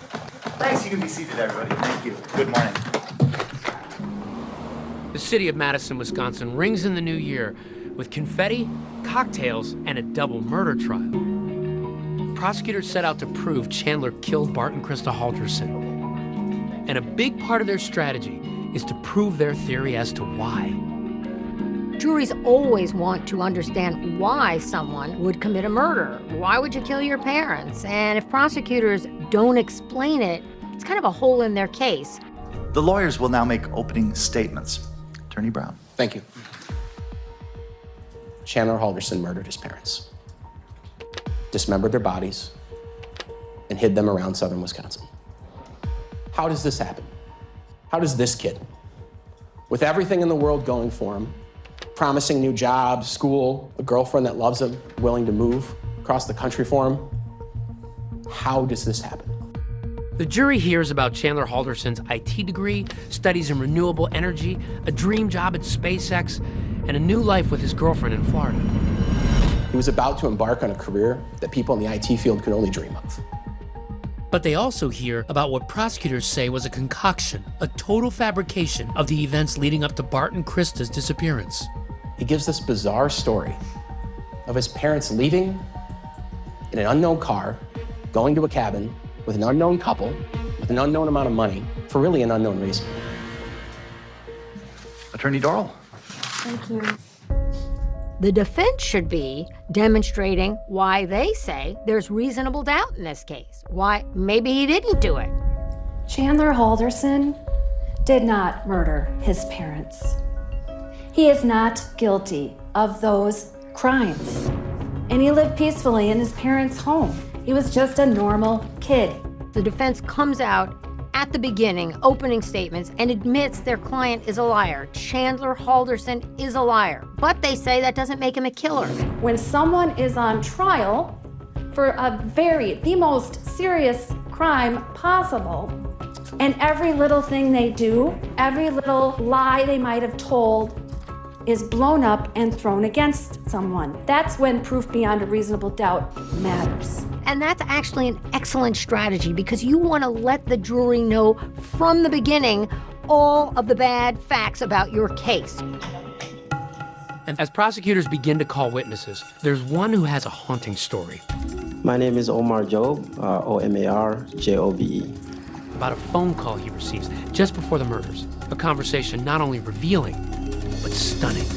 Thanks, you can be seated, everybody. Thank you. Good morning. The city of Madison, Wisconsin rings in the new year with confetti, cocktails, and a double murder trial. Prosecutors set out to prove Chandler killed Bart and Krista Halderson. And a big part of their strategy is to prove their theory as to why. Juries always want to understand why someone would commit a murder. Why would you kill your parents? And if prosecutors don't explain it, it's kind of a hole in their case. The lawyers will now make opening statements. Attorney Brown. Thank you. Chandler Halderson murdered his parents, dismembered their bodies, and hid them around southern Wisconsin. How does this happen? How does this kid, with everything in the world going for him, promising new jobs, school, a girlfriend that loves him, willing to move across the country for him, how does this happen? The jury hears about Chandler Halderson's IT degree, studies in renewable energy, a dream job at SpaceX, and a new life with his girlfriend in Florida. He was about to embark on a career that people in the IT field could only dream of. But they also hear about what prosecutors say was a concoction, a total fabrication of the events leading up to Bart and Krista's disappearance. He gives this bizarre story of his parents leaving in an unknown car, going to a cabin with an unknown couple, with an unknown amount of money, for really an unknown reason. Attorney Dorrell. Thank you. The defense should be demonstrating why they say there's reasonable doubt in this case. Why maybe he didn't do it. Chandler Halderson did not murder his parents. He is not guilty of those crimes. And he lived peacefully in his parents' home. He was just a normal kid. The defense comes out at the beginning, opening statements, and admits their client is a liar. Chandler Halderson is a liar. But they say that doesn't make him a killer. When someone is on trial for the most serious crime possible, and every little thing they do, every little lie they might have told is blown up and thrown against someone. That's when proof beyond a reasonable doubt matters. And that's actually an excellent strategy because you want to let the jury know from the beginning all of the bad facts about your case. And as prosecutors begin to call witnesses, there's one who has a haunting story. My name is Omar Job, O-M-A-R-J-O-B-E. About a phone call he receives just before the murders. A conversation not only revealing, but stunning.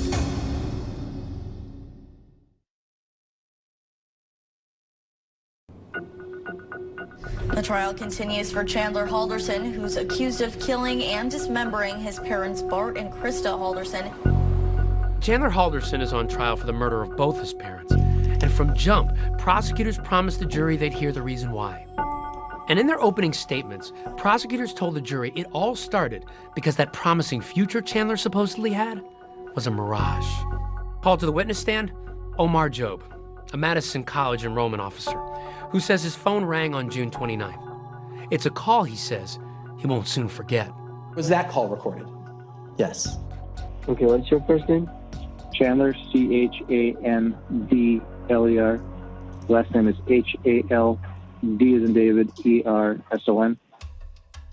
The trial continues for Chandler Halderson, who's accused of killing and dismembering his parents Bart and Krista Halderson. Chandler Halderson is on trial for the murder of both his parents. And from jump, prosecutors promised the jury they'd hear the reason why. And in their opening statements, prosecutors told the jury it all started because that promising future Chandler supposedly had was a mirage. Called to the witness stand, Omar Job, a Madison College enrollment officer, who says his phone rang on June 29th. It's a call, he says, he won't soon forget. Was that call recorded? Yes. Okay, what's your first name? Chandler, C-H-A-N-D-L-E-R. Last name is H-A-L-D as in David, E-R-S-O-N.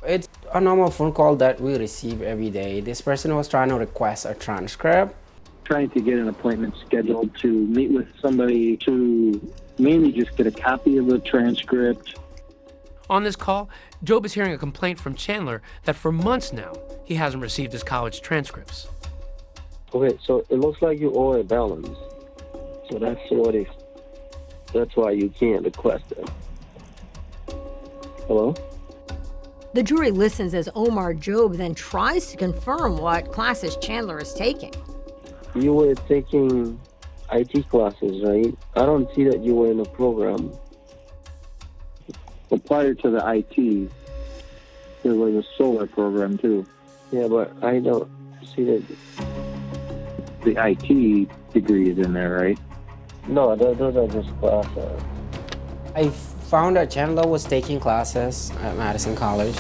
It's a normal phone call that we receive every day. This person was trying to request a transcript. Trying to get an appointment scheduled to meet with somebody to mainly just get a copy of the transcript. On this call, Job is hearing a complaint from Chandler that for months now, he hasn't received his college transcripts. Okay, so it looks like you owe a balance. So that's why you can't request it. Hello? The jury listens as Omar Job then tries to confirm what classes Chandler is taking. You were taking IT classes, right? I don't see that you were in a program. But prior to the IT, there was a solar program too. Yeah, but I don't see that. The IT degree is in there, right? No, those are just classes. I found that Chandler was taking classes at Madison College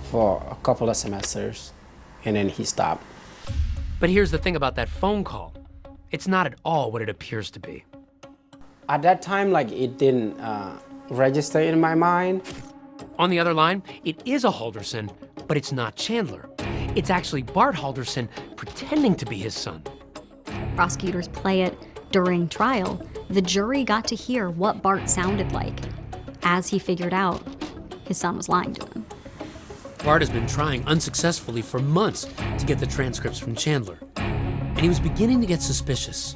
for a couple of semesters, and then he stopped. But here's the thing about that phone call. It's not at all what it appears to be. At that time, it didn't register in my mind. On the other line, it is a Halderson, but it's not Chandler. It's actually Bart Halderson pretending to be his son. Prosecutors play it during trial. The jury got to hear what Bart sounded like as he figured out his son was lying to him. Bart has been trying unsuccessfully for months to get the transcripts from Chandler, and he was beginning to get suspicious.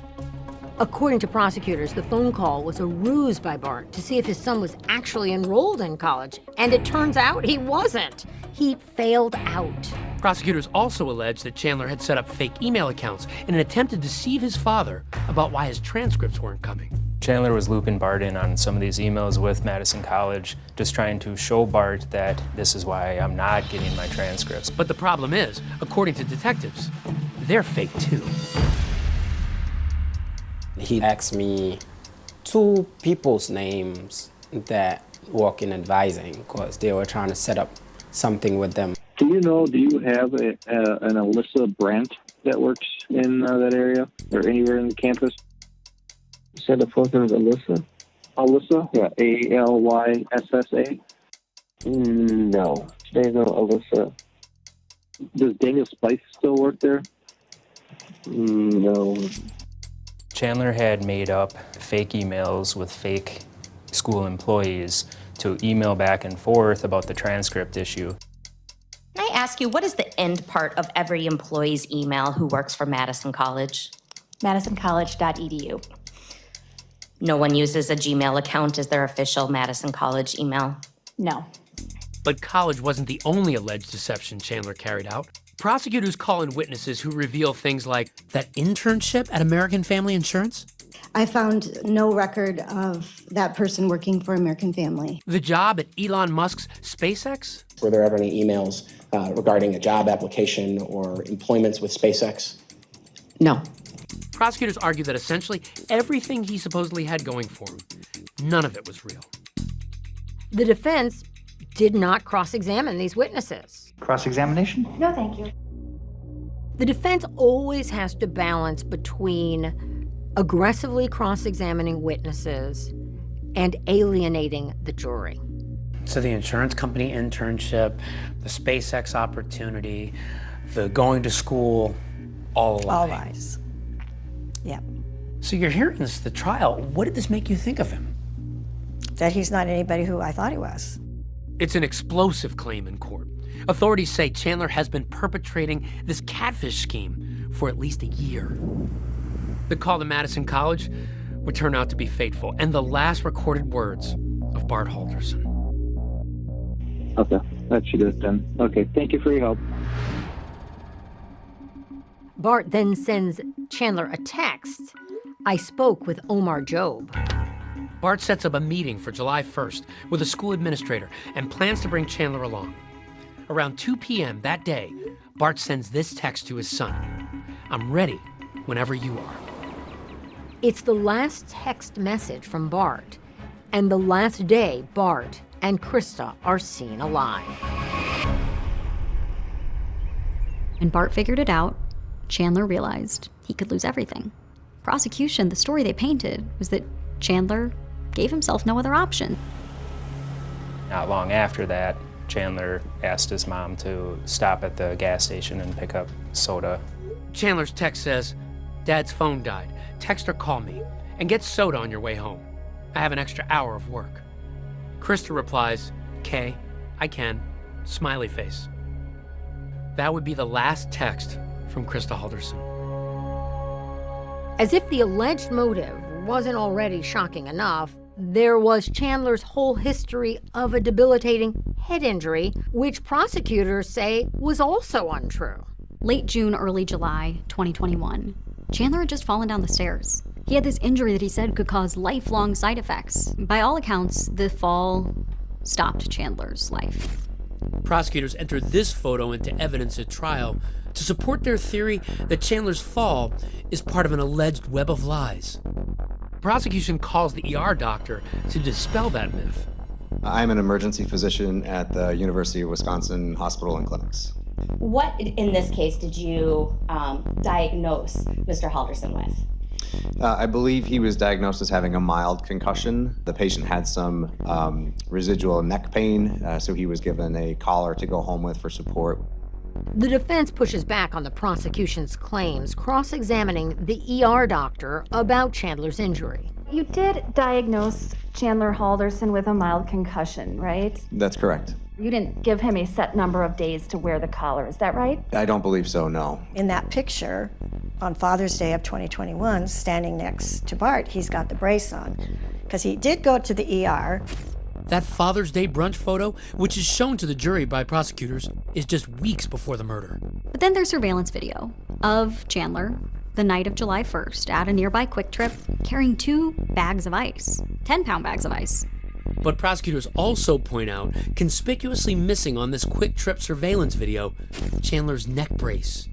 According to prosecutors, the phone call was a ruse by Bart to see if his son was actually enrolled in college, and it turns out he wasn't. He failed out. Prosecutors also allege that Chandler had set up fake email accounts in an attempt to deceive his father about why his transcripts weren't coming. Chandler was looping Bart in on some of these emails with Madison College, just trying to show Bart that this is why I'm not getting my transcripts. But the problem is, according to detectives, they're fake too. He asked me 2 people's names that walk-in advising because they were trying to set up something with them. Do you have an Alyssa Brandt that works in that area or anywhere in the campus? You said the first name is Alyssa? Alyssa? Yeah, Alyssa? No, there's no Alyssa. Does Daniel Spice still work there? No. Chandler had made up fake emails with fake school employees to email back and forth about the transcript issue. Can I ask you, what is the end part of every employee's email who works for Madison College? MadisonCollege.edu. No one uses a Gmail account as their official Madison College email? No. But college wasn't the only alleged deception Chandler carried out. Prosecutors call in witnesses who reveal things like that internship at American Family Insurance, I found no record of that person working for American Family. the job at Elon Musk's SpaceX. Were there ever any emails regarding a job application or employments with SpaceX? No. Prosecutors argue that essentially everything he supposedly had going for him, none of it was real. The defense did not cross-examine these witnesses. Cross-examination? No, thank you. The defense always has to balance between aggressively cross-examining witnesses and alienating the jury. So the insurance company internship, the SpaceX opportunity, the going to school, all a lie. All lies. Yeah. So you're hearing this at the trial. What did this make you think of him? That he's not anybody who I thought he was. It's an explosive claim in court. Authorities say Chandler has been perpetrating this catfish scheme for at least a year. The call to Madison College would turn out to be fateful, and the last recorded words of Bart Halderson. Okay, that should do it then. Okay, thank you for your help. Bart then sends Chandler a text. I spoke with Omar Job. Bart sets up a meeting for July 1st with a school administrator and plans to bring Chandler along. Around 2 p.m. that day, Bart sends this text to his son. I'm ready whenever you are. It's the last text message from Bart, and the last day Bart and Krista are seen alive. When Bart figured it out, Chandler realized he could lose everything. Prosecution, the story they painted was that Chandler gave himself no other option. Not long after that, Chandler asked his mom to stop at the gas station and pick up soda. Chandler's text says, Dad's phone died. Text or call me, and get soda on your way home. I have an extra hour of work. Krista replies, Kay, I can, smiley face. That would be the last text from Krista Halderson. As if the alleged motive wasn't already shocking enough, there was Chandler's whole history of a debilitating head injury, which prosecutors say was also untrue. Late June, early July 2021, Chandler had just fallen down the stairs. He had this injury that he said could cause lifelong side effects. By all accounts, the fall stopped Chandler's life. Prosecutors entered this photo into evidence at trial to support their theory that Chandler's fall is part of an alleged web of lies. Prosecution calls the ER doctor to dispel that myth. I'm an emergency physician at the University of Wisconsin Hospital and Clinics. What, in this case, did you diagnose Mr. Halderson with? I believe he was diagnosed as having a mild concussion. The patient had some residual neck pain, so he was given a collar to go home with for support. The defense pushes back on the prosecution's claims, cross-examining the ER doctor about Chandler's injury. You did diagnose Chandler Halderson with a mild concussion, right? That's correct. You didn't give him a set number of days to wear the collar, is that right? I don't believe so, no. In that picture, on Father's Day of 2021, standing next to Bart, he's got the brace on. Because he did go to the ER. That Father's Day brunch photo, which is shown to the jury by prosecutors, is just weeks before the murder. But then there's surveillance video of Chandler the night of July 1st at a nearby Quick Trip carrying 2 bags of ice, 10-pound bags of ice. But prosecutors also point out, conspicuously missing on this Quick Trip surveillance video, Chandler's neck brace.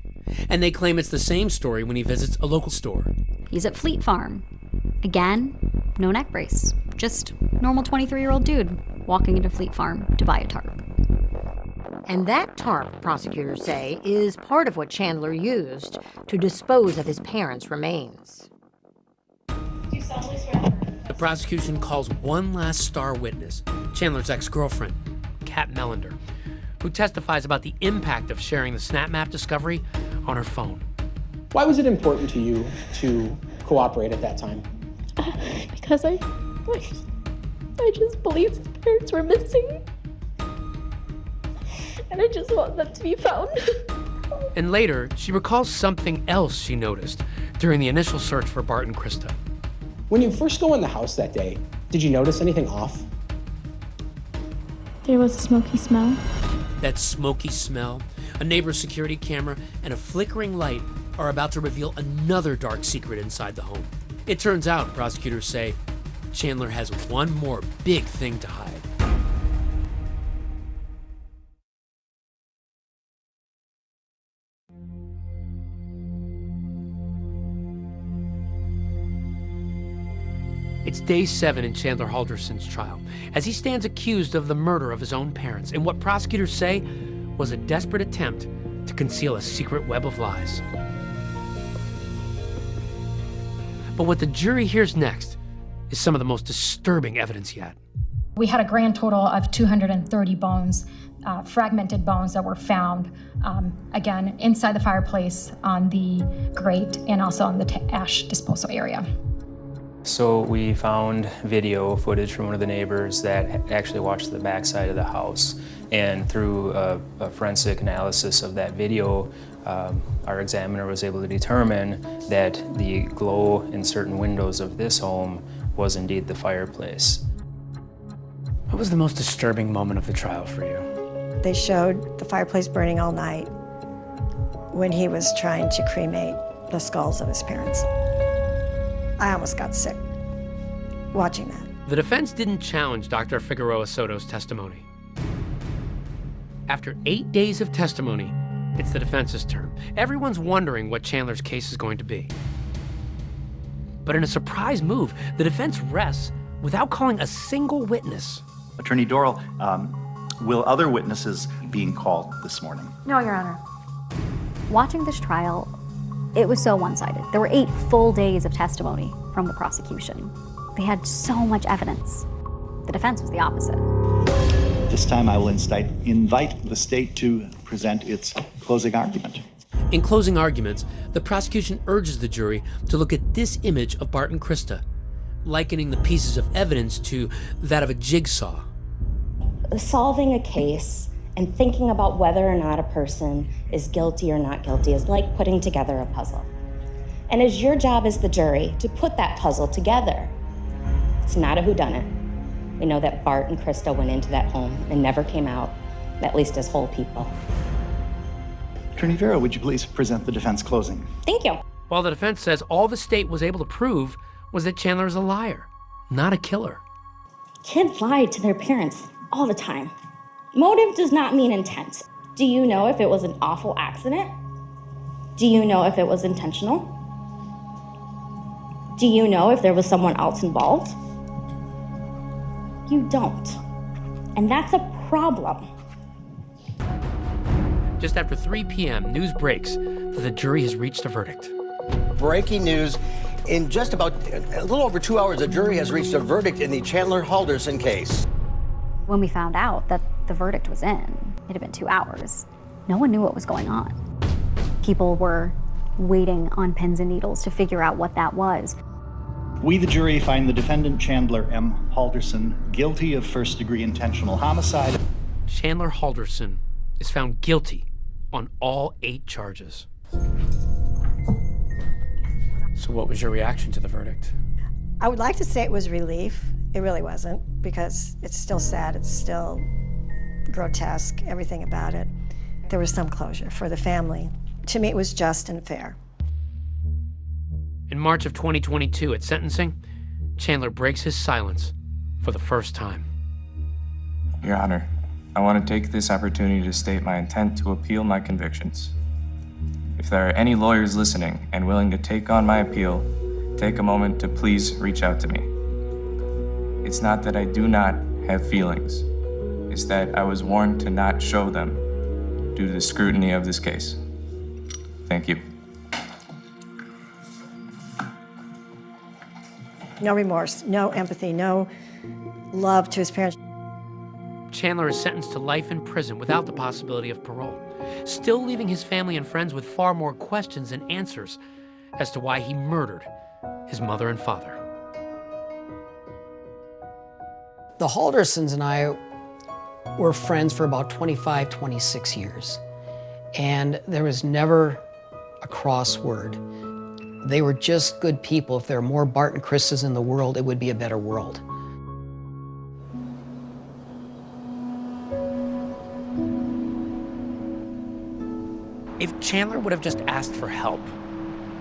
And they claim it's the same story when he visits a local store. He's at Fleet Farm. Again, no neck brace. Just normal 23-year-old dude. walking into Fleet Farm to buy a tarp. And that tarp, prosecutors say, is part of what Chandler used to dispose of his parents' remains. The prosecution calls one last star witness, Chandler's ex-girlfriend, Kat Melander, who testifies about the impact of sharing the snap map discovery on her phone. Why was it important to you to cooperate at that time? Because I just believed his parents were missing. And I just want them to be found. And later, she recalls something else she noticed during the initial search for Bart and Krista. When you first go in the house that day, did you notice anything off? There was a smoky smell. That smoky smell, a neighbor's security camera, and a flickering light are about to reveal another dark secret inside the home. It turns out, prosecutors say, Chandler has one more big thing to hide. It's day 7 in Chandler Halderson's trial, as he stands accused of the murder of his own parents in what prosecutors say was a desperate attempt to conceal a secret web of lies. But what the jury hears next is some of the most disturbing evidence yet. We had a grand total of 230 bones, fragmented bones that were found, again, inside the fireplace, on the grate, and also on the ash disposal area. So we found video footage from one of the neighbors that actually watched the backside of the house. And through a forensic analysis of that video, our examiner was able to determine that the glow in certain windows of this home was indeed the fireplace. What was the most disturbing moment of the trial for you? They showed the fireplace burning all night when he was trying to cremate the skulls of his parents. I almost got sick watching that. The defense didn't challenge Dr. Figueroa Soto's testimony. After 8 days of testimony, it's the defense's turn. Everyone's wondering what Chandler's case is going to be. But in a surprise move, the defense rests without calling a single witness. Attorney Dorrell, will other witnesses being called this morning? No, Your Honor. Watching this trial, it was so one-sided. There were 8 full days of testimony from the prosecution. They had so much evidence. The defense was the opposite. This time I will invite the state to present its closing argument. In closing arguments, the prosecution urges the jury to look at this image of Bart and Krista, likening the pieces of evidence to that of a jigsaw. Solving a case and thinking about whether or not a person is guilty or not guilty is like putting together a puzzle. And it's your job as the jury to put that puzzle together. It's not a whodunit. We know that Bart and Krista went into that home and never came out, at least as whole people. Attorney Vera, would you please present the defense closing? Thank you. While the defense says all the state was able to prove was that Chandler is a liar, not a killer. Kids lied to their parents all the time. Motive does not mean intent. Do you know if it was an awful accident? Do you know if it was intentional? Do you know if there was someone else involved? You don't. And that's a problem. Just after 3 p.m., news breaks that the jury has reached a verdict. Breaking news. In just about a little over 2 hours, the jury has reached a verdict in the Chandler Halderson case. When we found out that the verdict was in, it had been 2 hours. No one knew what was going on. People were waiting on pins and needles to figure out what that was. We, the jury, find the defendant Chandler M. Halderson guilty of first-degree intentional homicide. Chandler Halderson is found guilty on all 8 charges. So what was your reaction to the verdict? I would like to say it was relief. It really wasn't, because it's still sad, it's still grotesque, everything about it. There was some closure for the family. To me, it was just and fair. In March of 2022, at sentencing, Chandler breaks his silence for the first time. Your Honor, I want to take this opportunity to state my intent to appeal my convictions. If there are any lawyers listening and willing to take on my appeal, take a moment to please reach out to me. It's not that I do not have feelings. It's that I was warned to not show them due to the scrutiny of this case. Thank you. No remorse, no empathy, no love to his parents. Chandler is sentenced to life in prison without the possibility of parole, still leaving his family and friends with far more questions than answers as to why he murdered his mother and father. The Haldersons and I were friends for about 25, 26 years. And there was never a cross word. They were just good people. If there are more Bart and Kristas in the world, it would be a better world. If Chandler would have just asked for help,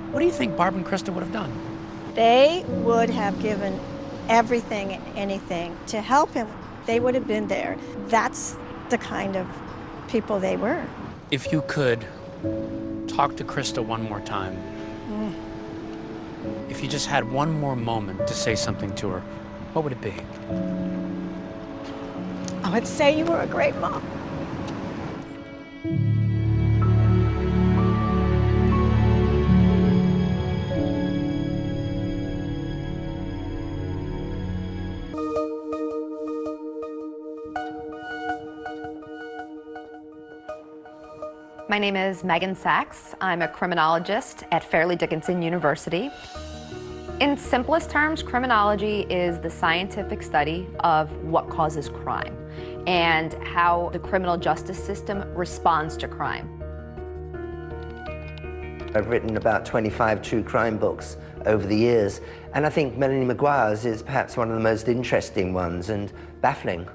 what do you think Barb and Krista would have done? They would have given everything and anything to help him. They would have been there. That's the kind of people they were. If you could talk to Krista one more time, if you just had one more moment to say something to her, what would it be? I would say you were a great mom. My name is Megan Sachs. I'm a criminologist at Fairleigh Dickinson University. In simplest terms, criminology is the scientific study of what causes crime and how the criminal justice system responds to crime. I've written about 25 true crime books over the years, and I think Melanie Maguire's is perhaps one of the most interesting ones and baffling.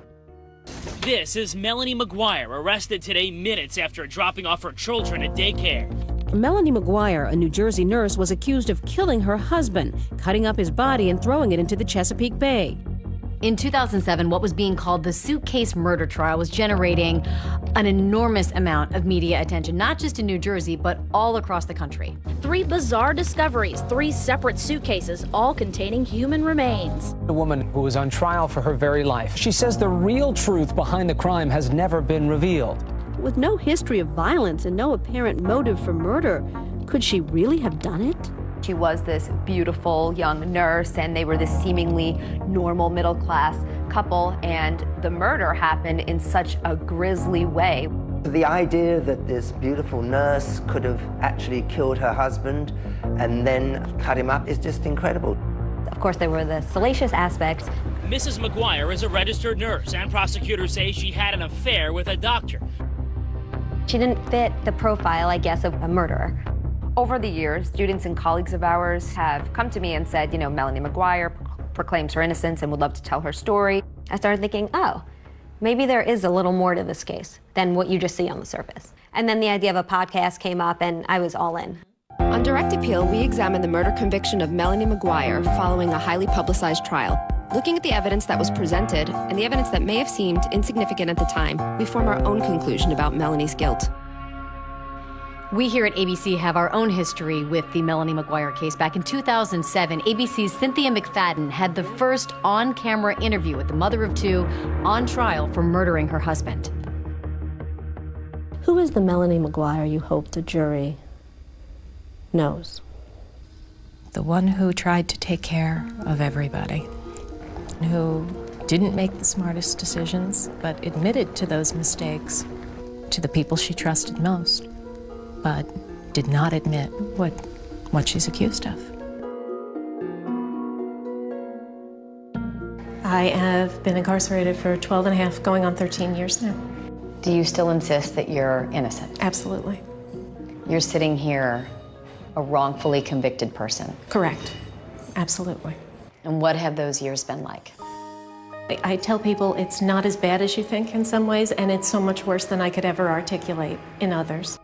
This is Melanie Maguire, arrested today minutes after dropping off her children at daycare. Melanie Maguire, a New Jersey nurse, was accused of killing her husband, cutting up his body and throwing it into the Chesapeake Bay. In 2007, what was being called the suitcase murder trial was generating an enormous amount of media attention, not just in New Jersey, but all across the country. 3 bizarre discoveries, 3 separate suitcases, all containing human remains. A woman who was on trial for her very life. She says the real truth behind the crime has never been revealed. With no history of violence and no apparent motive for murder, could she really have done it? She was this beautiful young nurse, and they were this seemingly normal middle-class couple, and the murder happened in such a grisly way. The idea that this beautiful nurse could have actually killed her husband and then cut him up is just incredible. Of course, there were the salacious aspects. Mrs. Maguire is a registered nurse, and prosecutors say she had an affair with a doctor. She didn't fit the profile, I guess, of a murderer. Over the years, students and colleagues of ours have come to me and said, you know, Melanie Maguire proclaims her innocence and would love to tell her story. I started thinking, oh, maybe there is a little more to this case than what you just see on the surface. And then the idea of a podcast came up, and I was all in. On direct appeal, we examined the murder conviction of Melanie Maguire following a highly publicized trial. Looking at the evidence that was presented and the evidence that may have seemed insignificant at the time, we form our own conclusion about Melanie's guilt. We here at ABC have our own history with the Melanie Maguire case. Back in 2007, ABC's Cynthia McFadden had the first on-camera interview with the mother of 2 on trial for murdering her husband. Who is the Melanie Maguire you hope the jury knows? The one who tried to take care of everybody, who didn't make the smartest decisions, but admitted to those mistakes to the people she trusted most, but did not admit what she's accused of. I have been incarcerated for 12 and a half, going on 13 years now. Do you still insist that you're innocent? Absolutely. You're sitting here a wrongfully convicted person. Correct. Absolutely. And what have those years been like? I tell people it's not as bad as you think in some ways, and it's so much worse than I could ever articulate in others.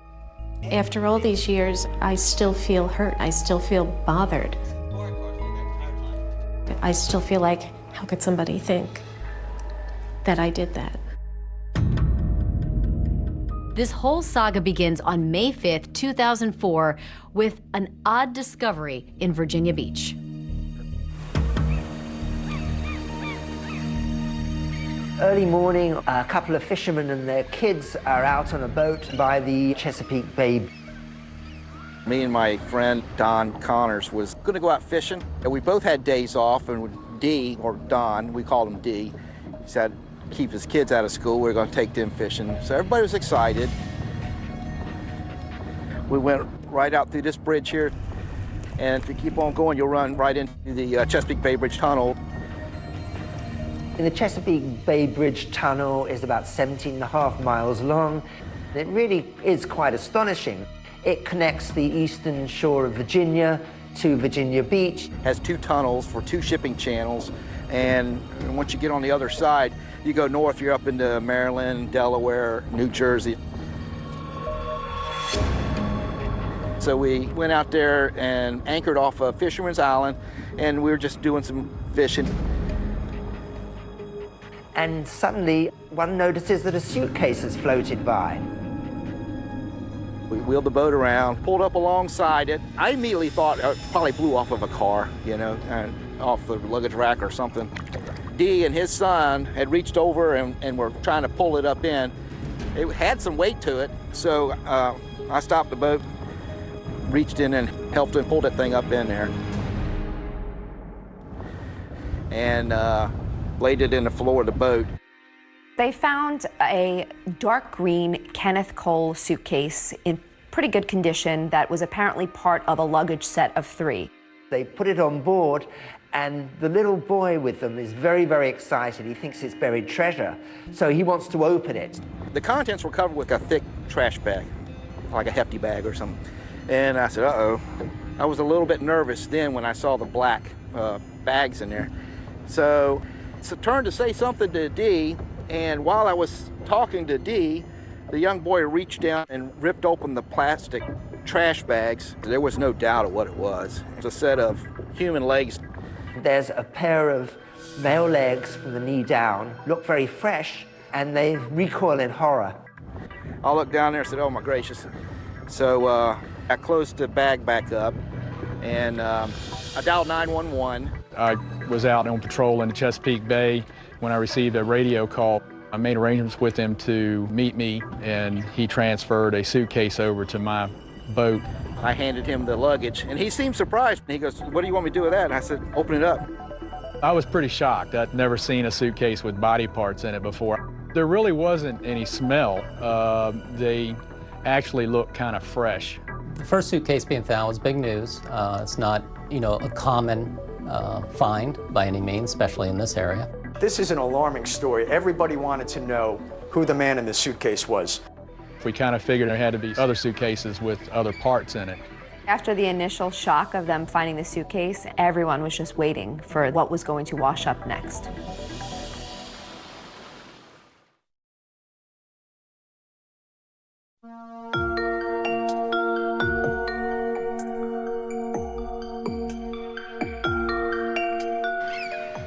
After all these years, I still feel hurt. I still feel bothered. I still feel like, how could somebody think that I did that? This whole saga begins on May 5th, 2004, with an odd discovery in Virginia Beach. Early morning, a couple of fishermen and their kids are out on a boat by the Chesapeake Bay. Me and my friend Don Connors was going to go out fishing. And we both had days off, and D, or Don, we called him D, he said keep his kids out of school, we were going to take them fishing. So everybody was excited. We went right out through this bridge here, and if you keep on going, you'll run right into the Chesapeake Bay Bridge Tunnel. And the Chesapeake Bay Bridge Tunnel is about 17.5 miles long. It really is quite astonishing. It connects the eastern shore of Virginia to Virginia Beach. Has 2 tunnels for 2 shipping channels, and once you get on the other side, you go north, you're up into Maryland, Delaware, New Jersey. So we went out there and anchored off of Fisherman's Island, and we were just doing some fishing. And suddenly, one notices that a suitcase has floated by. We wheeled the boat around, pulled up alongside it. I immediately thought it probably blew off of a car, you know, off the luggage rack or something. D and his son had reached over and were trying to pull it up in. It had some weight to it, so I stopped the boat, reached in and helped him pull that thing up in there. And laid it in the floor of the boat. They found a dark green Kenneth Cole suitcase in pretty good condition that was apparently part of a luggage set of 3. They put it on board, and the little boy with them is very, very excited. He thinks it's buried treasure, so he wants to open it. The contents were covered with a thick trash bag, like a hefty bag or something. And I said, uh-oh. I was a little bit nervous then when I saw the black bags in there. So it's a turn to say something to D, and while I was talking to D, the young boy reached down and ripped open the plastic trash bags. There was no doubt of what it was. It was a set of human legs. There's a pair of male legs from the knee down, look very fresh, and they recoil in horror. I looked down there and said, oh my gracious. So I closed the bag back up, and I dialed 911. I was out on patrol in the Chesapeake Bay when I received a radio call. I made arrangements with him to meet me, and he transferred a suitcase over to my boat. I handed him the luggage, and he seemed surprised. He goes, what do you want me to do with that? And I said, open it up. I was pretty shocked. I'd never seen a suitcase with body parts in it before. There really wasn't any smell. They actually looked kind of fresh. The first suitcase being found was big news. It's not, a common find by any means, especially in this area. This is an alarming story. Everybody wanted to know who the man in the suitcase was. We kind of figured there had to be other suitcases with other parts in it. After the initial shock of them finding the suitcase, everyone was just waiting for what was going to wash up next.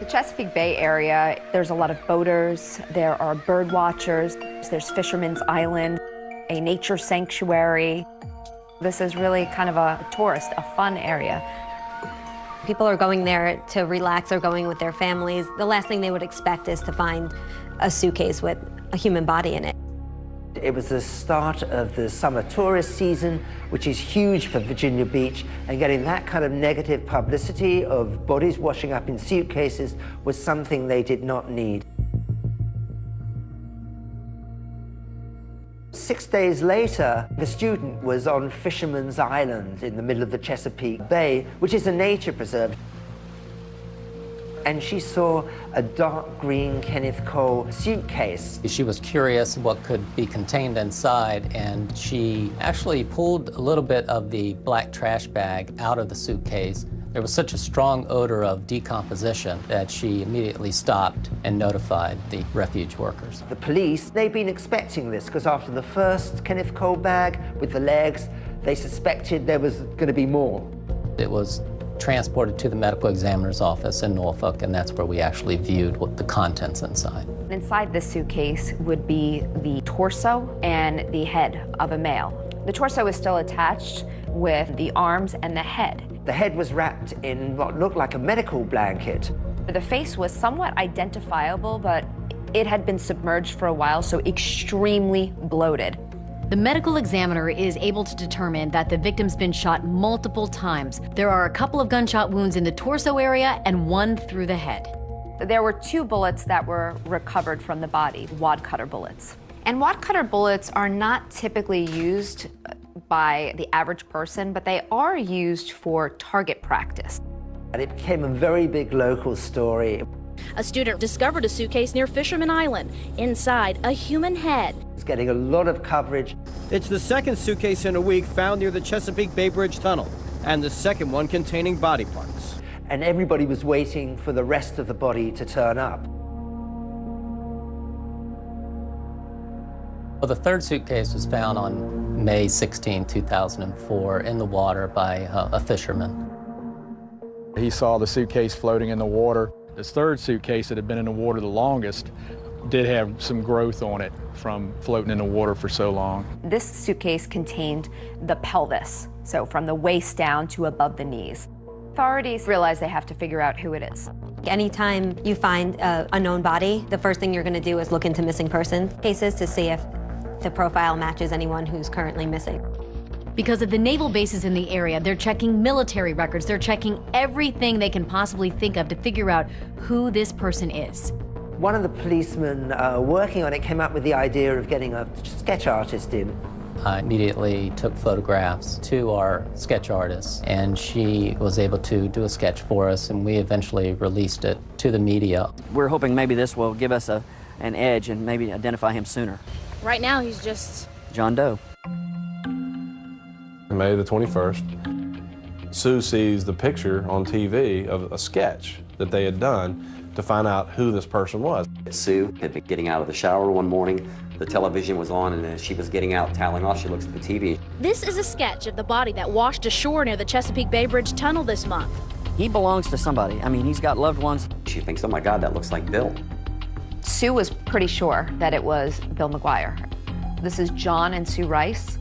Chesapeake Bay area, there's a lot of boaters, there are bird watchers, there's Fisherman's Island, a nature sanctuary. This is really kind of a tourist, a fun area. People are going there to relax or going with their families. The last thing they would expect is to find a suitcase with a human body in it. It was the start of the summer tourist season, which is huge for Virginia Beach, and getting that kind of negative publicity of bodies washing up in suitcases was something they did not need. 6 days later, the student was on Fisherman's Island in the middle of the Chesapeake Bay, which is a nature preserve. And she saw a dark green Kenneth Cole suitcase. She was curious what could be contained inside, and she actually pulled a little bit of the black trash bag out of the suitcase. There was such a strong odor of decomposition that she immediately stopped and notified the refuge workers. The police, they'd been expecting this because after the first Kenneth Cole bag with the legs, they suspected there was going to be more. It was transported to the medical examiner's office in Norfolk, and that's where we actually viewed what the contents inside. Inside this suitcase would be the torso and the head of a male. The torso is still attached with the arms and the head. The head was wrapped in what looked like a medical blanket. The face was somewhat identifiable, but It had been submerged for a while, so extremely bloated. The medical examiner is able to determine that the victim's been shot multiple times. There are a couple of gunshot wounds in the torso area and one through the head. There were 2 bullets that were recovered from the body, wad cutter bullets. And wad cutter bullets are not typically used by the average person, but they are used for target practice. And it became a very big local story. A student discovered a suitcase near Fisherman Island. Inside, a human head. It's getting a lot of coverage. It's the second suitcase in a week found near the Chesapeake Bay Bridge Tunnel, and the second one containing body parts. And everybody was waiting for the rest of the body to turn up. Well, the third suitcase was found on May 16, 2004 in the water by a fisherman. He saw the suitcase floating in the water. This third suitcase that had been in the water the longest did have some growth on it from floating in the water for so long. This suitcase contained the pelvis, so from the waist down to above the knees. Authorities realize they have to figure out who it is. Anytime you find a known body, the first thing you're going to do is look into missing person cases to see if the profile matches anyone who's currently missing. Because of the naval bases in the area, they're checking military records. They're checking everything they can possibly think of to figure out who this person is. One of the policemen working on it came up with the idea of getting a sketch artist in. I immediately took photographs to our sketch artist, and she was able to do a sketch for us, and we eventually released it to the media. We're hoping maybe this will give us an edge and maybe identify him sooner. Right now, he's just John Doe. May the 21st, Sue sees the picture on TV of a sketch that they had done to find out who this person was. Sue had been getting out of the shower one morning. The television was on, and as she was getting out, toweling off, she looks at the TV. This is a sketch of the body that washed ashore near the Chesapeake Bay Bridge Tunnel this month. He belongs to somebody. I mean, he's got loved ones. She thinks, oh my God, that looks like Bill. Sue was pretty sure that it was Bill McGuire. This is John and Sue Rice,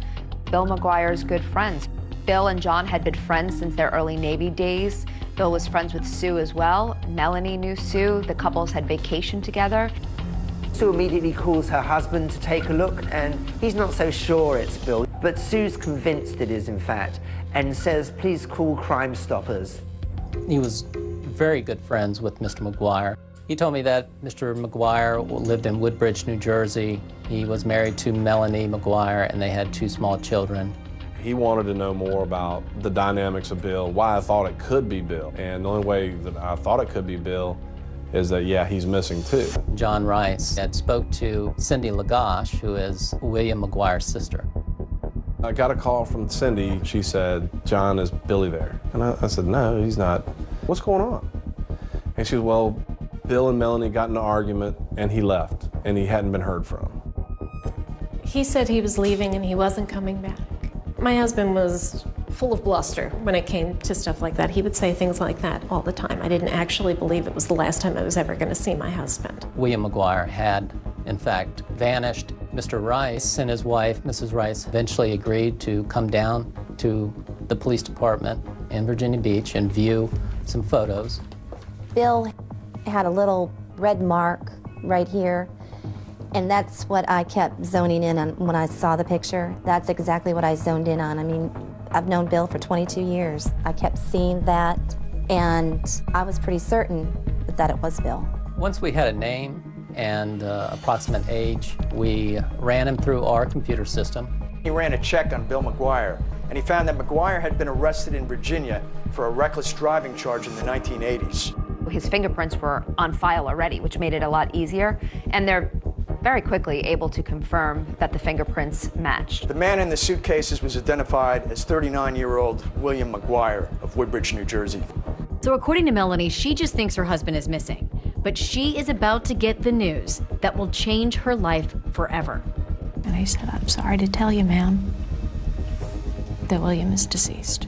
Bill McGuire's good friends. Bill and John had been friends since their early Navy days. Bill was friends with Sue as well. Melanie knew Sue. The couples had vacationed together. Sue immediately calls her husband to take a look, and he's not so sure it's Bill. But Sue's convinced it is, in fact, and says, please call Crime Stoppers. He was very good friends with Mr. McGuire. He told me that Mr. McGuire lived in Woodbridge, New Jersey. He was married to Melanie McGuire, and they had 2 small children. He wanted to know more about the dynamics of Bill, why I thought it could be Bill. And the only way that I thought it could be Bill is that, yeah, he's missing too. John Rice had spoke to Cindy Lagash, who is William McGuire's sister. I got a call from Cindy. She said, John, is Billy there? And I said, no, he's not. What's going on? And she said, well, Bill and Melanie got in an argument and he left and he hadn't been heard from. He said he was leaving and he wasn't coming back. My husband was full of bluster when it came to stuff like that. He would say things like that all the time. I didn't actually believe it was the last time I was ever going to see my husband. William McGuire had, in fact, vanished. Mr. Rice and his wife, Mrs. Rice, eventually agreed to come down to the police department in Virginia Beach and view some photos. Bill had a little red mark right here, and that's what I kept zoning in on when I saw the picture. That's exactly what I zoned in on. I mean, I've known Bill for 22 years. I kept seeing that, and I was pretty certain that it was Bill. Once we had a name and approximate age, we ran him through our computer system. He ran a check on Bill McGuire, and he found that McGuire had been arrested in Virginia for a reckless driving charge in the 1980s. His fingerprints were on file already, which made it a lot easier, and they're very quickly able to confirm that the fingerprints matched. The man in the suitcases was identified as 39-year-old William McGuire of Woodbridge, New Jersey. So according to Melanie, she just thinks her husband is missing, but she is about to get the news that will change her life forever. And I said, I'm sorry to tell you, ma'am, that William is deceased.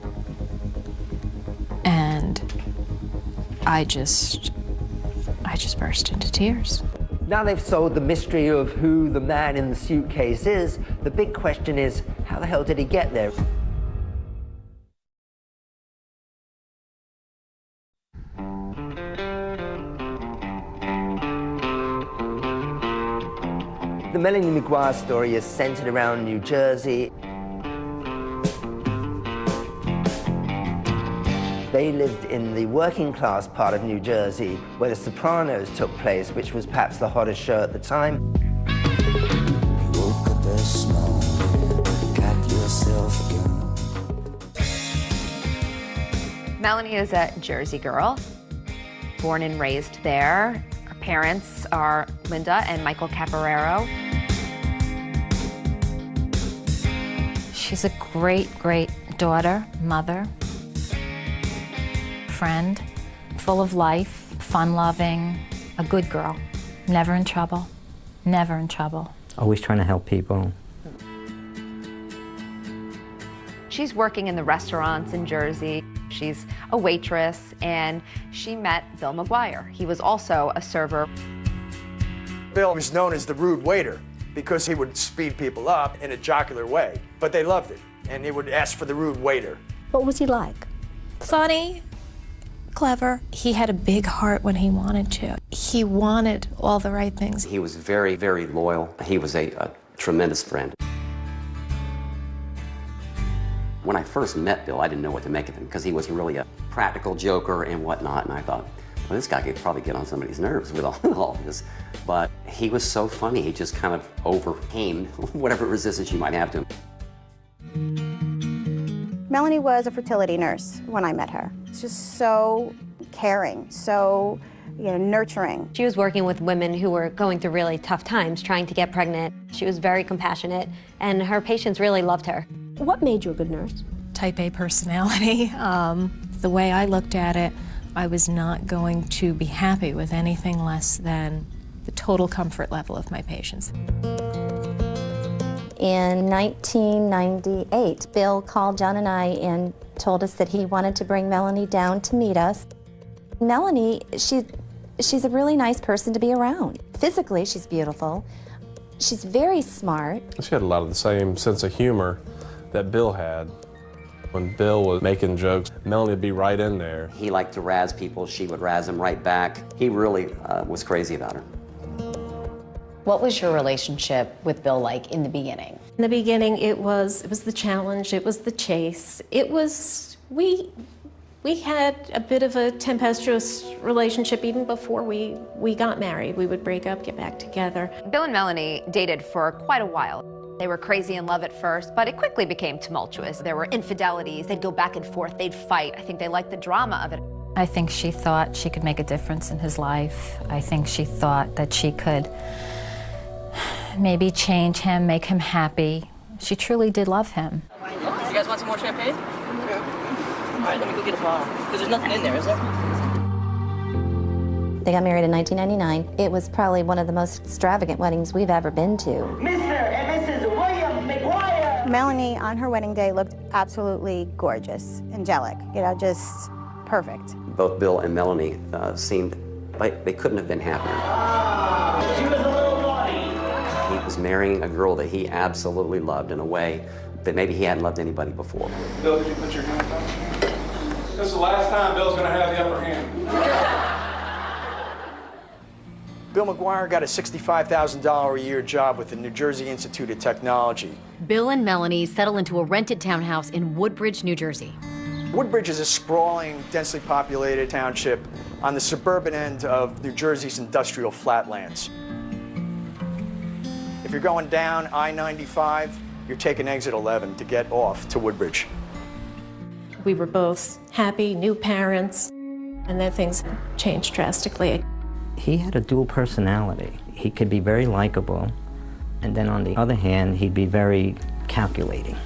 And I just burst into tears. Now they've solved the mystery of who the man in the suitcase is. The big question is, how the hell did he get there? The Melanie McGuire story is centered around New Jersey. They lived in the working class part of New Jersey where The Sopranos took place, which was perhaps the hottest show at the time. You woke up this morning, got yourself a gun. Melanie is a Jersey girl, born and raised there. Her parents are Linda and Michael Caporero. She's a great, great daughter, mother, friend, full of life, fun-loving, a good girl, never in trouble, never in trouble. Always trying to help people. She's working in the restaurants in Jersey. She's a waitress, and she met Bill McGuire. He was also a server. Bill was known as the rude waiter because he would speed people up in a jocular way, but they loved it, and he would ask for the rude waiter. What was he like? Funny, clever. He had a big heart when he wanted to. He wanted all the right things. He was very, very loyal. He was a tremendous friend. When I first met Bill, I didn't know what to make of him because he was really a practical joker and whatnot, and I thought, well, this guy could probably get on somebody's nerves with all this. But he was so funny, he just kind of overcame whatever resistance you might have to him. Melanie was a fertility nurse when I met her. It's just so caring, so nurturing. She was working with women who were going through really tough times, trying to get pregnant. She was very compassionate, and her patients really loved her. What made you a good nurse? Type A personality. The way I looked at it, I was not going to be happy with anything less than the total comfort level of my patients. In 1998, Bill called John and I and told us that he wanted to bring Melanie down to meet us. Melanie, she's a really nice person to be around. Physically, she's beautiful. She's very smart. She had a lot of the same sense of humor that Bill had. When Bill was making jokes, Melanie would be right in there. He liked to razz people. She would razz him right back. He really was crazy about her. What was your relationship with Bill like in the beginning? In the beginning, it was the challenge, it was the chase. It was, we had a bit of a tempestuous relationship even before we got married. We would break up, get back together. Bill and Melanie dated for quite a while. They were crazy in love at first, but it quickly became tumultuous. There were infidelities, they'd go back and forth, they'd fight. I think they liked the drama of it. I think she thought she could make a difference in his life. I think she thought that she could maybe change him, make him happy. She truly did love him. You guys want some more champagne? Yeah. All right, let me go get a bottle. Because there's nothing in there, is there? They got married in 1999. It was probably one of the most extravagant weddings we've ever been to. Mr. and Mrs. William McGuire. Melanie, on her wedding day, looked absolutely gorgeous, angelic, just perfect. Both Bill and Melanie seemed like they couldn't have been happier. She was a little naughty. He was marrying a girl that he absolutely loved in a way that maybe he hadn't loved anybody before. Bill, did you put your hands up? This is the last time Bill's going to have the upper hand. Bill McGuire got a $65,000 a year job with the New Jersey Institute of Technology. Bill and Melanie settle into a rented townhouse in Woodbridge, New Jersey. Woodbridge is a sprawling, densely populated township on the suburban end of New Jersey's industrial flatlands. If you're going down I-95, you're taking exit 11 to get off to Woodbridge. We were both happy, new parents, and then things changed drastically. He had a dual personality. He could be very likable, and then on the other hand, he'd be very calculating,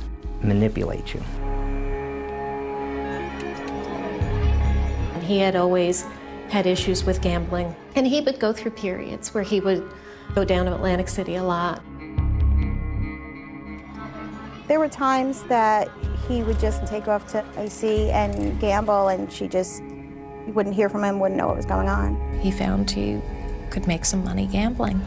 manipulate you. He had always had issues with gambling, and he would go through periods where he would go down to Atlantic City a lot. There were times that he would just take off to AC and gamble, and you wouldn't hear from him, wouldn't know what was going on. He found he could make some money gambling.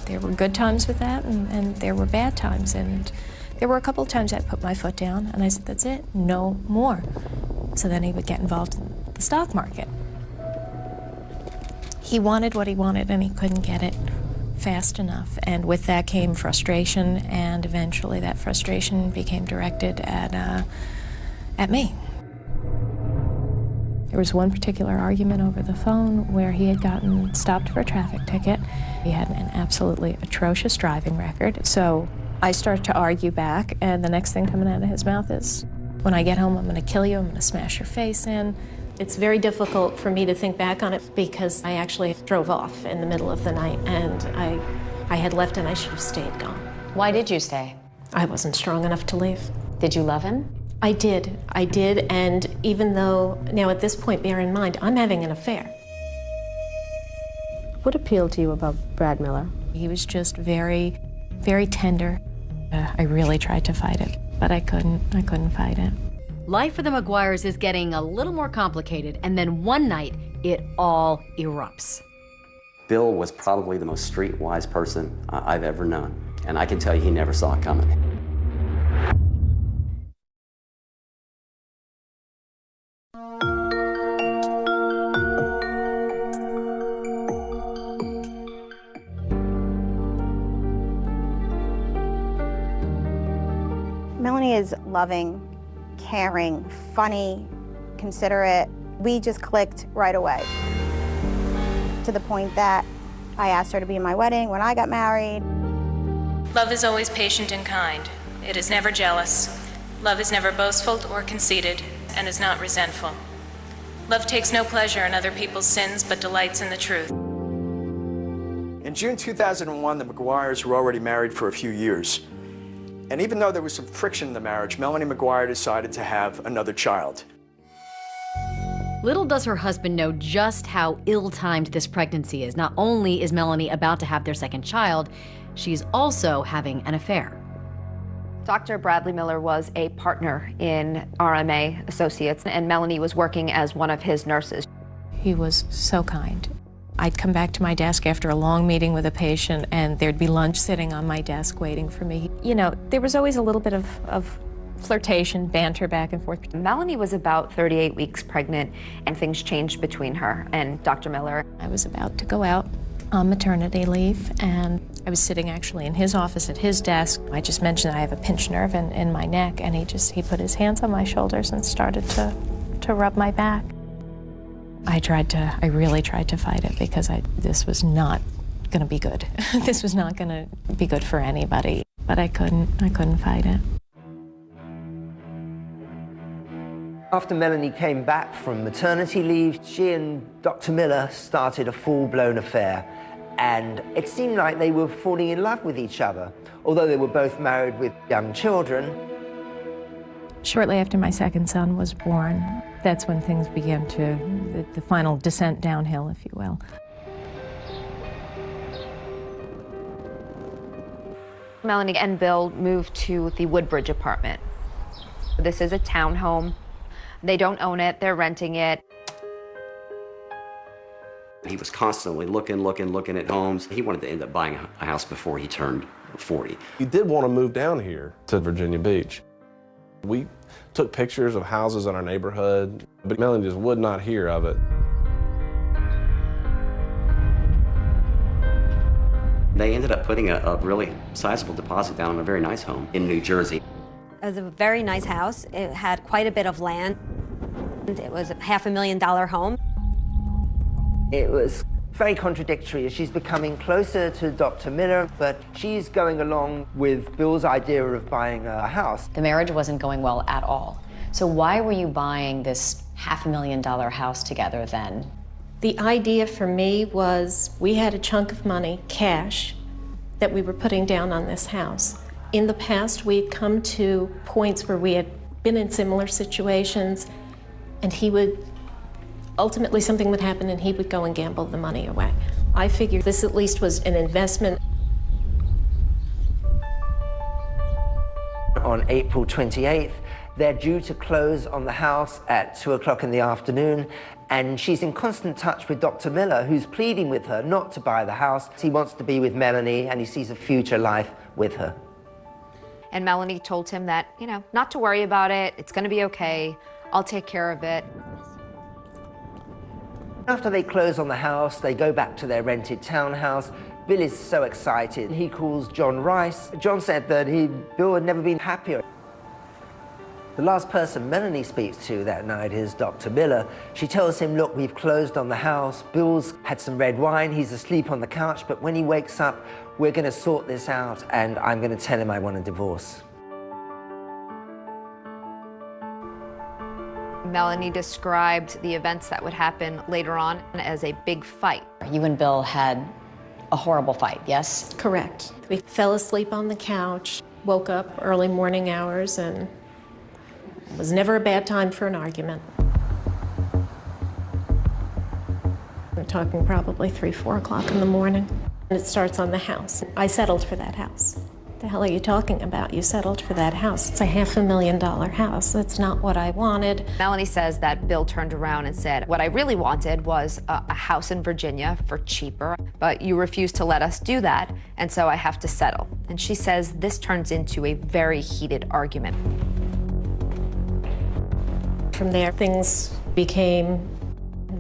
There were good times with that, and there were bad times. And there were a couple of times I put my foot down, and I said, that's it, no more. So then he would get involved in the stock market. He wanted what he wanted, and he couldn't get it fast enough. And with that came frustration, and eventually that frustration became directed at me. There was one particular argument over the phone where he had gotten stopped for a traffic ticket. He had an absolutely atrocious driving record. So I started to argue back, and the next thing coming out of his mouth is, when I get home, I'm gonna kill you, I'm gonna smash your face in. It's very difficult for me to think back on it because I actually drove off in the middle of the night, and I had left and I should have stayed gone. Why did you stay? I wasn't strong enough to leave. Did you love him? I did, and even though, now at this point, bear in mind, I'm having an affair. What appealed to you about Brad Miller? He was just very, very tender. I really tried to fight it, but I couldn't fight it. Life for the McGuires is getting a little more complicated, and then one night, it all erupts. Bill was probably the most streetwise person I've ever known, and I can tell you he never saw it coming. Melanie is loving, caring, funny, considerate. We just clicked right away, to the point that I asked her to be in my wedding when I got married. Love is always patient and kind. It is never jealous. Love is never boastful or conceited, and is not resentful. Love takes no pleasure in other people's sins, but delights in the truth. In June 2001, the McGuires were already married for a few years. And even though there was some friction in the marriage, Melanie McGuire decided to have another child. Little does her husband know just how ill-timed this pregnancy is. Not only is Melanie about to have their second child, she's also having an affair. Dr. Bradley Miller was a partner in RMA Associates, and Melanie was working as one of his nurses. He was so kind. I'd come back to my desk after a long meeting with a patient, and there'd be lunch sitting on my desk waiting for me. You know, there was always a little bit of flirtation, banter back and forth. Melanie was about 38 weeks pregnant, and things changed between her and Dr. Miller. I was about to go out on maternity leave, and I was sitting actually in his office at his desk. I just mentioned I have a pinched nerve in my neck, and he put his hands on my shoulders and started to rub my back. I really tried to fight it because this was not gonna be good. This was not gonna be good for anybody, but I couldn't fight it. After Melanie came back from maternity leave, she and Dr. Miller started a full-blown affair, and it seemed like they were falling in love with each other, although they were both married with young children. Shortly after my second son was born, that's when things began the final descent downhill, if you will. Melanie and Bill moved to the Woodbridge apartment. This is a townhome. They don't own it, they're renting it. He was constantly looking at homes. He wanted to end up buying a house before he turned 40. He did want to move down here to Virginia Beach. We took pictures of houses in our neighborhood, but Melanie just would not hear of it. They ended up putting a really sizable deposit down on a very nice home in New Jersey. It was a very nice house. It had quite a bit of land. It was a $500,000 home. It was very contradictory. She's becoming closer to Dr. Miller, but she's going along with Bill's idea of buying a house. The marriage wasn't going well at all. So why were you buying this $500,000 house together then? The idea for me was we had a chunk of money, cash, that we were putting down on this house. In the past, we'd come to points where we had been in similar situations, and ultimately something would happen and he would go and gamble the money away. I figured this at least was an investment. On April 28th, they're due to close on the house at 2 o'clock in the afternoon, and she's in constant touch with Dr. Miller, who's pleading with her not to buy the house. He wants to be with Melanie, and he sees a future life with her. And Melanie told him that, not to worry about it, it's gonna be okay, I'll take care of it. After they close on the house, they go back to their rented townhouse. Bill is so excited. He calls John Rice. John said that Bill had never been happier. The last person Melanie speaks to that night is Dr. Miller. She tells him, look, we've closed on the house. Bill's had some red wine. He's asleep on the couch, but when he wakes up, we're going to sort this out, and I'm going to tell him I want a divorce. Melanie described the events that would happen later on as a big fight. You and Bill had a horrible fight, yes? Correct. We fell asleep on the couch, woke up early morning hours, and it was never a bad time for an argument. We're talking probably 3, 4 o'clock in the morning. And it starts on the house. I settled for that house. What the hell are you talking about? You settled for that house. It's a $500,000 house. That's not what I wanted. Melanie says that Bill turned around and said, what I really wanted was a house in Virginia for cheaper, but you refused to let us do that, and so I have to settle. And she says this turns into a very heated argument. From there, things became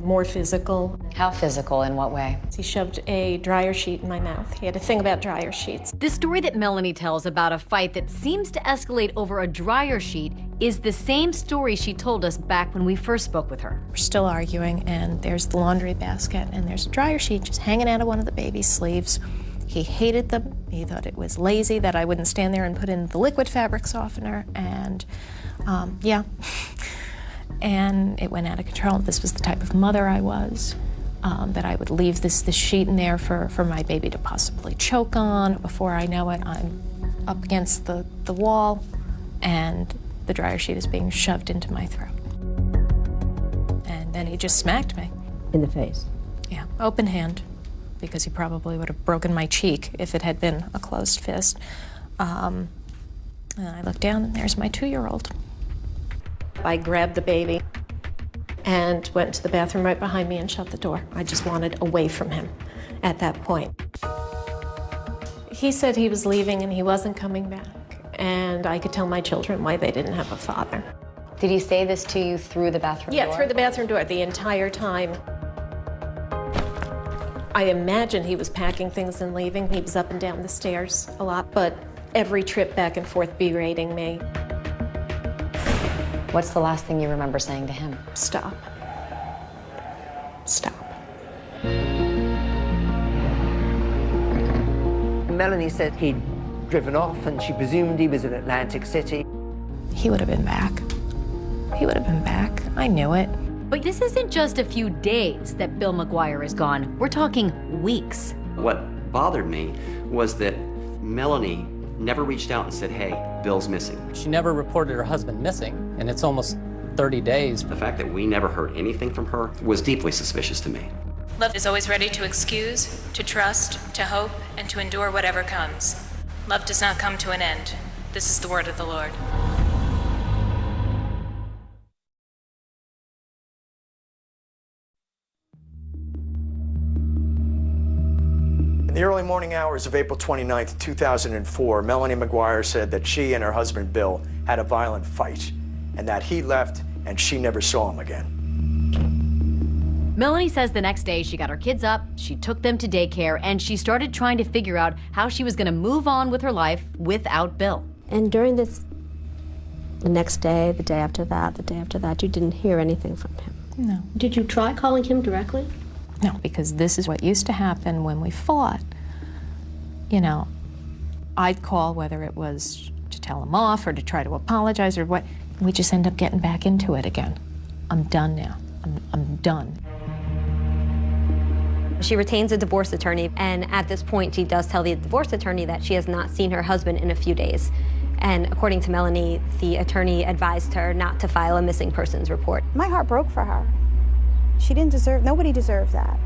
more physical. How physical? In what way? He shoved a dryer sheet in my mouth. He had a thing about dryer sheets. The story that Melanie tells about a fight that seems to escalate over a dryer sheet is the same story she told us back when we first spoke with her. We're still arguing, and there's the laundry basket, and there's a dryer sheet just hanging out of one of the baby's sleeves. He hated them. He thought it was lazy that I wouldn't stand there and put in the liquid fabric softener, and yeah. And it went out of control. This was the type of mother I was, that I would leave this sheet in there for my baby to possibly choke on. Before I know it, I'm up against the wall, and the dryer sheet is being shoved into my throat. And then he just smacked me. In the face? Yeah, open hand, because he probably would have broken my cheek if it had been a closed fist. And I looked down, and there's my 2-year-old. I grabbed the baby and went to the bathroom right behind me and shut the door. I just wanted away from him at that point. He said he was leaving and he wasn't coming back, and I could tell my children why they didn't have a father. Did he say this to you through the bathroom door? Yeah, through the bathroom door the entire time. I imagine he was packing things and leaving. He was up and down the stairs a lot, but every trip back and forth berating me. What's the last thing you remember saying to him? Stop. Stop. Melanie said he'd driven off and she presumed he was in Atlantic City. He would have been back. He would have been back. I knew it. But this isn't just a few days that Bill McGuire is gone. We're talking weeks. What bothered me was that Melanie never reached out and said, hey, Bill's missing. She never reported her husband missing, and it's almost 30 days. The fact that we never heard anything from her was deeply suspicious to me. Love is always ready to excuse, to trust, to hope, and to endure whatever comes. Love does not come to an end. This is the word of the Lord. In the early morning hours of April 29, 2004, Melanie McGuire said that she and her husband Bill had a violent fight and that he left and she never saw him again. Melanie says the next day she got her kids up, she took them to daycare, and she started trying to figure out how she was going to move on with her life without Bill. And during this, the next day, the day after that, you didn't hear anything from him? No. Did you try calling him directly? No, because this is what used to happen when we fought. You know, I'd call, whether it was to tell him off or to try to apologize or what, we just end up getting back into it again. I'm done now. I'm done. She retains a divorce attorney, and at this point she does tell the divorce attorney that she has not seen her husband in a few days. And according to Melanie, the attorney advised her not to file a missing persons report. My heart broke for her. She didn't deserve, nobody deserved that.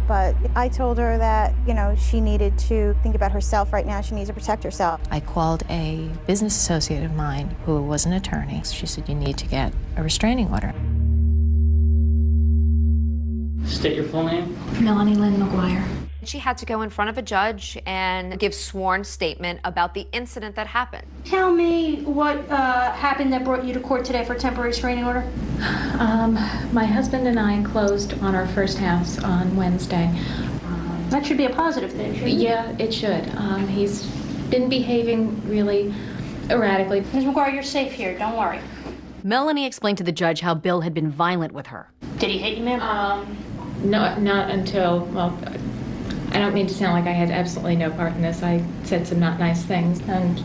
But I told her that, you know, she needed to think about herself right now. She needs to protect herself. I called a business associate of mine who was an attorney. She said, you need to get a restraining order. State your full name. Melanie Lynn McGuire. She had to go in front of a judge and give sworn statement about the incident that happened. Tell me what happened that brought you to court today for a temporary restraining order. My husband and I closed on our first house on Wednesday. That should be a positive thing, shouldn't it? Yeah, it should. He's been behaving really erratically. Ms. McGuire, you're safe here. Don't worry. Melanie explained to the judge how Bill had been violent with her. Did he hit you, ma'am? No, not until, well, I don't mean to sound like I had absolutely no part in this. I said some not nice things and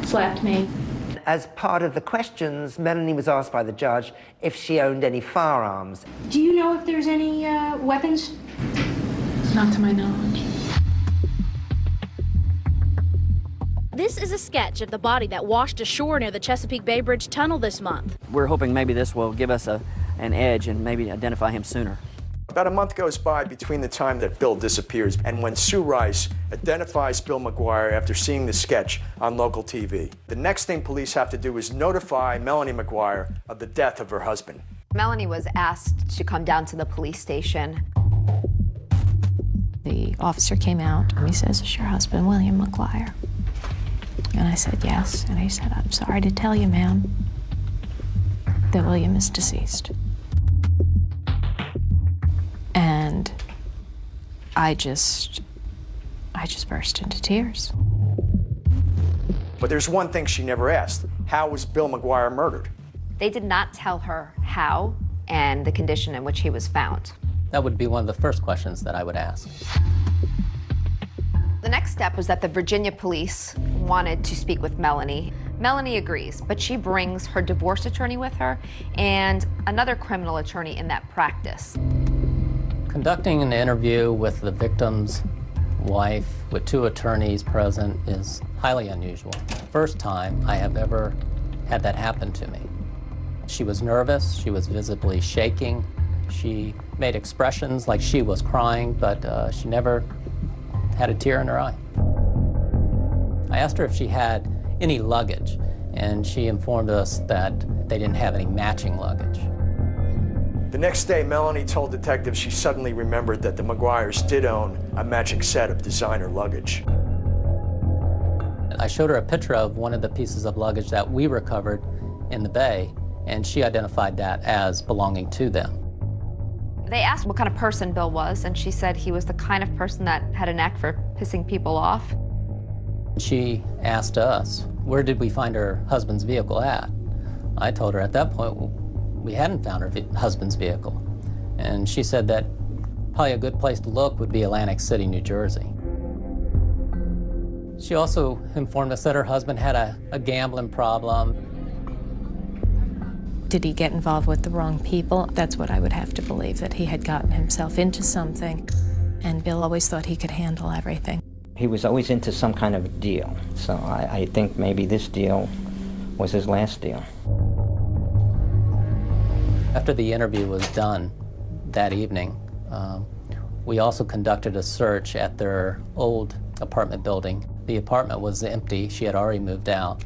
slapped me. As part of the questions, Melanie was asked by the judge if she owned any firearms. Do you know if there's any weapons? Not to my knowledge. This is a sketch of the body that washed ashore near the Chesapeake Bay Bridge Tunnel this month. We're hoping maybe this will give us an edge and maybe identify him sooner. About a month goes by between the time that Bill disappears and when Sue Rice identifies Bill McGuire after seeing the sketch on local TV. The next thing police have to do is notify Melanie McGuire of the death of her husband. Melanie was asked to come down to the police station. The officer came out and he says, "Is your husband William McGuire?" And I said, "Yes." And he said, "I'm sorry to tell you, ma'am, that William is deceased." And I just burst into tears. But there's one thing she never asked. How was Bill McGuire murdered? They did not tell her how and the condition in which he was found. That would be one of the first questions that I would ask. The next step was that the Virginia police wanted to speak with Melanie. Melanie agrees, but she brings her divorce attorney with her and another criminal attorney in that practice. Conducting an interview with the victim's wife with two attorneys present is highly unusual. First time I have ever had that happen to me. She was nervous, she was visibly shaking, she made expressions like she was crying, but she never had a tear in her eye. I asked her if she had any luggage, and she informed us that they didn't have any matching luggage. The next day, Melanie told detectives she suddenly remembered that the McGuires did own a matching set of designer luggage. I showed her a picture of one of the pieces of luggage that we recovered in the bay, and she identified that as belonging to them. They asked what kind of person Bill was, and she said he was the kind of person that had a knack for pissing people off. She asked us, where did we find her husband's vehicle at? I told her at that point, we hadn't found her husband's vehicle. And she said that probably a good place to look would be Atlantic City, New Jersey. She also informed us that her husband had a gambling problem. Did he get involved with the wrong people? That's what I would have to believe, that he had gotten himself into something, and Bill always thought he could handle everything. He was always into some kind of deal, so I think maybe this deal was his last deal. After the interview was done that evening, we also conducted a search at their old apartment building. The apartment was empty. She had already moved out.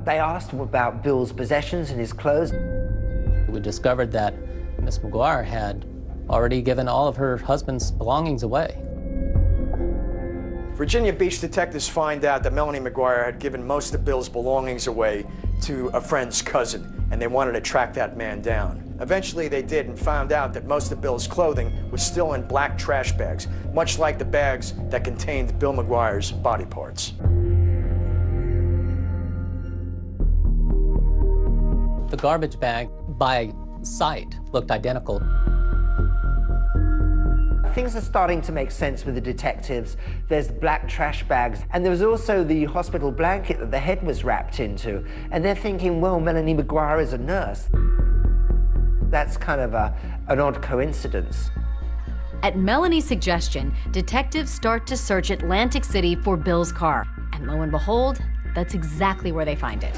They asked him about Bill's possessions and his clothes. We discovered that Miss McGuire had already given all of her husband's belongings away. Virginia Beach detectives find out that Melanie McGuire had given most of Bill's belongings away to a friend's cousin, and they wanted to track that man down. Eventually they did and found out that most of Bill's clothing was still in black trash bags, much like the bags that contained Bill McGuire's body parts. The garbage bag, by sight, looked identical. Things are starting to make sense with the detectives. There's black trash bags, and there was also the hospital blanket that the head was wrapped into. And they're thinking, well, Melanie McGuire is a nurse. That's kind of an odd coincidence. At Melanie's suggestion, detectives start to search Atlantic City for Bill's car. And lo and behold, that's exactly where they find it.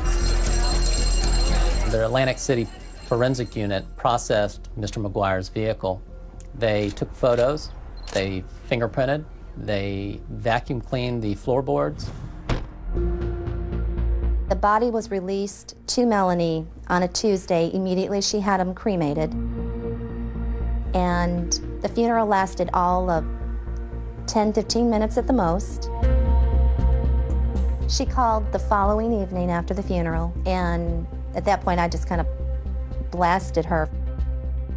The Atlantic City forensic unit processed Mr. McGuire's vehicle. They took photos, they fingerprinted, they vacuum cleaned the floorboards. The body was released to Melanie on a Tuesday. Immediately she had him cremated. And the funeral lasted all of 10-15 minutes at the most. She called the following evening after the funeral, and at that point I just kind of blasted her.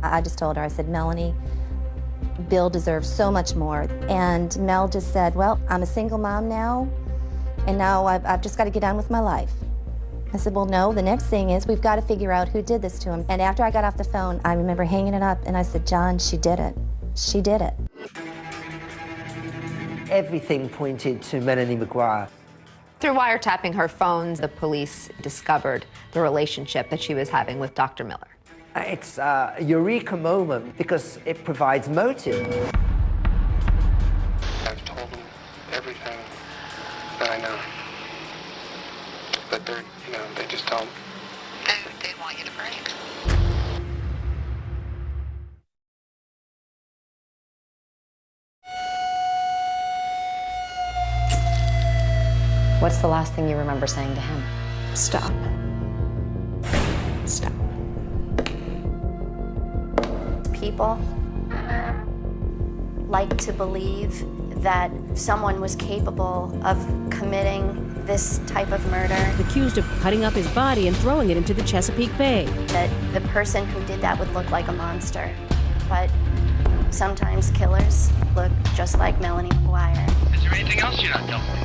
I just told her, I said, Melanie, Bill deserves so much more. And Mel just said, well, I'm a single mom now, and now I've just got to get on with my life. I said, well, no, the next thing is we've got to figure out who did this to him. And after I got off the phone, I remember hanging it up, and I said, John, she did it. She did it. Everything pointed to Melanie McGuire. Through wiretapping her phones, the police discovered the relationship that she was having with Dr. Miller. It's a eureka moment because it provides motive. I've told them everything that I know. But they're, they just don't. They want you to break. What's the last thing you remember saying to him? Stop. Stop. People like to believe that someone was capable of committing this type of murder. Accused of cutting up his body and throwing it into the Chesapeake Bay. That the person who did that would look like a monster. But sometimes killers look just like Melanie McGuire. Is there anything else you're not telling me?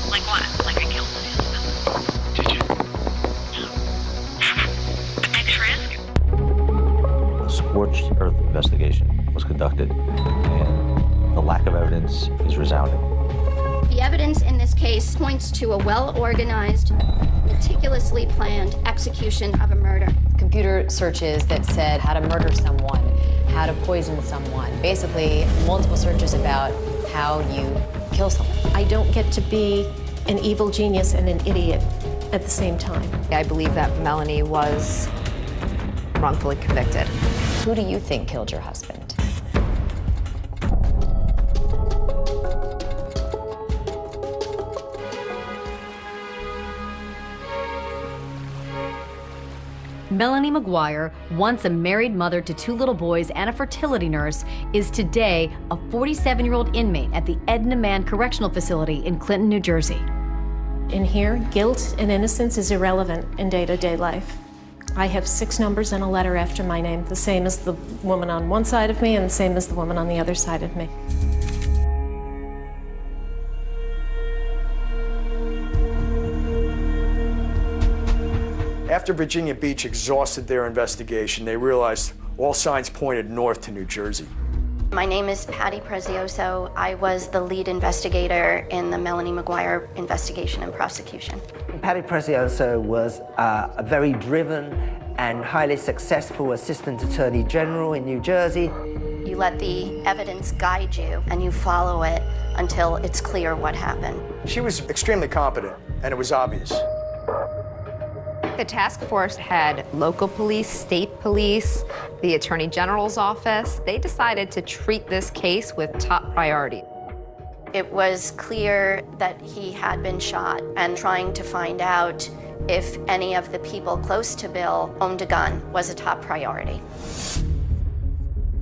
Like what? Like I killed an animal? Did you? No. But thanks for asking. A scorched earth investigation was conducted, and the lack of evidence is resounding. The evidence in this case points to a well-organized, meticulously planned execution of a murder. Computer searches that said how to murder someone, how to poison someone. Basically, multiple searches about how you kill someone. I don't get to be an evil genius and an idiot at the same time. I believe that Melanie was wrongfully convicted. Who do you think killed your husband? Melanie McGuire, once a married mother to 2 little boys and a fertility nurse, is today a 47-year-old inmate at the Edna Mann Correctional Facility in Clinton, New Jersey. In here, guilt and innocence is irrelevant in day-to-day life. I have 6 numbers and a letter after my name, the same as the woman on one side of me and the same as the woman on the other side of me. After Virginia Beach exhausted their investigation, they realized all signs pointed north to New Jersey. My name is Patty Prezioso. I was the lead investigator in the Melanie McGuire investigation and prosecution. Patty Prezioso was a very driven and highly successful Assistant Attorney General in New Jersey. You let the evidence guide you and you follow it until it's clear what happened. She was extremely competent, and it was obvious. The task force had local police, state police, the Attorney General's office. They decided to treat this case with top priority. It was clear that he had been shot, and trying to find out if any of the people close to Bill owned a gun was a top priority.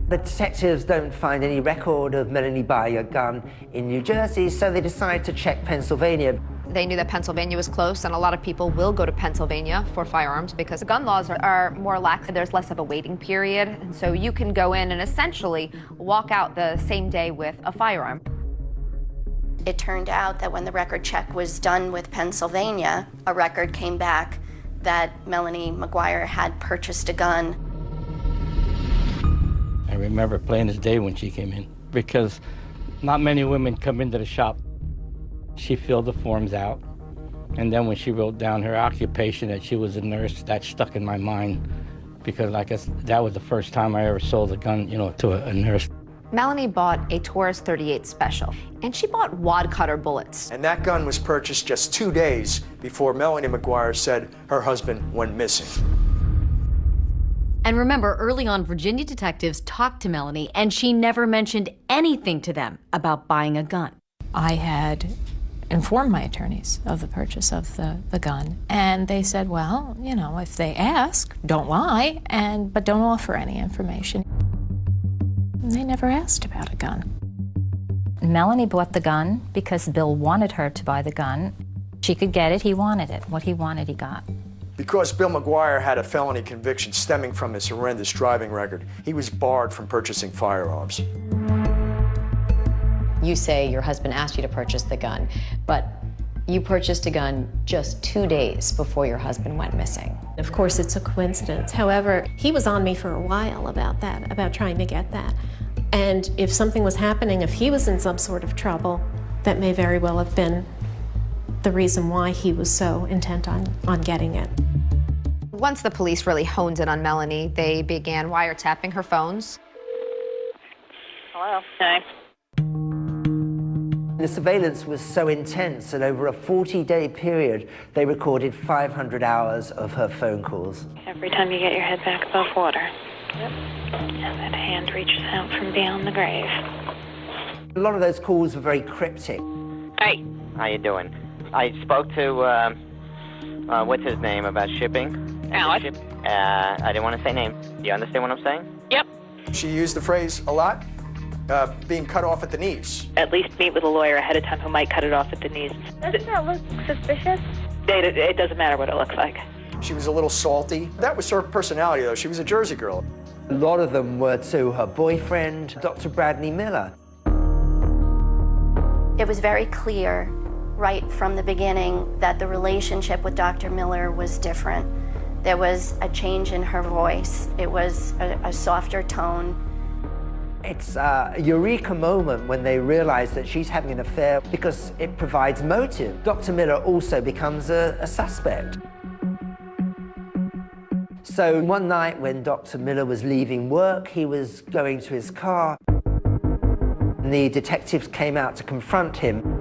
The detectives don't find any record of Melanie buying a gun in New Jersey, so they decide to check Pennsylvania. They knew that Pennsylvania was close, and a lot of people will go to Pennsylvania for firearms because the gun laws are more lax. There's less of a waiting period, and so you can go in and essentially walk out the same day with a firearm. It turned out that when the record check was done with Pennsylvania, a record came back that Melanie McGuire had purchased a gun. I remember plain as day when she came in, because not many women come into the shop. She filled the forms out, and then when she wrote down her occupation, that she was a nurse, that stuck in my mind, because I guess that was the first time I ever sold a gun, to a nurse. Melanie bought a Taurus 38 Special, and she bought wad cutter bullets. And that gun was purchased just 2 days before Melanie McGuire said her husband went missing. And remember, early on, Virginia detectives talked to Melanie, and she never mentioned anything to them about buying a gun. I had informed my attorneys of the purchase of the gun, and they said, well, if they ask, don't lie, but don't offer any information. And they never asked about a gun. Melanie bought the gun because Bill wanted her to buy the gun. She could get it, he wanted it. What he wanted, he got. Because Bill McGuire had a felony conviction stemming from his horrendous driving record, he was barred from purchasing firearms. You say your husband asked you to purchase the gun, but you purchased a gun just 2 days before your husband went missing. Of course, it's a coincidence. However, he was on me for a while about that, about trying to get that. And if something was happening, if he was in some sort of trouble, that may very well have been the reason why he was so intent on getting it. Once the police really honed in on Melanie, they began wiretapping her phones. Hello. Hi. The surveillance was so intense that over a 40-day period, they recorded 500 hours of her phone calls. Every time you get your head back above water. Yep. And that hand reaches out from beyond the grave. A lot of those calls were very cryptic. Hey. How you doing? I spoke to, what's his name, about shipping. Alex. I didn't want to say names. Do you understand what I'm saying? Yep. She used the phrase a lot, being cut off at the knees. At least meet with a lawyer ahead of time who might cut it off at the knees. Doesn't that look suspicious? It doesn't matter what it looks like. She was a little salty. That was her personality, though. She was a Jersey girl. A lot of them were to her boyfriend, Dr. Bradley Miller. It was very clear right from the beginning that the relationship with Dr. Miller was different. There was a change in her voice. It was a softer tone. It's a eureka moment when they realize that she's having an affair because it provides motive. Dr. Miller also becomes a suspect. So one night when Dr. Miller was leaving work, he was going to his car. And the detectives came out to confront him.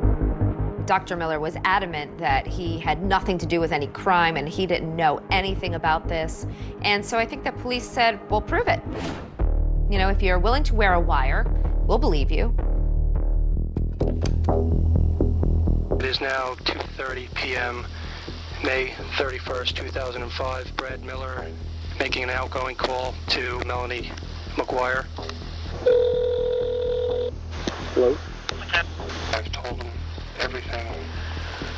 Dr. Miller was adamant that he had nothing to do with any crime and he didn't know anything about this. And so I think the police said, well, prove it. You know, if you're willing to wear a wire, we'll believe you. It is now 2:30 p.m., May 31st, 2005. Brad Miller making an outgoing call to Melanie McGuire. Hello? What's up? I've told them everything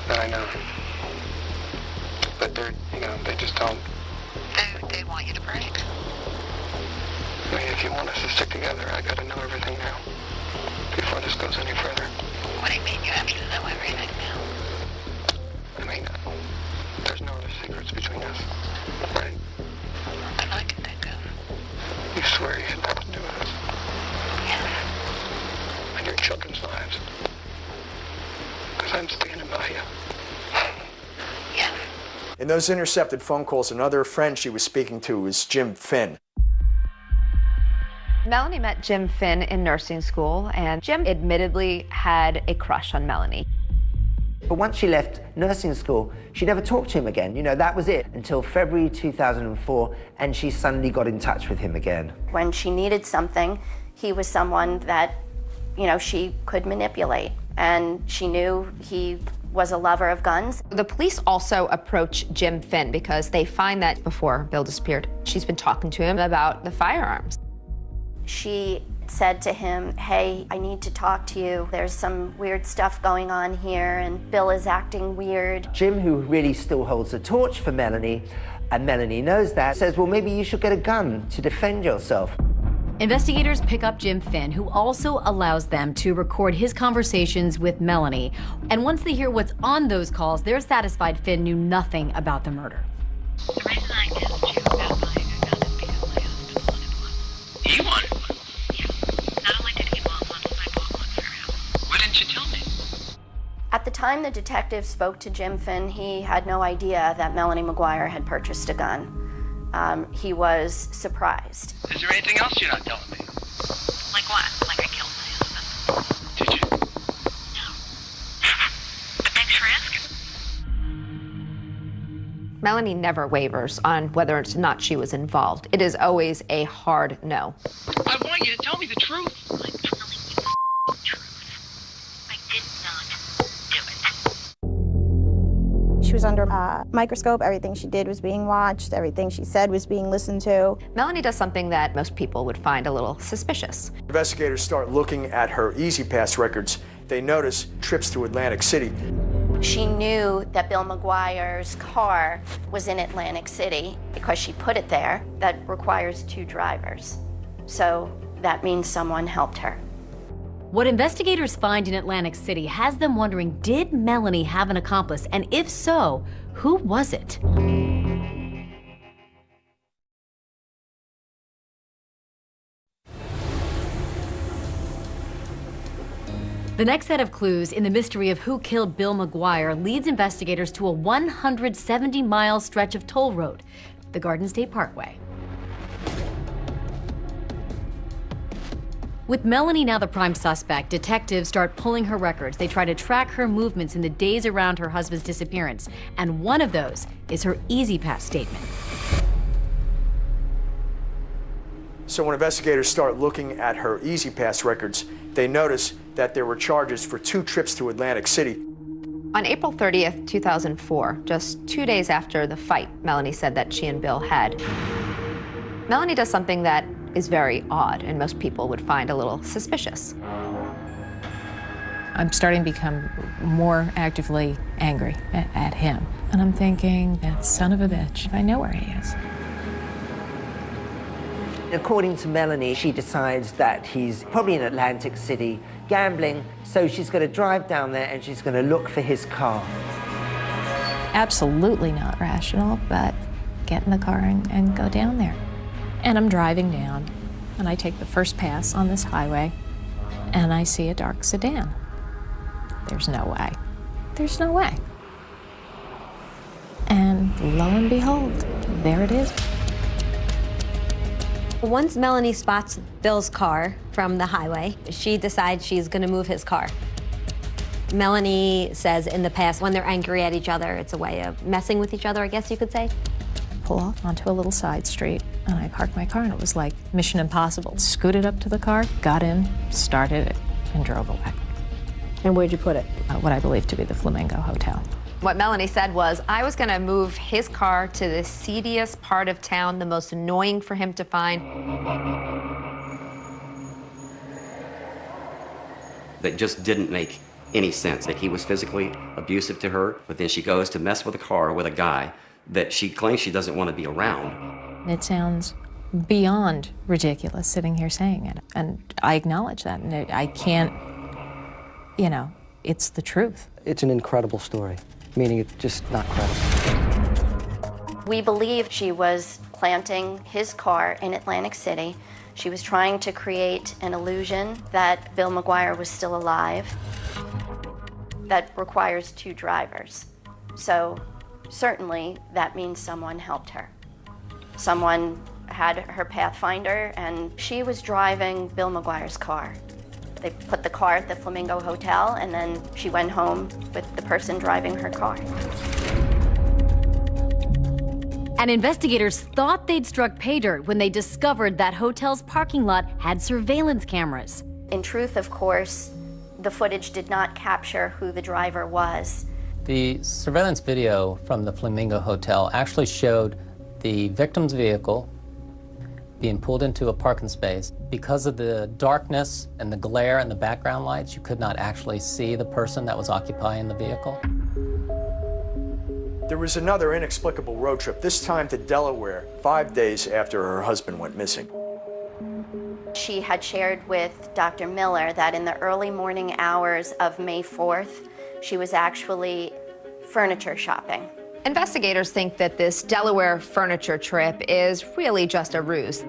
that I know. But they're, they just don't. They want you to break. I mean, if you want us to stick together, I gotta know everything now. Before this goes any further. What do you mean you have to know everything now? I mean, there's no other secrets between us, right? That I can think of. You swear you had nothing to do with us? Yes. And your children's lives. Because I'm standing by you. Yes. In those intercepted phone calls, another friend she was speaking to was Jim Finn. Melanie met Jim Finn in nursing school, and Jim admittedly had a crush on Melanie. But once she left nursing school, she never talked to him again. That was it until February 2004, and she suddenly got in touch with him again. When she needed something, he was someone that, she could manipulate. And she knew he was a lover of guns. The police also approach Jim Finn because they find that before Bill disappeared, she's been talking to him about the firearms. She said to him, hey, I need to talk to you. There's some weird stuff going on here, and Bill is acting weird. Jim, who really still holds the torch for Melanie, and Melanie knows that, says, well, maybe you should get a gun to defend yourself. Investigators pick up Jim Finn, who also allows them to record his conversations with Melanie. And once they hear what's on those calls, they're satisfied Finn knew nothing about the murder. The reason I asked you about buying a gun is because my husband wanted one. He wanted one? Yeah. Not only did he want one, I bought one for him. Why didn't you tell me? At the time the detective spoke to Jim Finn, he had no idea that Melanie McGuire had purchased a gun. He was surprised. Is there anything else you're not telling me? Like what? Like I killed my husband. Did you? No. But thanks for asking. Melanie never wavers on whether or not she was involved. It is always a hard no. I want you to tell me the truth. I'm telling you the truth. I did not do it. She was under a microscope. Everything she did was being watched. Everything she said was being listened to. Melanie does something that most people would find a little suspicious. Investigators start looking at her E-ZPass records. They notice trips to Atlantic City. She knew that Bill McGuire's car was in Atlantic City because she put it there. That requires 2 drivers. So that means someone helped her. What investigators find in Atlantic City has them wondering, did Melanie have an accomplice? And if so, who was it? The next set of clues in the mystery of who killed Bill McGuire leads investigators to a 170-mile stretch of toll road, the Garden State Parkway. With Melanie now the prime suspect, detectives start pulling her records. They try to track her movements in the days around her husband's disappearance, and one of those is her E-ZPass statement. So when investigators start looking at her E-ZPass records, they notice that there were charges for 2 trips to Atlantic City. On April 30th, 2004, just 2 days after the fight Melanie said that she and Bill had, Melanie does something that is very odd and most people would find a little suspicious. I'm starting to become more actively angry at him. And I'm thinking, that son of a bitch, I know where he is. According to Melanie, she decides that he's probably in Atlantic City gambling, so she's going to drive down there and she's going to look for his car. Absolutely not rational, but get in the car and go down there. And I'm driving down, and I take the first pass on this highway, and I see a dark sedan. There's no way. There's no way. And lo and behold, there it is. Once Melanie spots Bill's car from the highway, she decides she's going to move his car. Melanie says in the past, when they're angry at each other, it's a way of messing with each other, I guess you could say. Pull off onto a little side street, and I parked my car, and it was like Mission Impossible. Scooted up to the car, got in, started it, and drove away. And where'd you put it? What I believe to be the Flamingo Hotel. What Melanie said was, I was going to move his car to the seediest part of town, the most annoying for him to find. That just didn't make any sense. That he was physically abusive to her, but then she goes to mess with a car with a guy that she claims she doesn't want to be around. It sounds beyond ridiculous sitting here saying it, and I acknowledge that, and I can't, you know, it's the truth. It's an incredible story, meaning it's just not credible. We believe she was planting his car in Atlantic City. She was trying to create an illusion that Bill McGuire was still alive. That requires 2 drivers. So certainly that means someone helped her. Someone had her Pathfinder, and she was driving Bill McGuire's car. They put the car at the Flamingo Hotel, and then she went home with the person driving her car. And investigators thought they'd struck pay dirt when they discovered that hotel's parking lot had surveillance cameras. In truth, of course, the footage did not capture who the driver was. The surveillance video from the Flamingo Hotel actually showed the victim's vehicle being pulled into a parking space. Because of the darkness and the glare and the background lights, you could not actually see the person that was occupying the vehicle. There was another inexplicable road trip, this time to Delaware, 5 days after her husband went missing. She had shared with Dr. Miller that in the early morning hours of May 4th, she was actually furniture shopping. Investigators think that this Delaware furniture trip is really just a ruse.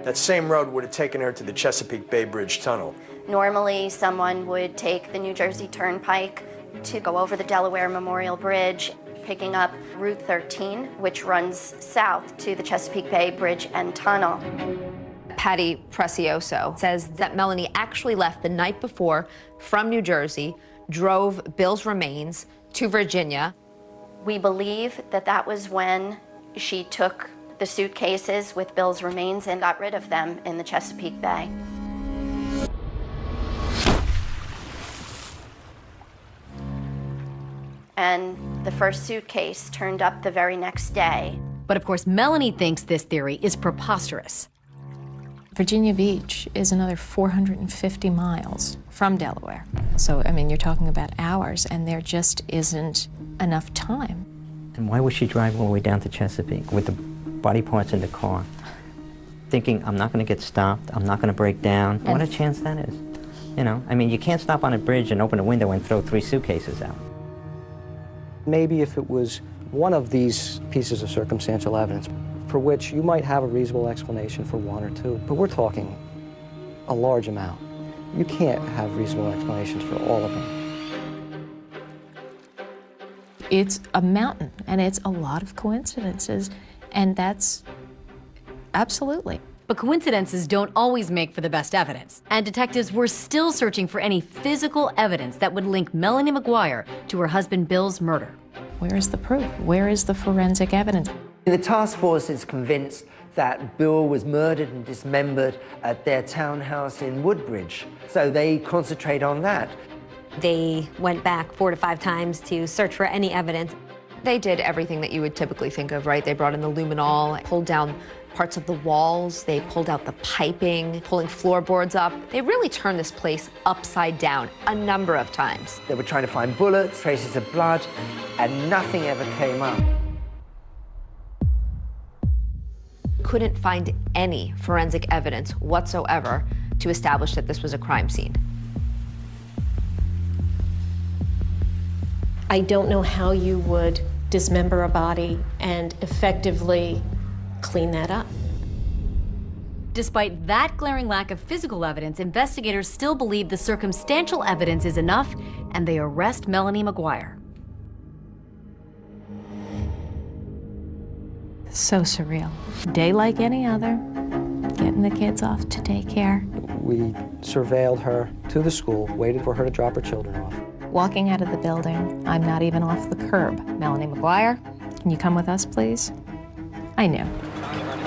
That same road would have taken her to the Chesapeake Bay Bridge Tunnel. Normally, someone would take the New Jersey Turnpike to go over the Delaware Memorial Bridge, picking up Route 13, which runs south to the Chesapeake Bay Bridge and Tunnel. Patty Precioso says that Melanie actually left the night before from New Jersey, drove Bill's remains to Virginia. We believe that that was when she took the suitcases with Bill's remains and got rid of them in the Chesapeake Bay. And the first suitcase turned up the very next day. But of course, Melanie thinks this theory is preposterous. Virginia Beach is another 450 miles from Delaware. So, I mean, you're talking about hours, and there just isn't enough time. And why was she driving all the way down to Chesapeake with the body parts in the car, thinking, I'm not going to get stopped, I'm not going to break down? What a chance that is. You know, I mean, you can't stop on a bridge and open a window and throw 3 suitcases out. Maybe if it was one of these pieces of circumstantial evidence for which you might have a reasonable explanation for 1 or 2, but we're talking a large amount. You can't have reasonable explanations for all of them. It's a mountain, and it's a lot of coincidences, and that's absolutely. But coincidences don't always make for the best evidence, and detectives were still searching for any physical evidence that would link Melanie McGuire to her husband Bill's murder. Where is the proof? Where is the forensic evidence? The task force is convinced that Bill was murdered and dismembered at their townhouse in Woodbridge, so they concentrate on that. They went back 4 to 5 times to search for any evidence. They did everything that you would typically think of, right? They brought in the luminol, pulled down parts of the walls, they pulled out the piping, pulling floorboards up. They really turned this place upside down a number of times. They were trying to find bullets, traces of blood, and nothing ever came up. Couldn't find any forensic evidence whatsoever to establish that this was a crime scene. I don't know how you would dismember a body and effectively clean that up. Despite that glaring lack of physical evidence, investigators still believe the circumstantial evidence is enough, and they arrest Melanie McGuire. So surreal. Day like any other, getting the kids off to daycare. We surveilled her to the school, waited for her to drop her children off. Walking out of the building, I'm not even off the curb. Melanie McGuire, can you come with us, please? I knew.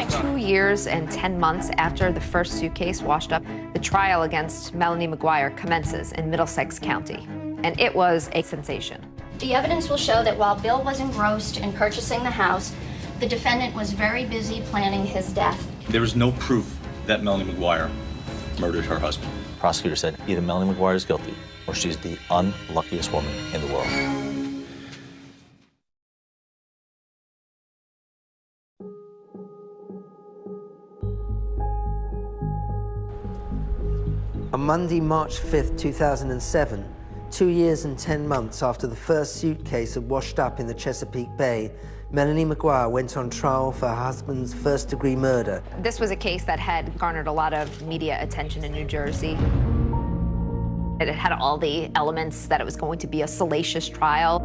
2 years and 10 months after the first suitcase washed up, the trial against Melanie McGuire commences in Middlesex County, and it was a sensation. The evidence will show that while Bill was engrossed in purchasing the house, the defendant was very busy planning his death. There is no proof that Melanie McGuire murdered her husband. The prosecutor said either Melanie McGuire is guilty or she's the unluckiest woman in the world. On Monday, March 5th, 2007, 2 years and 10 months after the first suitcase had washed up in the Chesapeake Bay, Melanie McGuire went on trial for her husband's first-degree murder. This was a case that had garnered a lot of media attention in New Jersey. It had all the elements that it was going to be a salacious trial.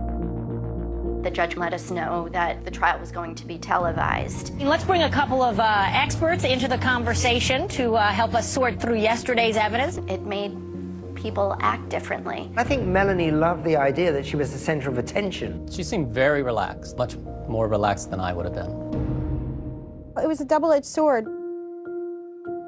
The judge let us know that the trial was going to be televised. Let's bring a couple of experts into the conversation to help us sort through yesterday's evidence. It made people act differently. I think Melanie loved the idea that she was the center of attention. She seemed very relaxed, much more relaxed than I would have been. It was a double-edged sword,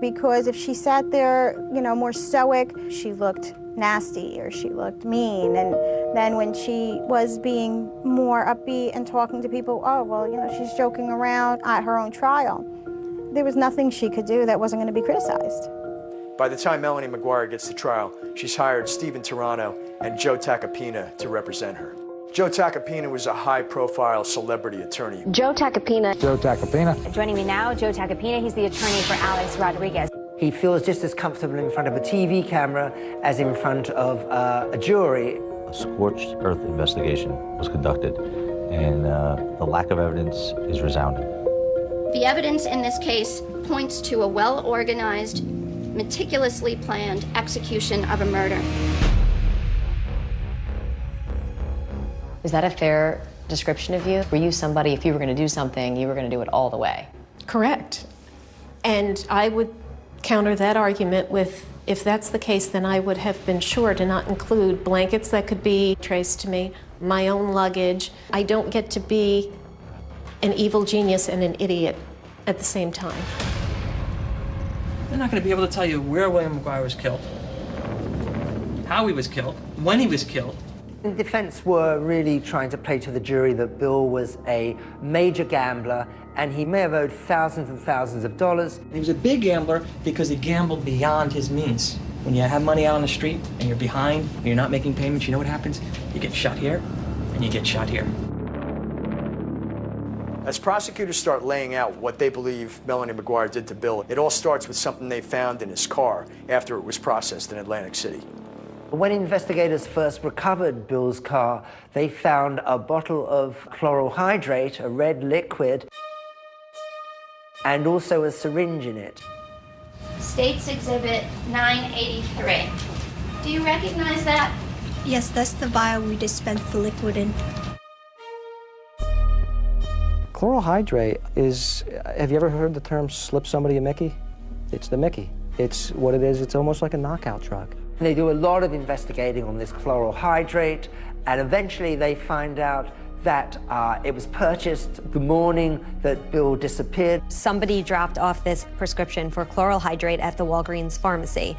because if she sat there, you know, more stoic, she looked nasty or she looked mean. And then when she was being more upbeat and talking to people, oh, well, you know, she's joking around at her own trial. There was nothing she could do that wasn't going to be criticized. By the time Melanie McGuire gets to trial, she's hired Stephen Turano and Joe Tacopina to represent her. Joe Tacopina was a high-profile celebrity attorney. Joe Tacopina. Joe Tacopina. Joining me now, Joe Tacopina. He's the attorney for Alex Rodriguez. He feels just as comfortable in front of a TV camera as in front of a jury. A scorched earth investigation was conducted, and the lack of evidence is resounding. The evidence in this case points to a well-organized, meticulously planned execution of a murder. Is that a fair description of you? Were you somebody, if you were going to do something, you were going to do it all the way? Correct. And I would counter that argument with, if that's the case, then I would have been sure to not include blankets that could be traced to me, my own luggage. I don't get to be an evil genius and an idiot at the same time. They're not going to be able to tell you where William McGuire was killed, how he was killed, when he was killed. The defense were really trying to play to the jury that Bill was a major gambler and he may have owed thousands and thousands of dollars. He was a big gambler because he gambled beyond his means. When you have money out on the street and you're behind, and you're not making payments, you know what happens? You get shot here and you get shot here. As prosecutors start laying out what they believe Melanie McGuire did to Bill, it all starts with something they found in his car after it was processed in Atlantic City. When investigators first recovered Bill's car, they found a bottle of chloral hydrate, a red liquid, and also a syringe in it. State's Exhibit 983. Do you recognize that? Yes, that's the vial we dispensed the liquid in. Chloral hydrate is, have you ever heard the term slip somebody a Mickey? It's the Mickey. It's what it is, it's almost like a knockout drug. They do a lot of investigating on this chloral hydrate, and eventually they find out that it was purchased the morning that Bill disappeared. Somebody dropped off this prescription for chloral hydrate at the Walgreens pharmacy,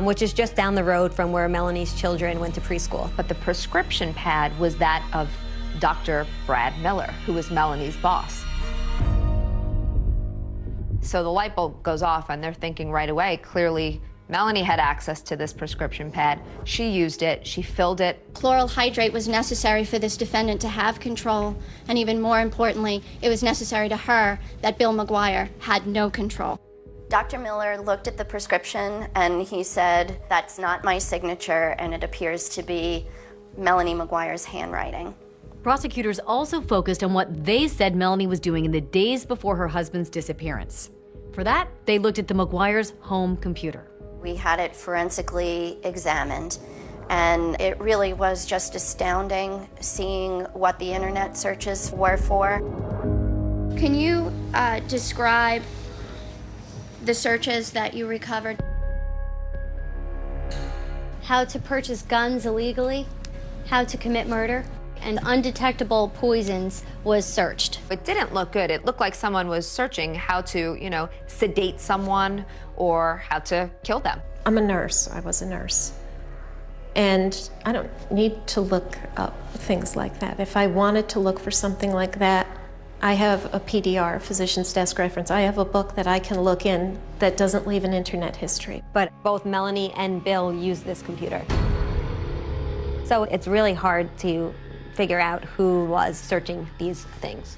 which is just down the road from where Melanie's children went to preschool. But the prescription pad was that of Dr. Brad Miller, who was Melanie's boss. So the light bulb goes off and they're thinking right away, clearly Melanie had access to this prescription pad. She used it, she filled it. Chloral hydrate was necessary for this defendant to have control, and even more importantly, it was necessary to her that Bill McGuire had no control. Dr. Miller looked at the prescription and he said, "That's not my signature, and it appears to be Melanie McGuire's handwriting." Prosecutors also focused on what they said Melanie was doing in the days before her husband's disappearance. For that, they looked at the McGuire's home computer. We had it forensically examined, and it really was just astounding seeing what the internet searches were for. Can you describe the searches that you recovered? How to purchase guns illegally, how to commit murder, and undetectable poisons was searched. It didn't look good. It looked like someone was searching how to, sedate someone or how to kill them. I'm a nurse. I was a nurse. And I don't need to look up things like that. If I wanted to look for something like that, I have a PDR, physician's desk reference. I have a book that I can look in that doesn't leave an internet history. But both Melanie and Bill used this computer. So it's really hard to figure out who was searching these things.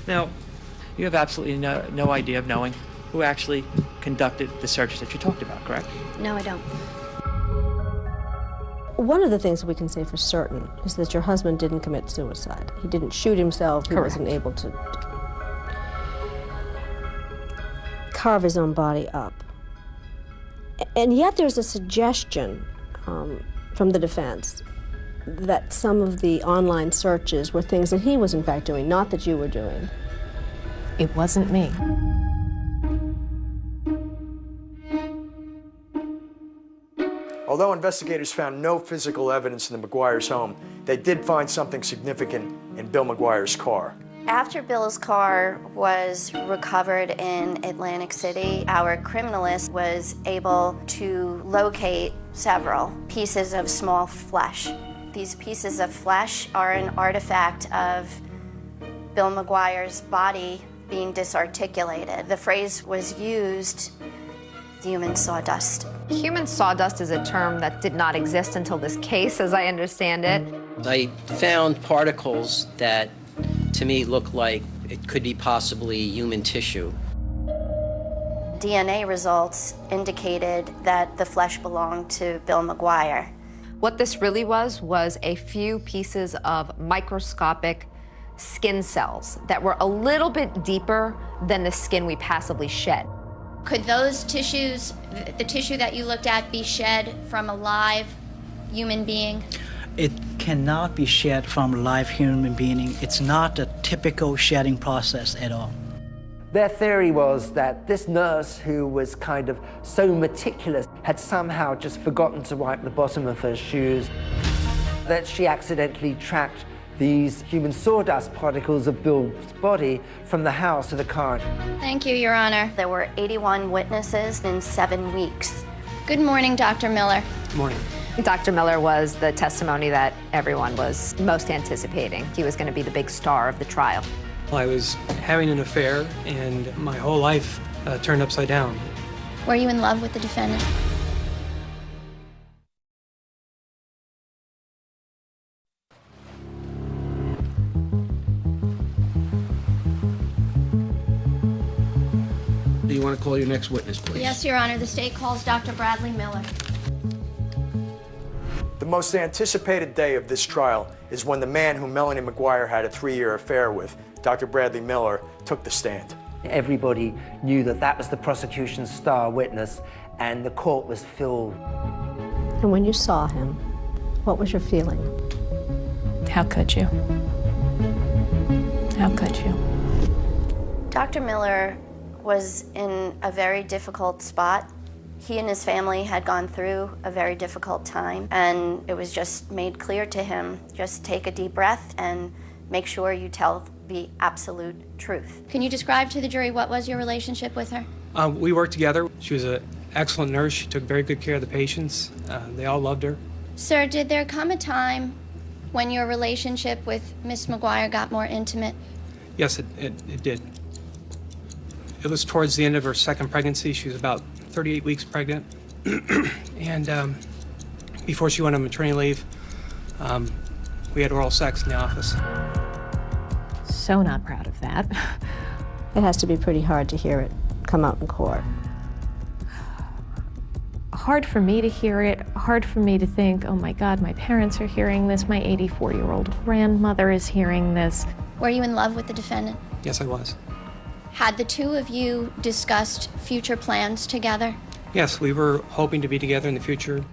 Now, you have absolutely no idea of knowing who actually conducted the searches that you talked about, correct? No, I don't. One of the things we can say for certain is that your husband didn't commit suicide. He didn't shoot himself. He wasn't able to carve his own body up. And yet there's a suggestion from the defense that some of the online searches were things that he was in fact doing, not that you were doing. It wasn't me. Although investigators found no physical evidence in the McGuire's home, they did find something significant in Bill McGuire's car. After Bill's car was recovered in Atlantic City, our criminalist was able to locate several pieces of small flesh. These pieces of flesh are an artifact of Bill McGuire's body being disarticulated. The phrase was used, human sawdust. Human sawdust is a term that did not exist until this case, as I understand it. I found particles that, to me, look like it could be possibly human tissue. DNA results indicated that the flesh belonged to Bill McGuire. What this really was a few pieces of microscopic skin cells that were a little bit deeper than the skin we passively shed. Could those tissues, the tissue that you looked at, be shed from a live human being? It cannot be shed from a live human being. It's not a typical shedding process at all. Their theory was that this nurse, who was kind of so meticulous, had somehow just forgotten to wipe the bottom of her shoes, that she accidentally tracked these human sawdust particles of Bill's body from the house to the car. Thank you, Your Honor. There were 81 witnesses in 7 weeks. Good morning, Dr. Miller. Good morning. Dr. Miller was the testimony that everyone was most anticipating. He was going to be the big star of the trial. I was having an affair, and my whole life turned upside down. Were you in love with the defendant? Do you want to call your next witness, please? Yes, Your Honor. The state calls Dr. Bradley Miller. The most anticipated day of this trial is when the man whom Melanie McGuire had a 3-year affair with, Dr. Bradley Miller, took the stand. Everybody knew that that was the prosecution's star witness, and the court was filled. And when you saw him, what was your feeling? How could you? How could you? Dr. Miller was in a very difficult spot. He and his family had gone through a very difficult time, and it was just made clear to him, just take a deep breath and make sure you tell the absolute truth. Can you describe to the jury what was your relationship with her? We worked together. She was an excellent nurse. She took very good care of the patients. They all loved her. Sir, did there come a time when your relationship with Miss McGuire got more intimate? Yes, it did. It was towards the end of her second pregnancy. She was about 38 weeks pregnant. And before she went on maternity leave, we had oral sex in the office. So not proud of that. It has to be pretty hard to hear it come out in court. Hard for me to hear it, hard for me to think, oh my God, my parents are hearing this, my 84-year-old grandmother is hearing this. Were you in love with the defendant? Yes, I was. Had the two of you discussed future plans together? Yes, we were hoping to be together in the future.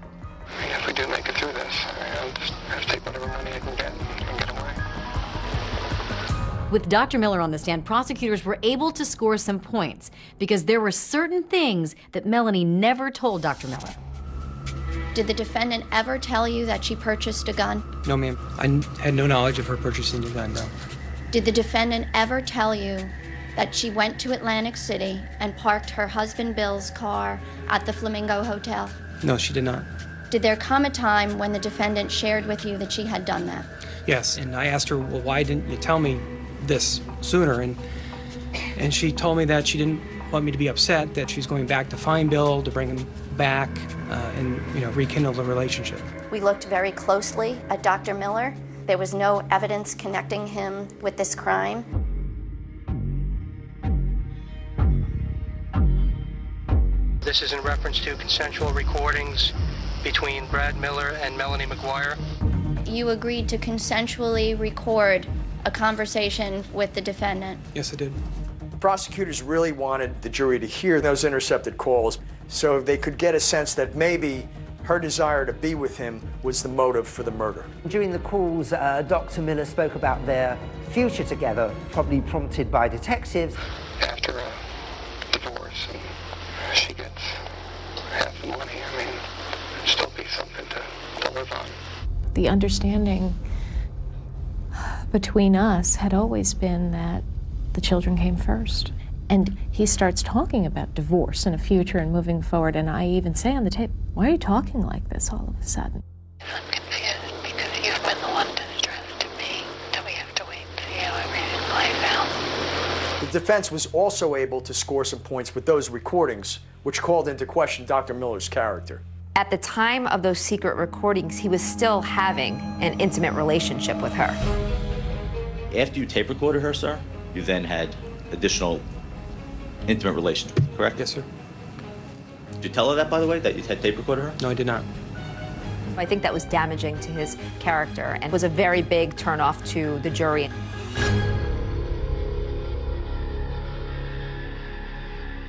If we do make it through this, I'll just have to take whatever money I can get and get away. With Dr. Miller on the stand, prosecutors were able to score some points because there were certain things that Melanie never told Dr. Miller. Did the defendant ever tell you that she purchased a gun? No, ma'am. I had no knowledge of her purchasing a gun, no. Did the defendant ever tell you that she went to Atlantic City and parked her husband Bill's car at the Flamingo Hotel? No, she did not. Did there come a time when the defendant shared with you that she had done that? Yes, and I asked her, well, why didn't you tell me this sooner? And she told me that she didn't want me to be upset, that she's going back to find Bill, to bring him back, and rekindle the relationship. We looked very closely at Dr. Miller. There was no evidence connecting him with this crime. This is in reference to consensual recordings between Brad Miller and Melanie McGuire. You agreed to consensually record a conversation with the defendant. Yes, I did. The prosecutors really wanted the jury to hear those intercepted calls so they could get a sense that maybe her desire to be with him was the motive for the murder. During the calls, Dr. Miller spoke about their future together, probably prompted by detectives. After a divorce, and she gets half the money, I mean, it'd still be something to live on. The understanding between us had always been that the children came first. And he starts talking about divorce and a future and moving forward, and I even say on the tape, why are you talking like this all of a sudden? I'm confused because you've been the one to stress to me that we have to wait and see how everything plays out. The defense was also able to score some points with those recordings, which called into question Dr. Miller's character. At the time of those secret recordings, he was still having an intimate relationship with her. After you tape recorded her, sir, you then had additional intimate relations with her, correct? Yes, sir. Did you tell her that, by the way, that you had tape recorded her? No, I did not. I think that was damaging to his character and was a very big turnoff to the jury.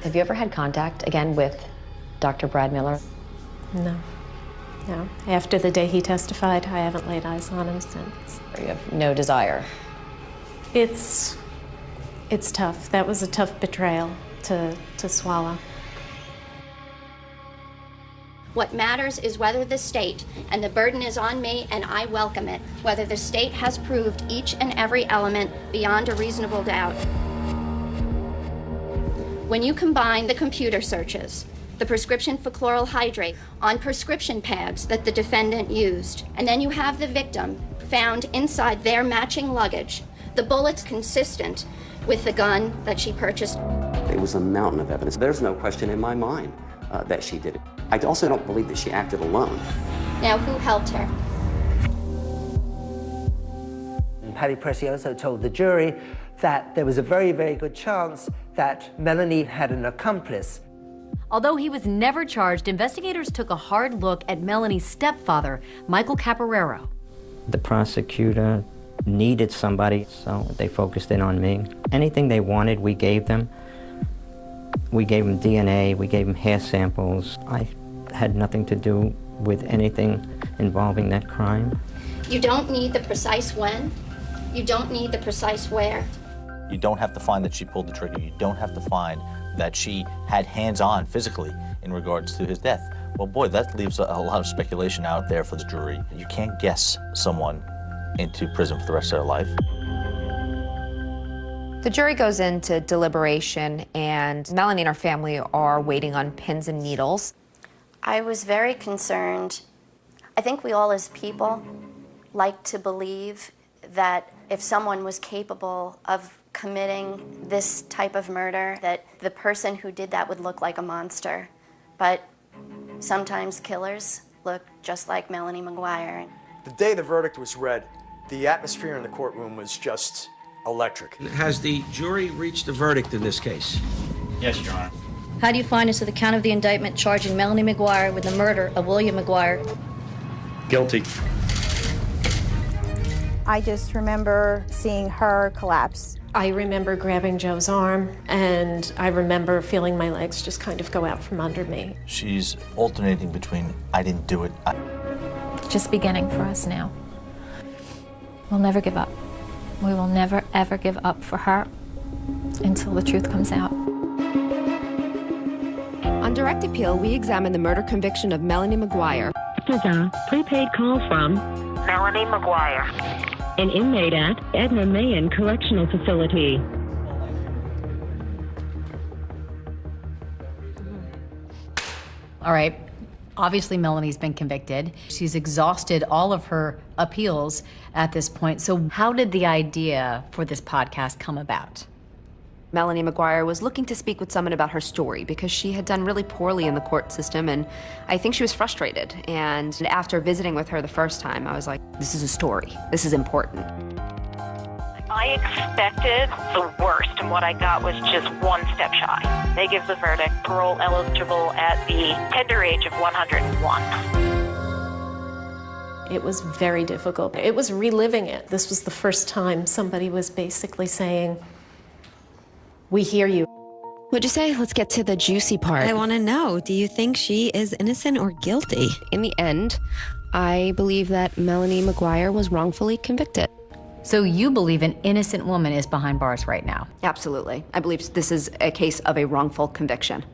Have you ever had contact again with Dr. Brad Miller? No. No. After the day he testified, I haven't laid eyes on him since. Or you have no desire? It's tough. That was a tough betrayal to swallow. What matters is whether the state, and the burden is on me and I welcome it, whether the state has proved each and every element beyond a reasonable doubt. When you combine the computer searches, the prescription for chloral hydrate on prescription pads that the defendant used. And then you have the victim found inside their matching luggage, the bullets consistent with the gun that she purchased. It was a mountain of evidence. There's no question in my mind that she did it. I also don't believe that she acted alone. Now, who helped her? Paddy Precioso told the jury that there was a very, very good chance that Melanie had an accomplice. Although he was never charged, investigators took a hard look at Melanie's stepfather, Michael Caporero. The prosecutor needed somebody, so they focused in on me. Anything they wanted, we gave them. We gave them DNA, we gave them hair samples. I had nothing to do with anything involving that crime. You don't need the precise when. You don't need the precise where. You don't have to find that she pulled the trigger. You don't have to find that she had hands-on physically in regards to his death. Well, boy, that leaves a lot of speculation out there for the jury. You can't guess someone into prison for the rest of their life. The jury goes into deliberation, and Melanie and her family are waiting on pins and needles. I was very concerned. I think we all as people like to believe that if someone was capable of committing this type of murder, that the person who did that would look like a monster. But sometimes killers look just like Melanie McGuire. The day the verdict was read, the atmosphere in the courtroom was just electric. Has the jury reached a verdict in this case? Yes, Your Honor. How do you find as to the count of the indictment charging Melanie McGuire with the murder of William McGuire? Guilty. I just remember seeing her collapse. I remember grabbing Joe's arm, and I remember feeling my legs just kind of go out from under me. She's alternating between, I didn't do it. Just beginning for us now. We'll never give up. We will never, ever give up for her until the truth comes out. On direct appeal, we examine the murder conviction of Melanie McGuire. This is a prepaid call from Melanie McGuire, an inmate at Edna Mahan Correctional Facility. All right. Obviously, Melanie's been convicted. She's exhausted all of her appeals at this point. So how did the idea for this podcast come about? Melanie McGuire was looking to speak with someone about her story because she had done really poorly in the court system, and I think she was frustrated. And after visiting with her the first time, I was like, this is a story. This is important. I expected the worst, and what I got was just one step shy. They give the verdict parole eligible at the tender age of 101. It was very difficult. It was reliving it. This was the first time somebody was basically saying, we hear you. What'd you say? Let's get to the juicy part. I want to know, do you think she is innocent or guilty? In the end, I believe that Melanie McGuire was wrongfully convicted. So you believe an innocent woman is behind bars right now? Absolutely. I believe this is a case of a wrongful conviction.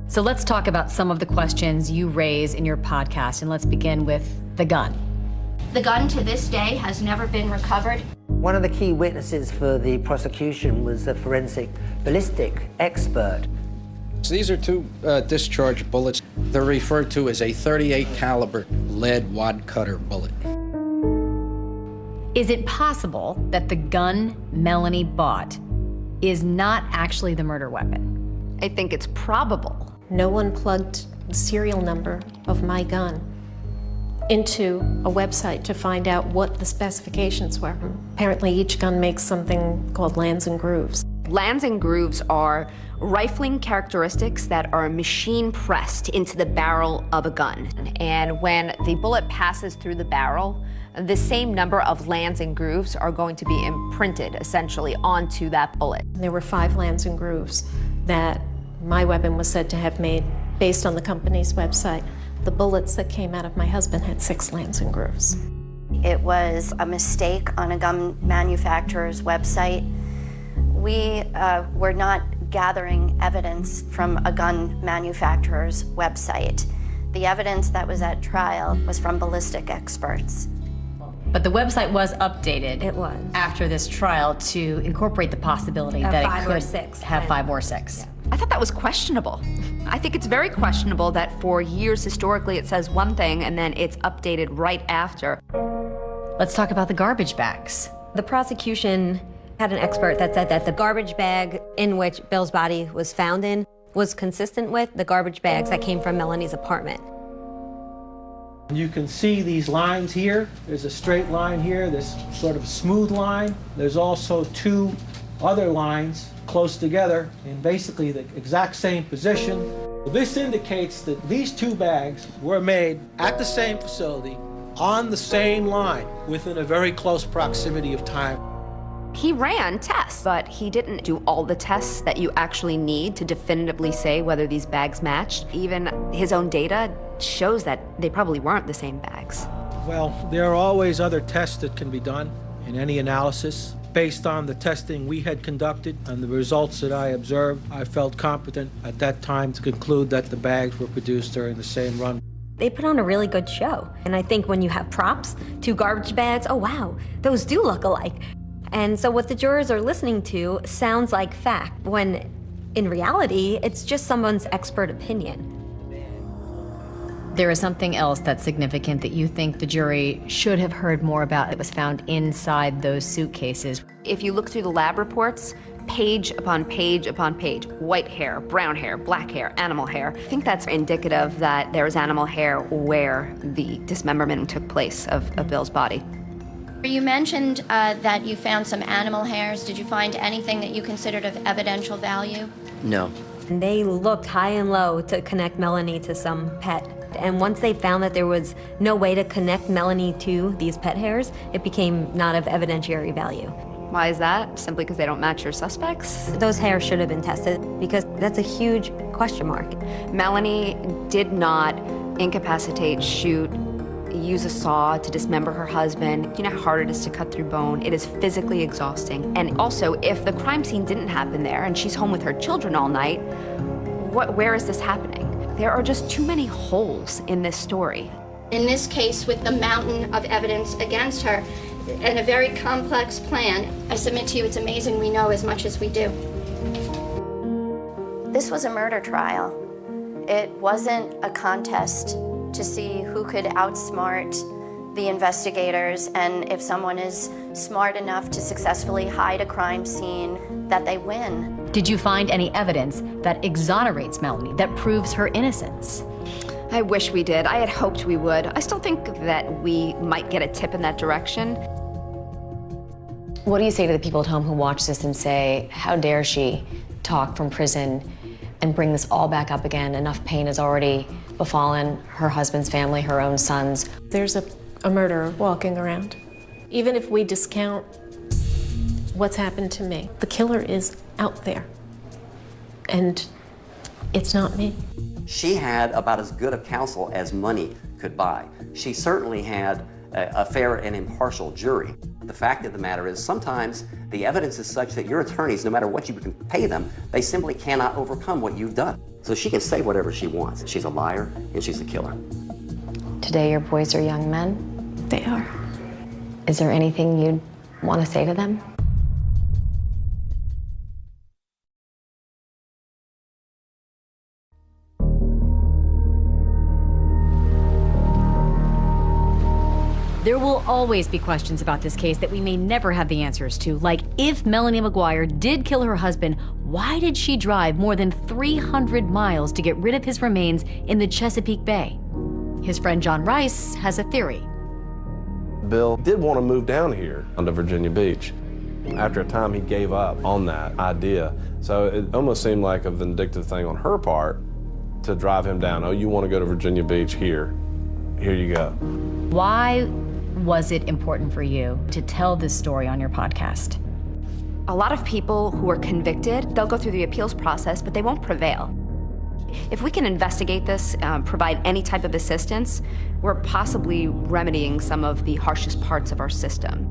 So let's talk about some of the questions you raise in your podcast, and let's begin with the gun. The gun to this day has never been recovered. One of the key witnesses for the prosecution was the forensic ballistic expert. So these are two discharge bullets. They're referred to as a .38 caliber lead wad cutter bullet. Is it possible that the gun Melanie bought is not actually the murder weapon? I think it's probable. No one plugged the serial number of my gun into a website to find out what the specifications were. Apparently each gun makes something called lands and grooves. Lands and grooves are rifling characteristics that are machine pressed into the barrel of a gun. And when the bullet passes through the barrel, the same number of lands and grooves are going to be imprinted essentially onto that bullet. There were 5 lands and grooves that my weapon was said to have made based on the company's website. The bullets that came out of my husband had 6 lands and grooves. It was a mistake on a gun manufacturer's website. We were not gathering evidence from a gun manufacturer's website. The evidence that was at trial was from ballistic experts. But the website was updated. It was. After this trial to incorporate the possibility that it could have 5 or 6. I thought that was questionable. I think it's very questionable that for years historically it says one thing and then it's updated right after. Let's talk about the garbage bags. The prosecution had an expert that said that the garbage bag in which Bill's body was found in was consistent with the garbage bags that came from Melanie's apartment. You can see these lines here. There's a straight line here, this sort of smooth line. There's also two other lines close together in basically the exact same position. This indicates that these two bags were made at the same facility on the same line within a very close proximity of time. He ran tests, but he didn't do all the tests that you actually need to definitively say whether these bags matched. Even his own data shows that they probably weren't the same bags. Well, there are always other tests that can be done in any analysis. Based on the testing we had conducted and the results that I observed, I felt competent at that time to conclude that the bags were produced during the same run. They put on a really good show. And I think when you have props, two garbage bags, oh wow, those do look alike. And so what the jurors are listening to sounds like fact, when in reality, it's just someone's expert opinion. There is something else that's significant that you think the jury should have heard more about that was found inside those suitcases. If you look through the lab reports, page upon page upon page, white hair, brown hair, black hair, animal hair. I think that's indicative that there was animal hair where the dismemberment took place of Bill's body. You mentioned that you found some animal hairs. Did you find anything that you considered of evidential value? No. And they looked high and low to connect Melanie to some pet. And once they found that there was no way to connect Melanie to these pet hairs, it became not of evidentiary value. Why is that? Simply because they don't match your suspects? Those hairs should have been tested because that's a huge question mark. Melanie did not incapacitate, shoot, use a saw to dismember her husband. You know how hard it is to cut through bone. It is physically exhausting. And also, if the crime scene didn't happen there and she's home with her children all night, where is this happening? There are just too many holes in this story. In this case, with the mountain of evidence against her and a very complex plan, I submit to you it's amazing we know as much as we do. This was a murder trial. It wasn't a contest to see who could outsmart the investigators, and if someone is smart enough to successfully hide a crime scene, that they win. Did you find any evidence that exonerates Melanie, that proves her innocence? I wish we did. I had hoped we would. I still think that we might get a tip in that direction. What do you say to the people at home who watch this and say, how dare she talk from prison and bring this all back up again? Enough pain has already befallen her husband's family, her own sons. There's a murderer walking around. Even if we discount what's happened to me, the killer is out there. And it's not me. She had about as good a counsel as money could buy. She certainly had a fair and impartial jury. The fact of the matter is sometimes the evidence is such that your attorneys, no matter what you can pay them, they simply cannot overcome what you've done. So she can say whatever she wants. She's a liar and she's a killer. Today your boys are young men. They are. Is there anything you'd want to say to them? There will always be questions about this case that we may never have the answers to, like if Melanie McGuire did kill her husband, why did she drive more than 300 miles to get rid of his remains in the Chesapeake Bay? His friend John Rice has a theory. Bill did want to move down here onto Virginia Beach. After a time, he gave up on that idea. So it almost seemed like a vindictive thing on her part to drive him down. Oh, you want to go to Virginia Beach? Here you go. Why was it important for you to tell this story on your podcast? A lot of people who are convicted, they'll go through the appeals process, but they won't prevail. If we can investigate this, provide any type of assistance, we're possibly remedying some of the harshest parts of our system.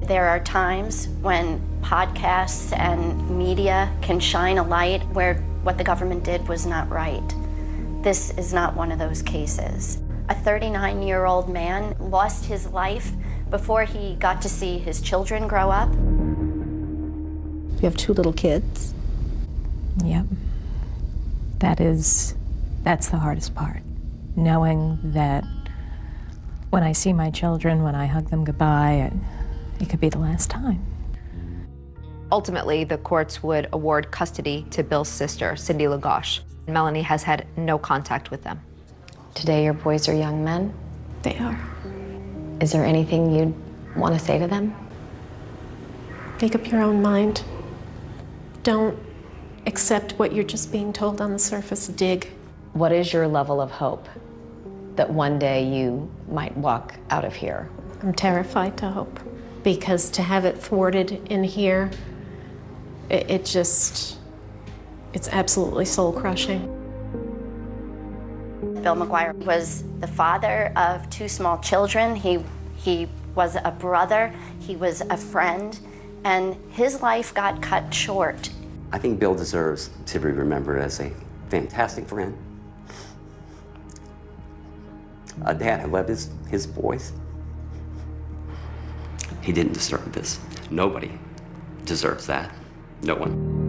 There are times when podcasts and media can shine a light where what the government did was not right. This is not one of those cases. A 39-year-old man lost his life before he got to see his children grow up. You have 2 little kids. Yep. That's the hardest part. Knowing that when I see my children, when I hug them goodbye, it could be the last time. Ultimately, the courts would award custody to Bill's sister, Cindy Lagosh. Melanie has had no contact with them. Today, your boys are young men? They are. Is there anything you'd want to say to them? Make up your own mind. Don't accept what you're just being told on the surface. Dig. What is your level of hope that one day you might walk out of here? I'm terrified to hope, because to have it thwarted in here, it's absolutely soul-crushing. Bill McGuire was the father of 2 small children. He was a brother, he was a friend, and his life got cut short. I think Bill deserves to be remembered as a fantastic friend, a dad who loved his boys. He didn't deserve this. Nobody deserves that. No one.